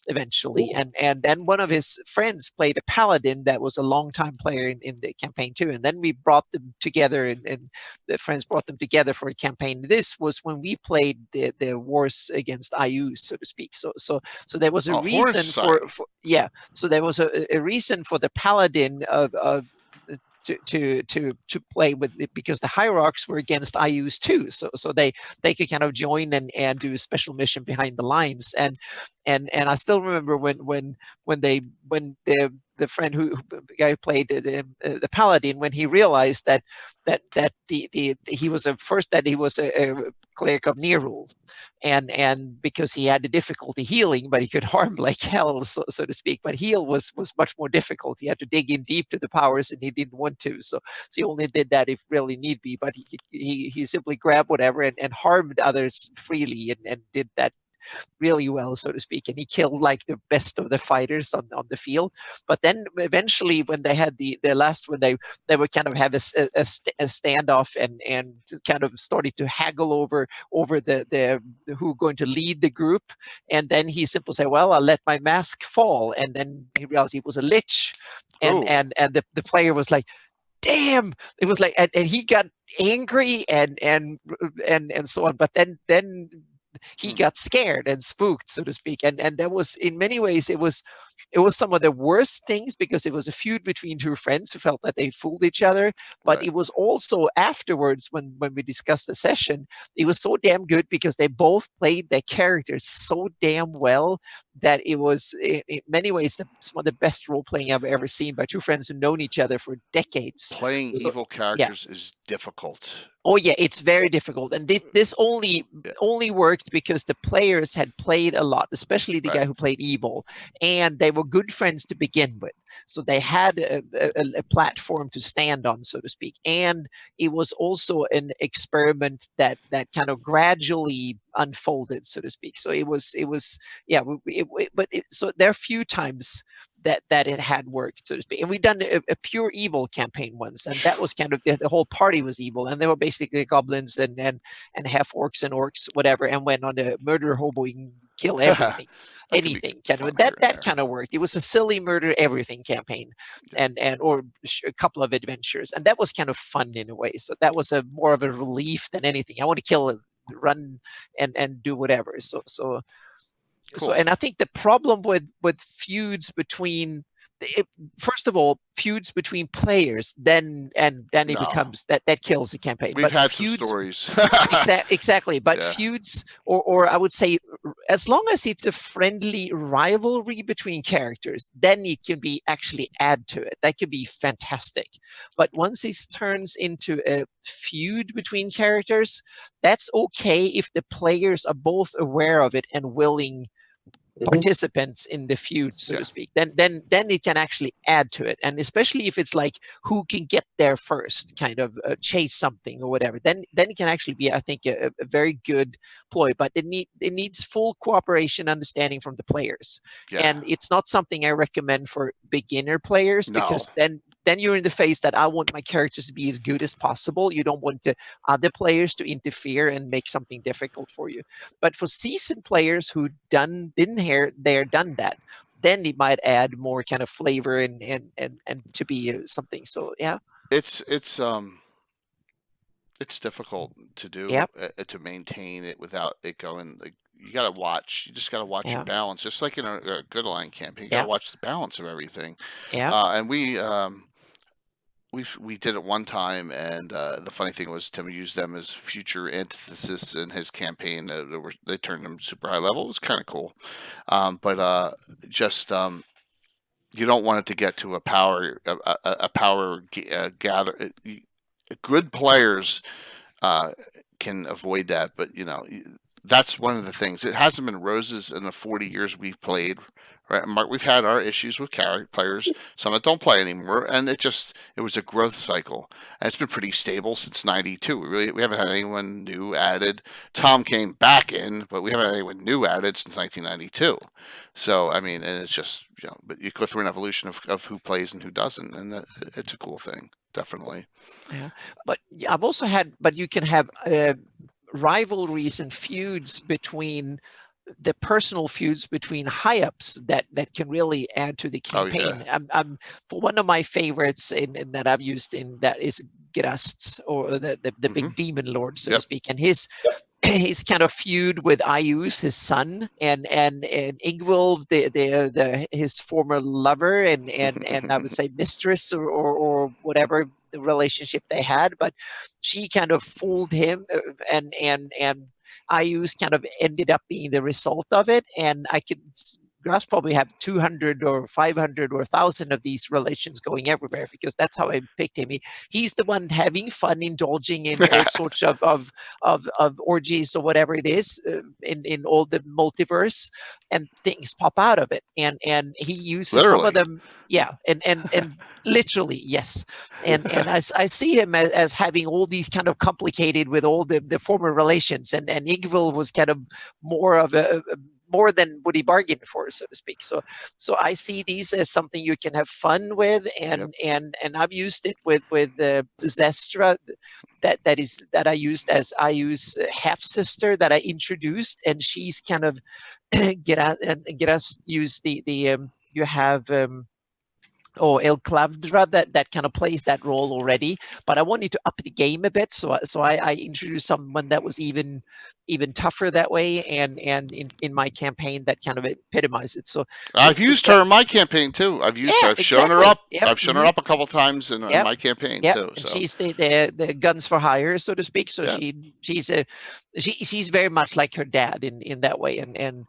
eventually. And then one of his friends played a paladin that was a long-time player in the campaign too. And then we brought them together, and the friends brought them together for a campaign. This was when we played the wars against IU, so to speak. So there was a reason for so there was a reason for the paladin to play with it, because the hierarchs were against IUs too, so they could kind of join and do a special mission behind the lines. And I still remember when the friend who guy who played the paladin, when he realized that he was a cleric of Nerul, and because he had the difficulty healing, but he could harm like hell, so to speak. But heal was much more difficult. He had to dig in deep to the powers, and he didn't want to. So he only did that if really need be. But he simply grabbed whatever and harmed others freely, and did that really well, so to speak, and he killed like the best of the fighters on the field. But then eventually, when they had the last, when they would kind of have a standoff and kind of started to haggle over the who going to lead the group, and then he simply said, "Well, I'll let my mask fall," and then he realized he was a lich, and Ooh. and the player was like, damn, it was like, and he got angry and so on, but then he got scared and spooked, so to speak, and that was, in many ways, it was some of the worst things, because it was a feud between two friends who felt that they fooled each other. But Right. it was also afterwards, when we discussed the session, it was so damn good because they both played their characters so damn well that it was, in many ways, some of the best role playing I've ever seen by two friends who've known each other for decades. Playing So, evil characters is difficult. oh yeah, it's very difficult, and this only worked because the players had played a lot, especially the guy who played evil, and they were good friends to begin with, so they had a platform to stand on, so to speak. And it was also an experiment that kind of gradually unfolded, so to speak. So it was yeah, so there are few times that it had worked, so to speak. And we've done a pure evil campaign once, and that was kind of the whole party was evil, and they were basically goblins and half orcs and orcs, whatever, and went on a murder hoboing, kill everything, anything kind of that kind of worked. It was a silly murder everything campaign, and or a couple of adventures, and that was kind of fun in a way. So that was a more of a relief than anything. I want to kill, run, and do whatever. So Cool. and I think the problem with feuds between, first of all, feuds between players, then it becomes that kills the campaign. We've had feuds, some stories. Exactly. But feuds, or I would say, as long as it's a friendly rivalry between characters, then it can be actually add to it. That could be fantastic. But once it turns into a feud between characters, that's okay if the players are both aware of it and willing participants in the feud, so to speak. Then it can actually add to it, and especially if it's like who can get there first, kind of chase something or whatever. Then it can actually be, I think, a very good ploy. But it needs full cooperation, understanding from the players, and it's not something I recommend for beginner players, because then you're in the phase that I want my characters to be as good as possible. You don't want the other players to interfere and make something difficult for you. But for seasoned players who done that, then it might add more kind of flavor and to be something. So yeah, it's difficult to do, to maintain it without it going. Like, you gotta watch. You just gotta watch your balance, just like in a good line campaign. You gotta watch the balance of everything. And we did it one time, and the funny thing was Tim used them as future antithesis in his campaign. They turned them super high level. It was kind of cool, but just you don't want it to get to a power gather. Good players can avoid that, but that's one of the things. It hasn't been roses in the 40 years we've played. Right, Mark, we've had our issues with players, some that don't play anymore, and it was a growth cycle. And it's been pretty stable since '92. We haven't had anyone new added. Tom came back in, but we haven't had anyone new added since 1992. So, I mean, and it's just, but you go through an evolution of who plays and who doesn't, and it's a cool thing, definitely. Yeah, but I've also had, but you can have rivalries and feuds between the personal feuds between high-ups that can really add to the campaign. I'm for one of my favorites in that I've used in that is Gerasts, or the big demon lord, so to speak, and his kind of feud with Ayus, his son, and Ingvild, his former lover, and I would say mistress, or whatever the relationship they had, but she kind of fooled him, and Ayus kind of ended up being the result of it. And I could Grass probably have 200 or 500 or 1,000 of these relations going everywhere, because that's how I picked him. He's the one having fun, indulging in all sorts of orgies or whatever it is in all the multiverse, and things pop out of it, and he uses some of them. Yeah, and literally, yes. And I see him as having all these kind of complicated with all the former relations, and Igvil was kind of more of a more than what he bargained for, so to speak. So I see these as something you can have fun with, and I've used it with Zestra, that I use half sister that I introduced, and she's kind of get us use the you have El Clavdra that kind of plays that role already, but I wanted to up the game a bit, so I introduced someone that was even tougher that way, and in my campaign that kind of epitomized it. So I've used her in my campaign too. I've shown her up. Yep. I've shown her up a couple times in my campaign too. So she's the guns for hire, so to speak. So she's very much like her dad in that way, and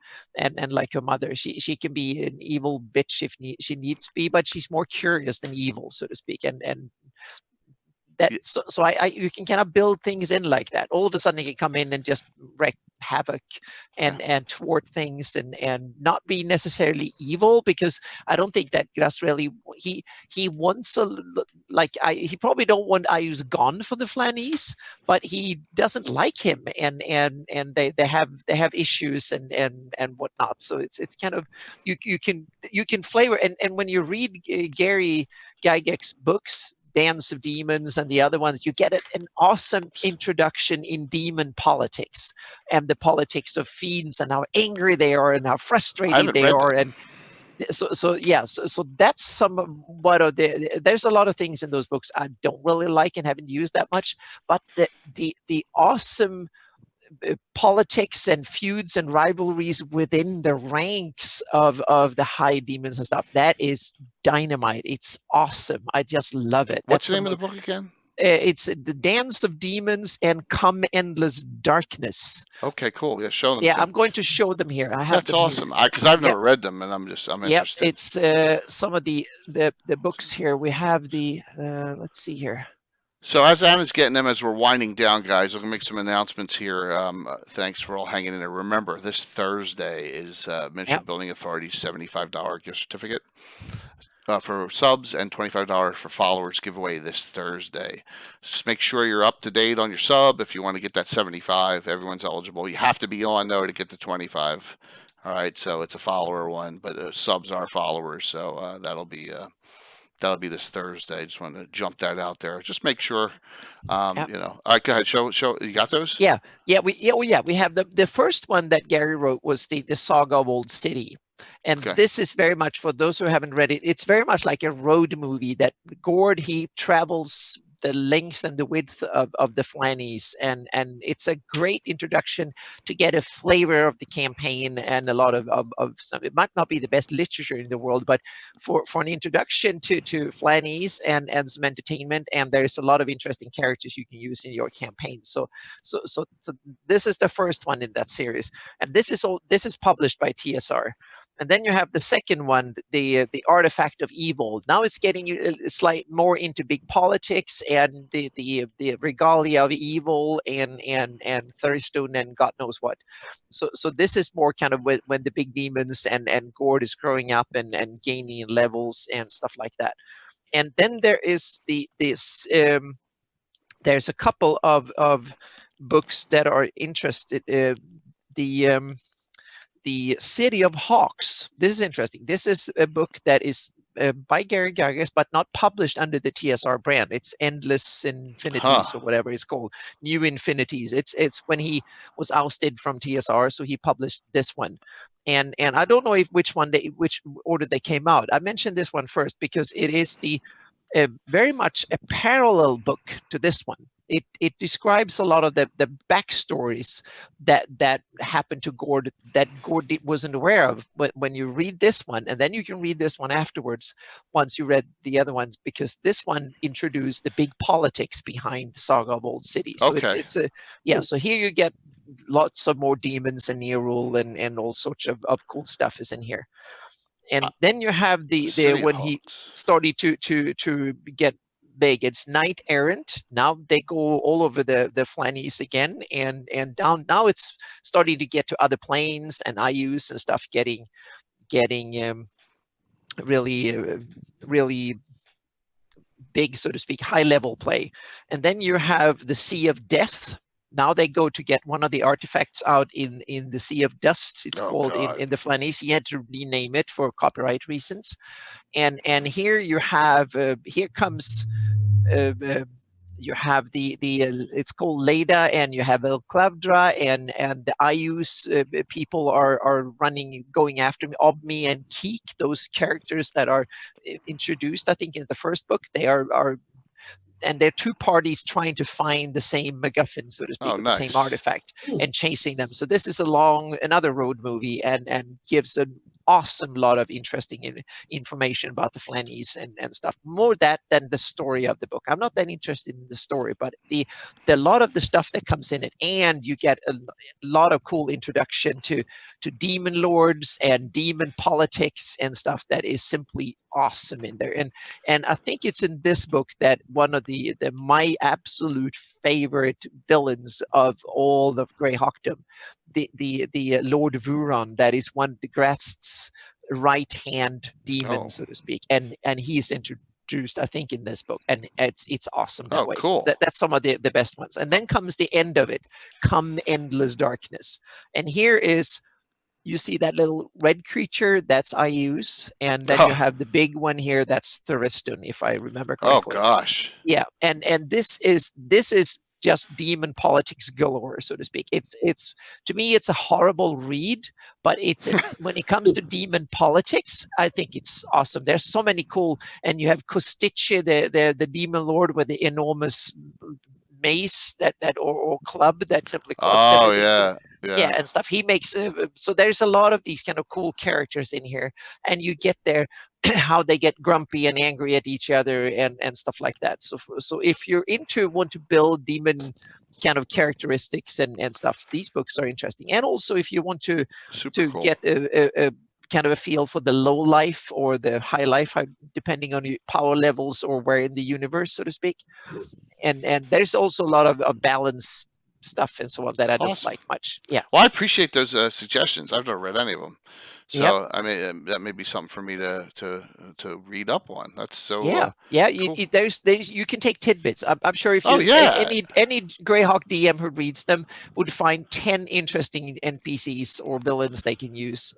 like her mother. She can be an evil bitch if she needs to be, but she's more curious than evil, so to speak. And that so I you can kind of build things in like that. All of a sudden, you can come in and just wreak havoc and thwart things, and not be necessarily evil, because I don't think that Grass really he wants he probably don't want Ayu's gone for the Flannies, but he doesn't like him, and they have issues and whatnot. So it's kind of you can flavor, and when you read Gary Gygax's books, Dance of Demons and the other ones, you get an awesome introduction in demon politics and the politics of fiends, and how angry they are and how frustrated they are. And so that's somewhat of there's a lot of things in those books I don't really like and haven't used that much, but the awesome politics and feuds and rivalries within the ranks of the high demons and stuff, that is dynamite. It's awesome. I just love it. What's the name of the book again? It's The Dance of Demons and Come Endless Darkness. Okay, cool. Yeah, show them. Yeah, I'm going to show them here. I have That's awesome. Because I've never read them, and I'm interested. It's some of the books here. We have the let's see here. So as Anna's getting them, as we're winding down, guys, I'm going to make some announcements here. Thanks for all hanging in there. Remember, this Thursday is Miniature Building Authority's $75 gift certificate for subs, and $25 for followers giveaway this Thursday. Just make sure you're up to date on your sub. If you want to get that 75, everyone's eligible. You have to be on, though, to get the 25. All right, so it's a follower one, but subs are followers, so that'll be this Thursday. Just wanted to jump that out there. Just make sure, All right, go ahead. Show. You got those? Yeah. We have the first one that Gary wrote was the Saga of Old City. And this is very much, for those who haven't read it, it's very much like a road movie that Gord, he travels the length and the width of the Flannies, and it's a great introduction to get a flavor of the campaign, and a lot of some. It might not be the best literature in the world, but for an introduction to Flannies and some entertainment, and there's a lot of interesting characters you can use in your campaign. So this is the first one in that series, and this is published by TSR. And then you have the second one, the Artifact of Evil. Now it's getting you slight more into big politics and the regalia of evil and Thurstone and God knows what. So this is more kind of when the big demons and Gord is growing up and gaining levels and stuff like that. And then there is there's a couple of books that are interested. The City of Hawks. This is interesting. This is a book that is by Gary Gygax, but not published under the TSR brand. It's Endless Infinities or whatever it's called. New Infinities. It's when he was ousted from TSR, so he published this one. And I don't know which order they came out. I mentioned this one first because it is very much a parallel book to this one. It describes a lot of the backstories that happened to Gord that Gord wasn't aware of. But when you read this one, and then you can read this one afterwards once you read the other ones, because this one introduced the big politics behind the Saga of Old City. So it's so here you get lots of more demons and near rule and all sorts of cool stuff is in here. And then you have the when he started to get big, it's Knight Errant. Now they go all over the Flannies again, and down now it's starting to get to other planes and IUs and stuff, getting really big, so to speak, high level play. And then you have the Sea of Death. Now they go to get one of the artifacts out in the Sea of Dust. It's called in the Flannies. He had to rename it for copyright reasons. And here you have here comes you have the it's called Leda, and you have El Clavdra, and the Ayus people are going after me, Obmi and Keek, those characters that are introduced, I think, in the first book. They are and they're two parties trying to find the same MacGuffin, so to speak, the same artifact, and chasing them. So this is another road movie, and gives an awesome lot of interesting information about the Flannies and stuff. More that than the story of the book. I'm not that interested in the story, but the lot of the stuff that comes in it, and you get a lot of cool introduction to demon lords and demon politics and stuff that is simply awesome in there. And I think it's in this book that one of my absolute favorite villains of all of Greyhawkdom, the Lord Vuron, that is one of the Grast's right hand demon, so to speak, and he's introduced, I think, in this book, and it's awesome that way. Cool. So that's some of the best ones. And then comes the end of it, Come Endless Darkness, and here is, you see that little red creature, that's Ayus, and then you have the big one here, that's Thuriston, if I remember correctly. Oh gosh. Yeah, and this is just demon politics galore, so to speak. It's to me, it's a horrible read, but when it comes to demon politics, I think it's awesome. There's so many cool, and you have Kostiche, the demon lord with the enormous mace or club that simply clubs everything. Yeah, and stuff. He makes so there's a lot of these kind of cool characters in here, and you get their how they get grumpy and angry at each other and stuff like that. So if you're want to build demon kind of characteristics and stuff, these books are interesting. And also if you want to cool. get a kind of a feel for the low life or the high life, depending on your power levels or where in the universe, so to speak. And there's also a lot of balance stuff and so on that I don't like much. Yeah. Well, I appreciate those suggestions. I've never read any of them, so I mean that may be something for me to read up on. That's so cool. There's you can take tidbits. I'm sure if any Greyhawk DM who reads them would find 10 interesting NPCs or villains they can use,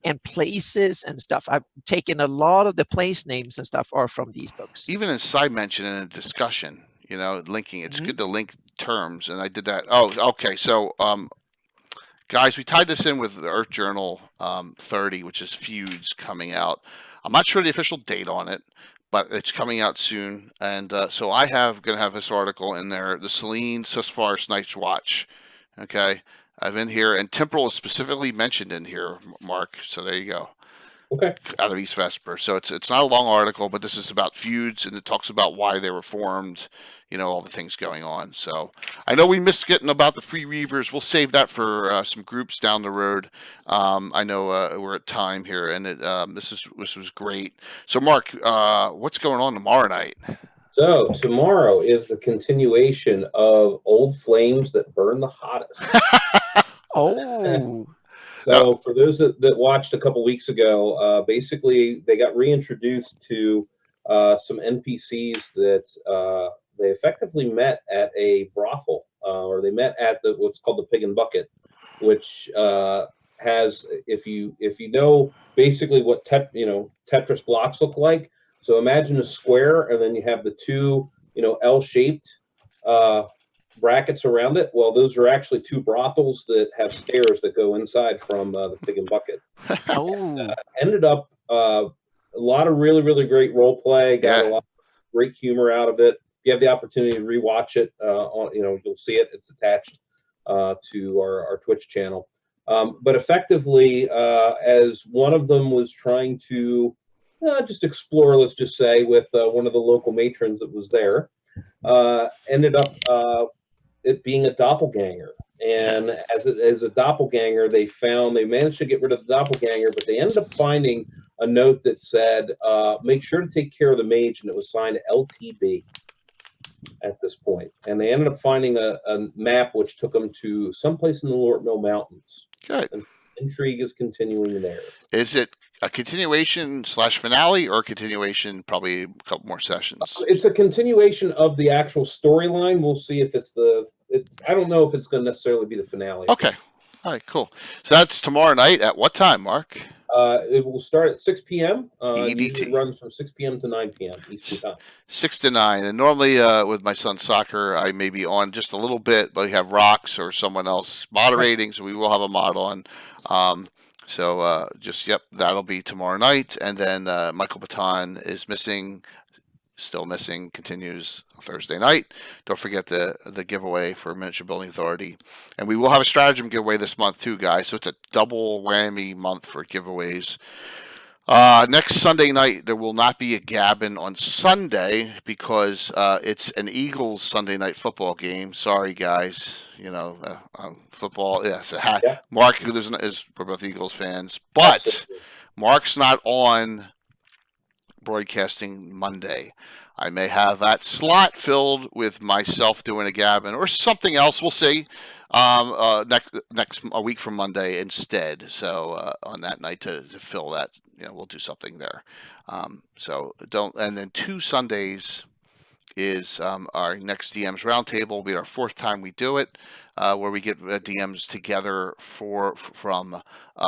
and places and stuff. I've taken a lot of the place names and stuff are from these books. Even in side mention in a discussion, linking. It's good to link terms, and I did that. Oh, okay. So, guys, we tied this in with the Earth Journal 30, which is Feuds coming out. I'm not sure the official date on it, but it's coming out soon. And so I going to have this article in there, the Selene Susfaris Night's Watch. Okay, I've in here, and Temporal is specifically mentioned in here, Mark. So there you go. Okay. Out of East Vesper. So it's not a long article, but this is about Feuds, and it talks about why they were formed, all the things going on. So I know we missed getting about the Free Reavers. We'll save that for some groups down the road. I know we're at time here, and this was great. So Mark, what's going on tomorrow night? So tomorrow is the continuation of Old Flames That Burn the Hottest. Oh. So for those that watched a couple weeks ago, basically they got reintroduced to some NPCs that they effectively met at a brothel, or they met at what's called the Pig and Bucket, which has, if you know basically what Tetris blocks look like. So imagine a square, and then you have the two L-shaped brackets around it. Well, those are actually two brothels that have stairs that go inside from the Pig and Bucket. Ended up a lot of really, really great role play. Got a lot of great humor out of it. If you have the opportunity to rewatch it, you'll see it. It's attached to our Twitch channel. But effectively, as one of them was trying to just explore, let's just say, with one of the local matrons that was there, ended up it being a doppelganger. And as a doppelganger, they managed to get rid of the doppelganger, but they ended up finding a note that said, make sure to take care of the mage, and it was signed LTB at this point. And they ended up finding a map which took them to someplace in the Lort Mill Mountains. Good. And intrigue is continuing there. Is it a continuation / finale, or a continuation, probably a couple more sessions? It's a continuation of the actual storyline. We'll see if I don't know if it's going to necessarily be the finale. Okay. All right, cool. So that's tomorrow night at what time, Mark? It will start at 6 p.m. EDT. Usually runs from 6 p.m. to 9 p.m. Eastern time. 6 to 9. And normally with my son's soccer, I may be on just a little bit, but we have Rocks or someone else moderating, so we will have a mod on. That'll be tomorrow night. And then Michael Baton is still missing, continues Thursday night. Don't forget the giveaway for Miniature Building Authority. And we will have a stratagem giveaway this month too, guys. So it's a double whammy month for giveaways. Next Sunday night, there will not be a Gabbin on Sunday because it's an Eagles Sunday night football game. Sorry, guys. Football. Yes. Yeah. Mark, we're both Eagles fans, but absolutely. Mark's not on broadcasting Monday. I may have that slot filled with myself doing a Gabbin or something else. We'll see. A week from Monday instead. So on that night to fill that, we'll do something there. And then 2 Sundays is our next DMs roundtable. Will be our 4th time we do it, where we get DMs together from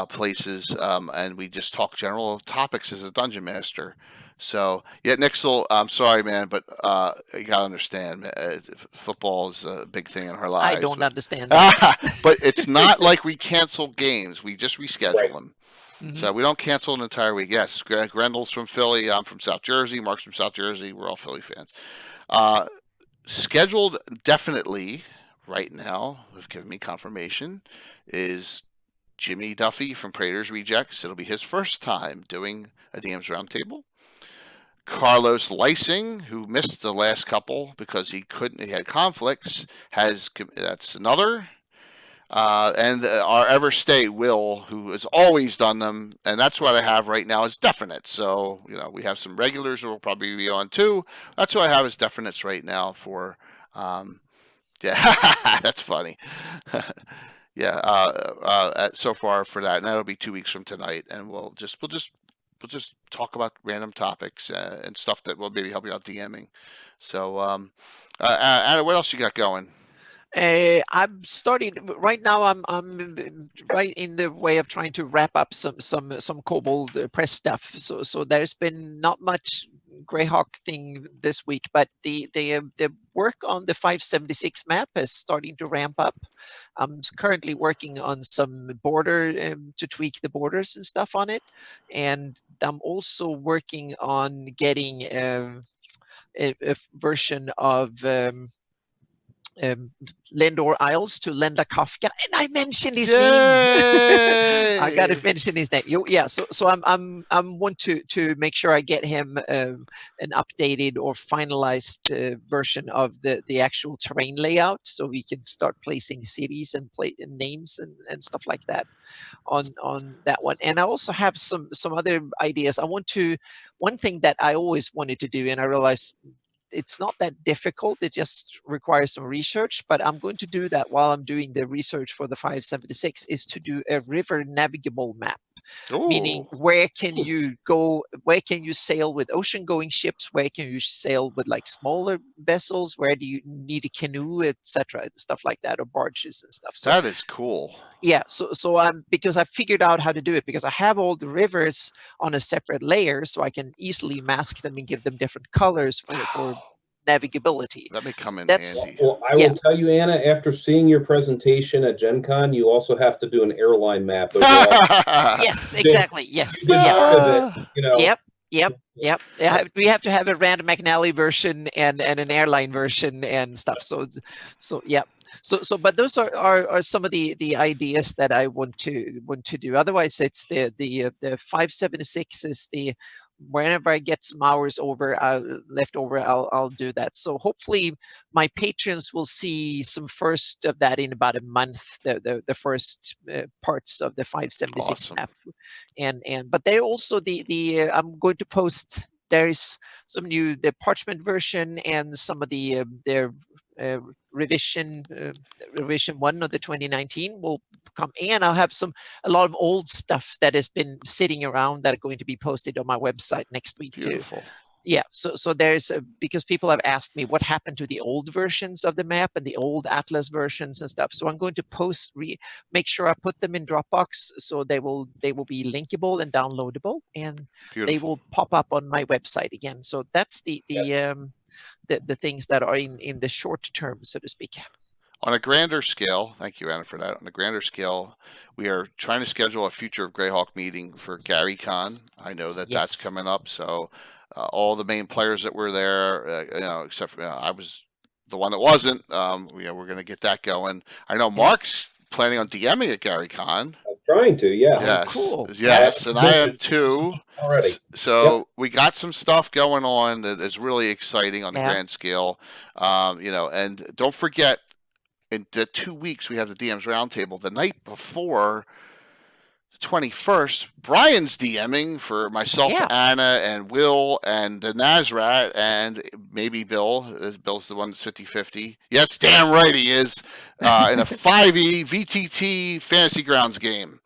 places, and we just talk general topics as a dungeon master. So yeah, Nixel, I'm sorry, man, but you gotta understand, football is a big thing in our lives. I don't understand that. But it's not like we cancel games; we just reschedule them. Mm-hmm. So we don't cancel an entire week. Yes, Grendel's from Philly. I'm from South Jersey. Mark's from South Jersey. We're all Philly fans. Scheduled definitely right now, who've given me confirmation, is Jimmy Duffy from Prater's Rejects. It'll be his first time doing a DM's roundtable. Carlos Lysing, who missed the last couple because he had conflicts, that's another. And our Everstay Will, who has always done them, and that's what I have right now is definite. So, we have some regulars who will probably be on too. That's what I have as definites right now for, that's funny. So far for that, and that'll be 2 weeks from tonight, and we'll just talk about random topics and stuff that will maybe help you out DMing. So, Anna, what else you got going? I'm starting right now. I'm right in the way of trying to wrap up some Kobold press stuff. So there's been not much Greyhawk thing this week, but the work on the 576 map is starting to ramp up. I'm currently working on some border to tweak the borders and stuff on it, and I'm also working on getting a version of Lendor Isles to Lenda Kafka, and I mentioned his name. I gotta mention his name. So I'm want to make sure I get him an updated or finalized version of the actual terrain layout, so we can start placing cities and names and stuff like that on that one. And I also have some other ideas. One thing that I always wanted to do, and I realized it's not that difficult. It just requires some research, but I'm going to do that while I'm doing the research for the 576, is to do a river navigable map. Ooh. Meaning, where can you go? Where can you sail with ocean-going ships? Where can you sail with like smaller vessels? Where do you need a canoe, etc., stuff like that, or barges and stuff. So that is cool. Yeah. So because I figured out how to do it, because I have all the rivers on a separate layer, so I can easily mask them and give them different colors for navigability. That may come in handy. Well, I will tell you, Anna, after seeing your presentation at Gen Con, you also have to do an airline map. Yes, exactly. Yes. Yep. Yeah, we have to have a Rand McNally version and an airline version and stuff. So yeah. So, but those are some of the ideas that I want to do. Otherwise, it's the 576 is the whenever I get some hours left over, I'll do that. So hopefully my patrons will see some first of that in about a month. The first parts of the 576 Awesome. map, but they also I'm going to post. There's some new the parchment version and some of the revision 1 of the 2019 will come, and I'll have a lot of old stuff that has been sitting around that are going to be posted on my website next week Beautiful. too. Yeah, so there's because people have asked me what happened to the old versions of the map and the old Atlas versions and stuff. So I'm going to make sure I put them in Dropbox so they will be linkable and downloadable, and Beautiful. they will pop up on my website again. So that's the things that are in the short term, so to speak. On a grander scale, thank you, Anna, for that. On a grander scale, we are trying to schedule a Future of Greyhawk meeting for GaryCon. I know that that's coming up, so all the main players that were there, except for I was the one that wasn't. We're going to get that going. I know Mark's planning on DMing at GaryCon. I'm trying to, yeah. Yes, cool. Yes, and I am too. Already. So we got some stuff going on that is really exciting on the grand scale. And don't forget, in the 2 weeks we have the DMs roundtable. The night before the 21st, Brian's DMing for myself, Anna, and Will, and the Nazrat, and maybe Bill. Bill's the one that's 50-50. Yes, damn right he is. In a 5e VTT Fantasy Grounds game.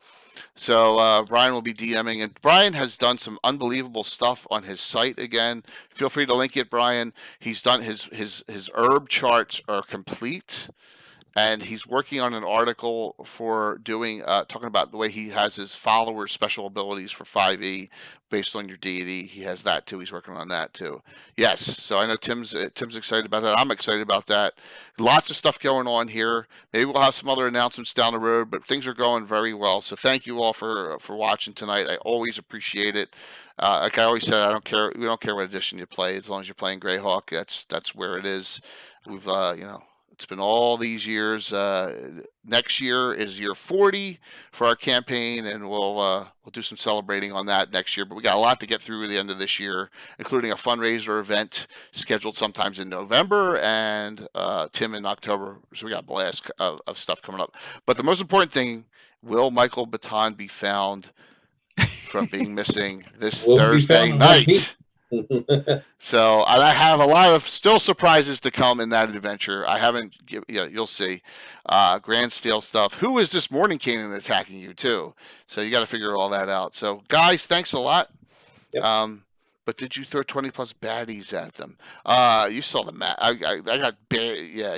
So Brian will be DMing, and Brian has done some unbelievable stuff on his site again. Feel free to link it, Brian. He's done his herb charts are complete. And he's working on an article for doing talking about the way he has his followers' special abilities for 5e based on your deity. He has that too. He's working on that too. Yes. So I know Tim's excited about that. I'm excited about that. Lots of stuff going on here. Maybe we'll have some other announcements down the road, but things are going very well. So thank you all for watching tonight. I always appreciate it. Like I always said, I don't care. We don't care what edition you play, as long as you're playing Greyhawk. That's where it is. We've it's been all these years. Next year is year 40 for our campaign, and we'll do some celebrating on that next year. But we got a lot to get through at the end of this year, including a fundraiser event scheduled sometimes in November and Tim in October. So we got a blast of stuff coming up. But the most important thing, will Michael Baton be found from being missing this Thursday night? So I have a lot of still surprises to come in that adventure. I haven't, you'll see. Grand Steel stuff. Who is this Morning Cannon attacking you too? So you got to figure all that out. So guys, thanks a lot. Yep. But did you throw 20 plus baddies at them? You saw the map. I got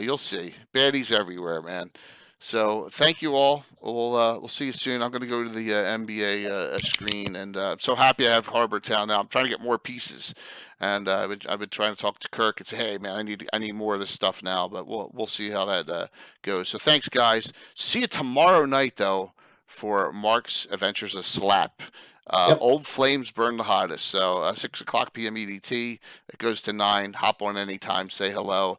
you'll see baddies everywhere, man. So thank you all. We'll see you soon. I'm going to go to the NBA screen, and I'm so happy I have Harbor Town now. I'm trying to get more pieces, and I've been trying to talk to Kirk and say, hey man, I need more of this stuff now. But we'll see how that goes. So thanks guys. See you tomorrow night though for Mark's Adventures of Slap. Old Flames Burn the Hottest. So 6 o'clock p.m. EDT. It goes to 9. Hop on anytime. Say hello.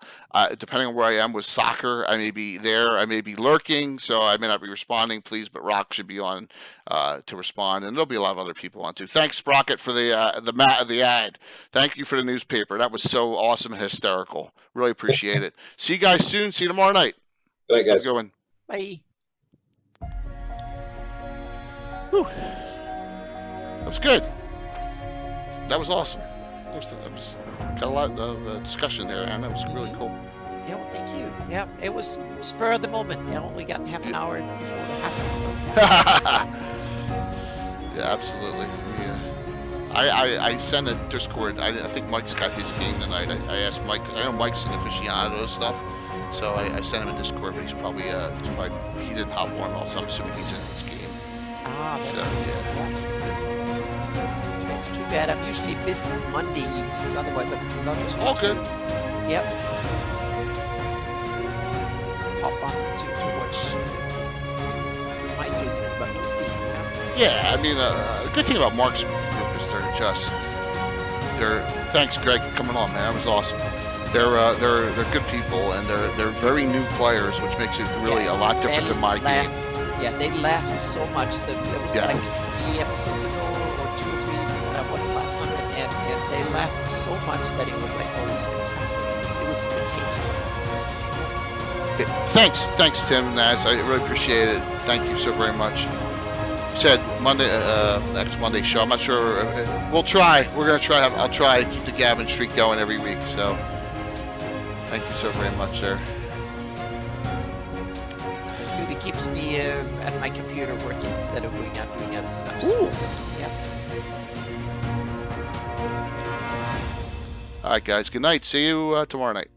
Depending on where I am with soccer, I may be there. I may be lurking, so I may not be responding. Please, but Rock should be on to respond, and there'll be a lot of other people on too. Thanks, Sprocket, for the ad. Thank you for the newspaper. That was so awesome and hysterical. Really appreciate it. See you guys soon. See you tomorrow night. Good night, guys. Have a good one. Bye. Whew. That was good. That was awesome. Got a lot of discussion there, and that was really cool. Yeah, well, thank you. Yeah, it was spur of the moment. Yeah, we got half an hour before it happened. So. Yeah, absolutely. Yeah. I sent a Discord. I think Mike's got his game tonight. I asked Mike. I know Mike's an aficionado of stuff, so I sent him a Discord. But he's probably he didn't hop on. Also, I'm assuming he's in his game. That's yeah. It's too bad. I'm usually busy Monday evenings. Otherwise, I'm not just. All good. Yep. Hop on to watch Mike is in, but we'll see. Yeah, I mean, the good thing about Mark's group is they're. Thanks, Greg, for coming on, man. That was awesome. They're good people, and they're very new players, which makes it really a lot different than my game. Yeah, they laughed so much that it was like 3 episodes ago or 2 or 3. What was last time? and they laughed so much that it was like, oh, it was fantastic. It was contagious. Thanks, Tim, Naz. I really appreciate it. Thank you so very much. Said Monday, next Monday show. I'm not sure. We'll try. We're gonna try. I'll try to keep the Gabbin streak going every week. So, thank you so very much, sir. It keeps me at my computer working instead of going out doing other stuff. So yeah. All right, guys. Good night. See you tomorrow night.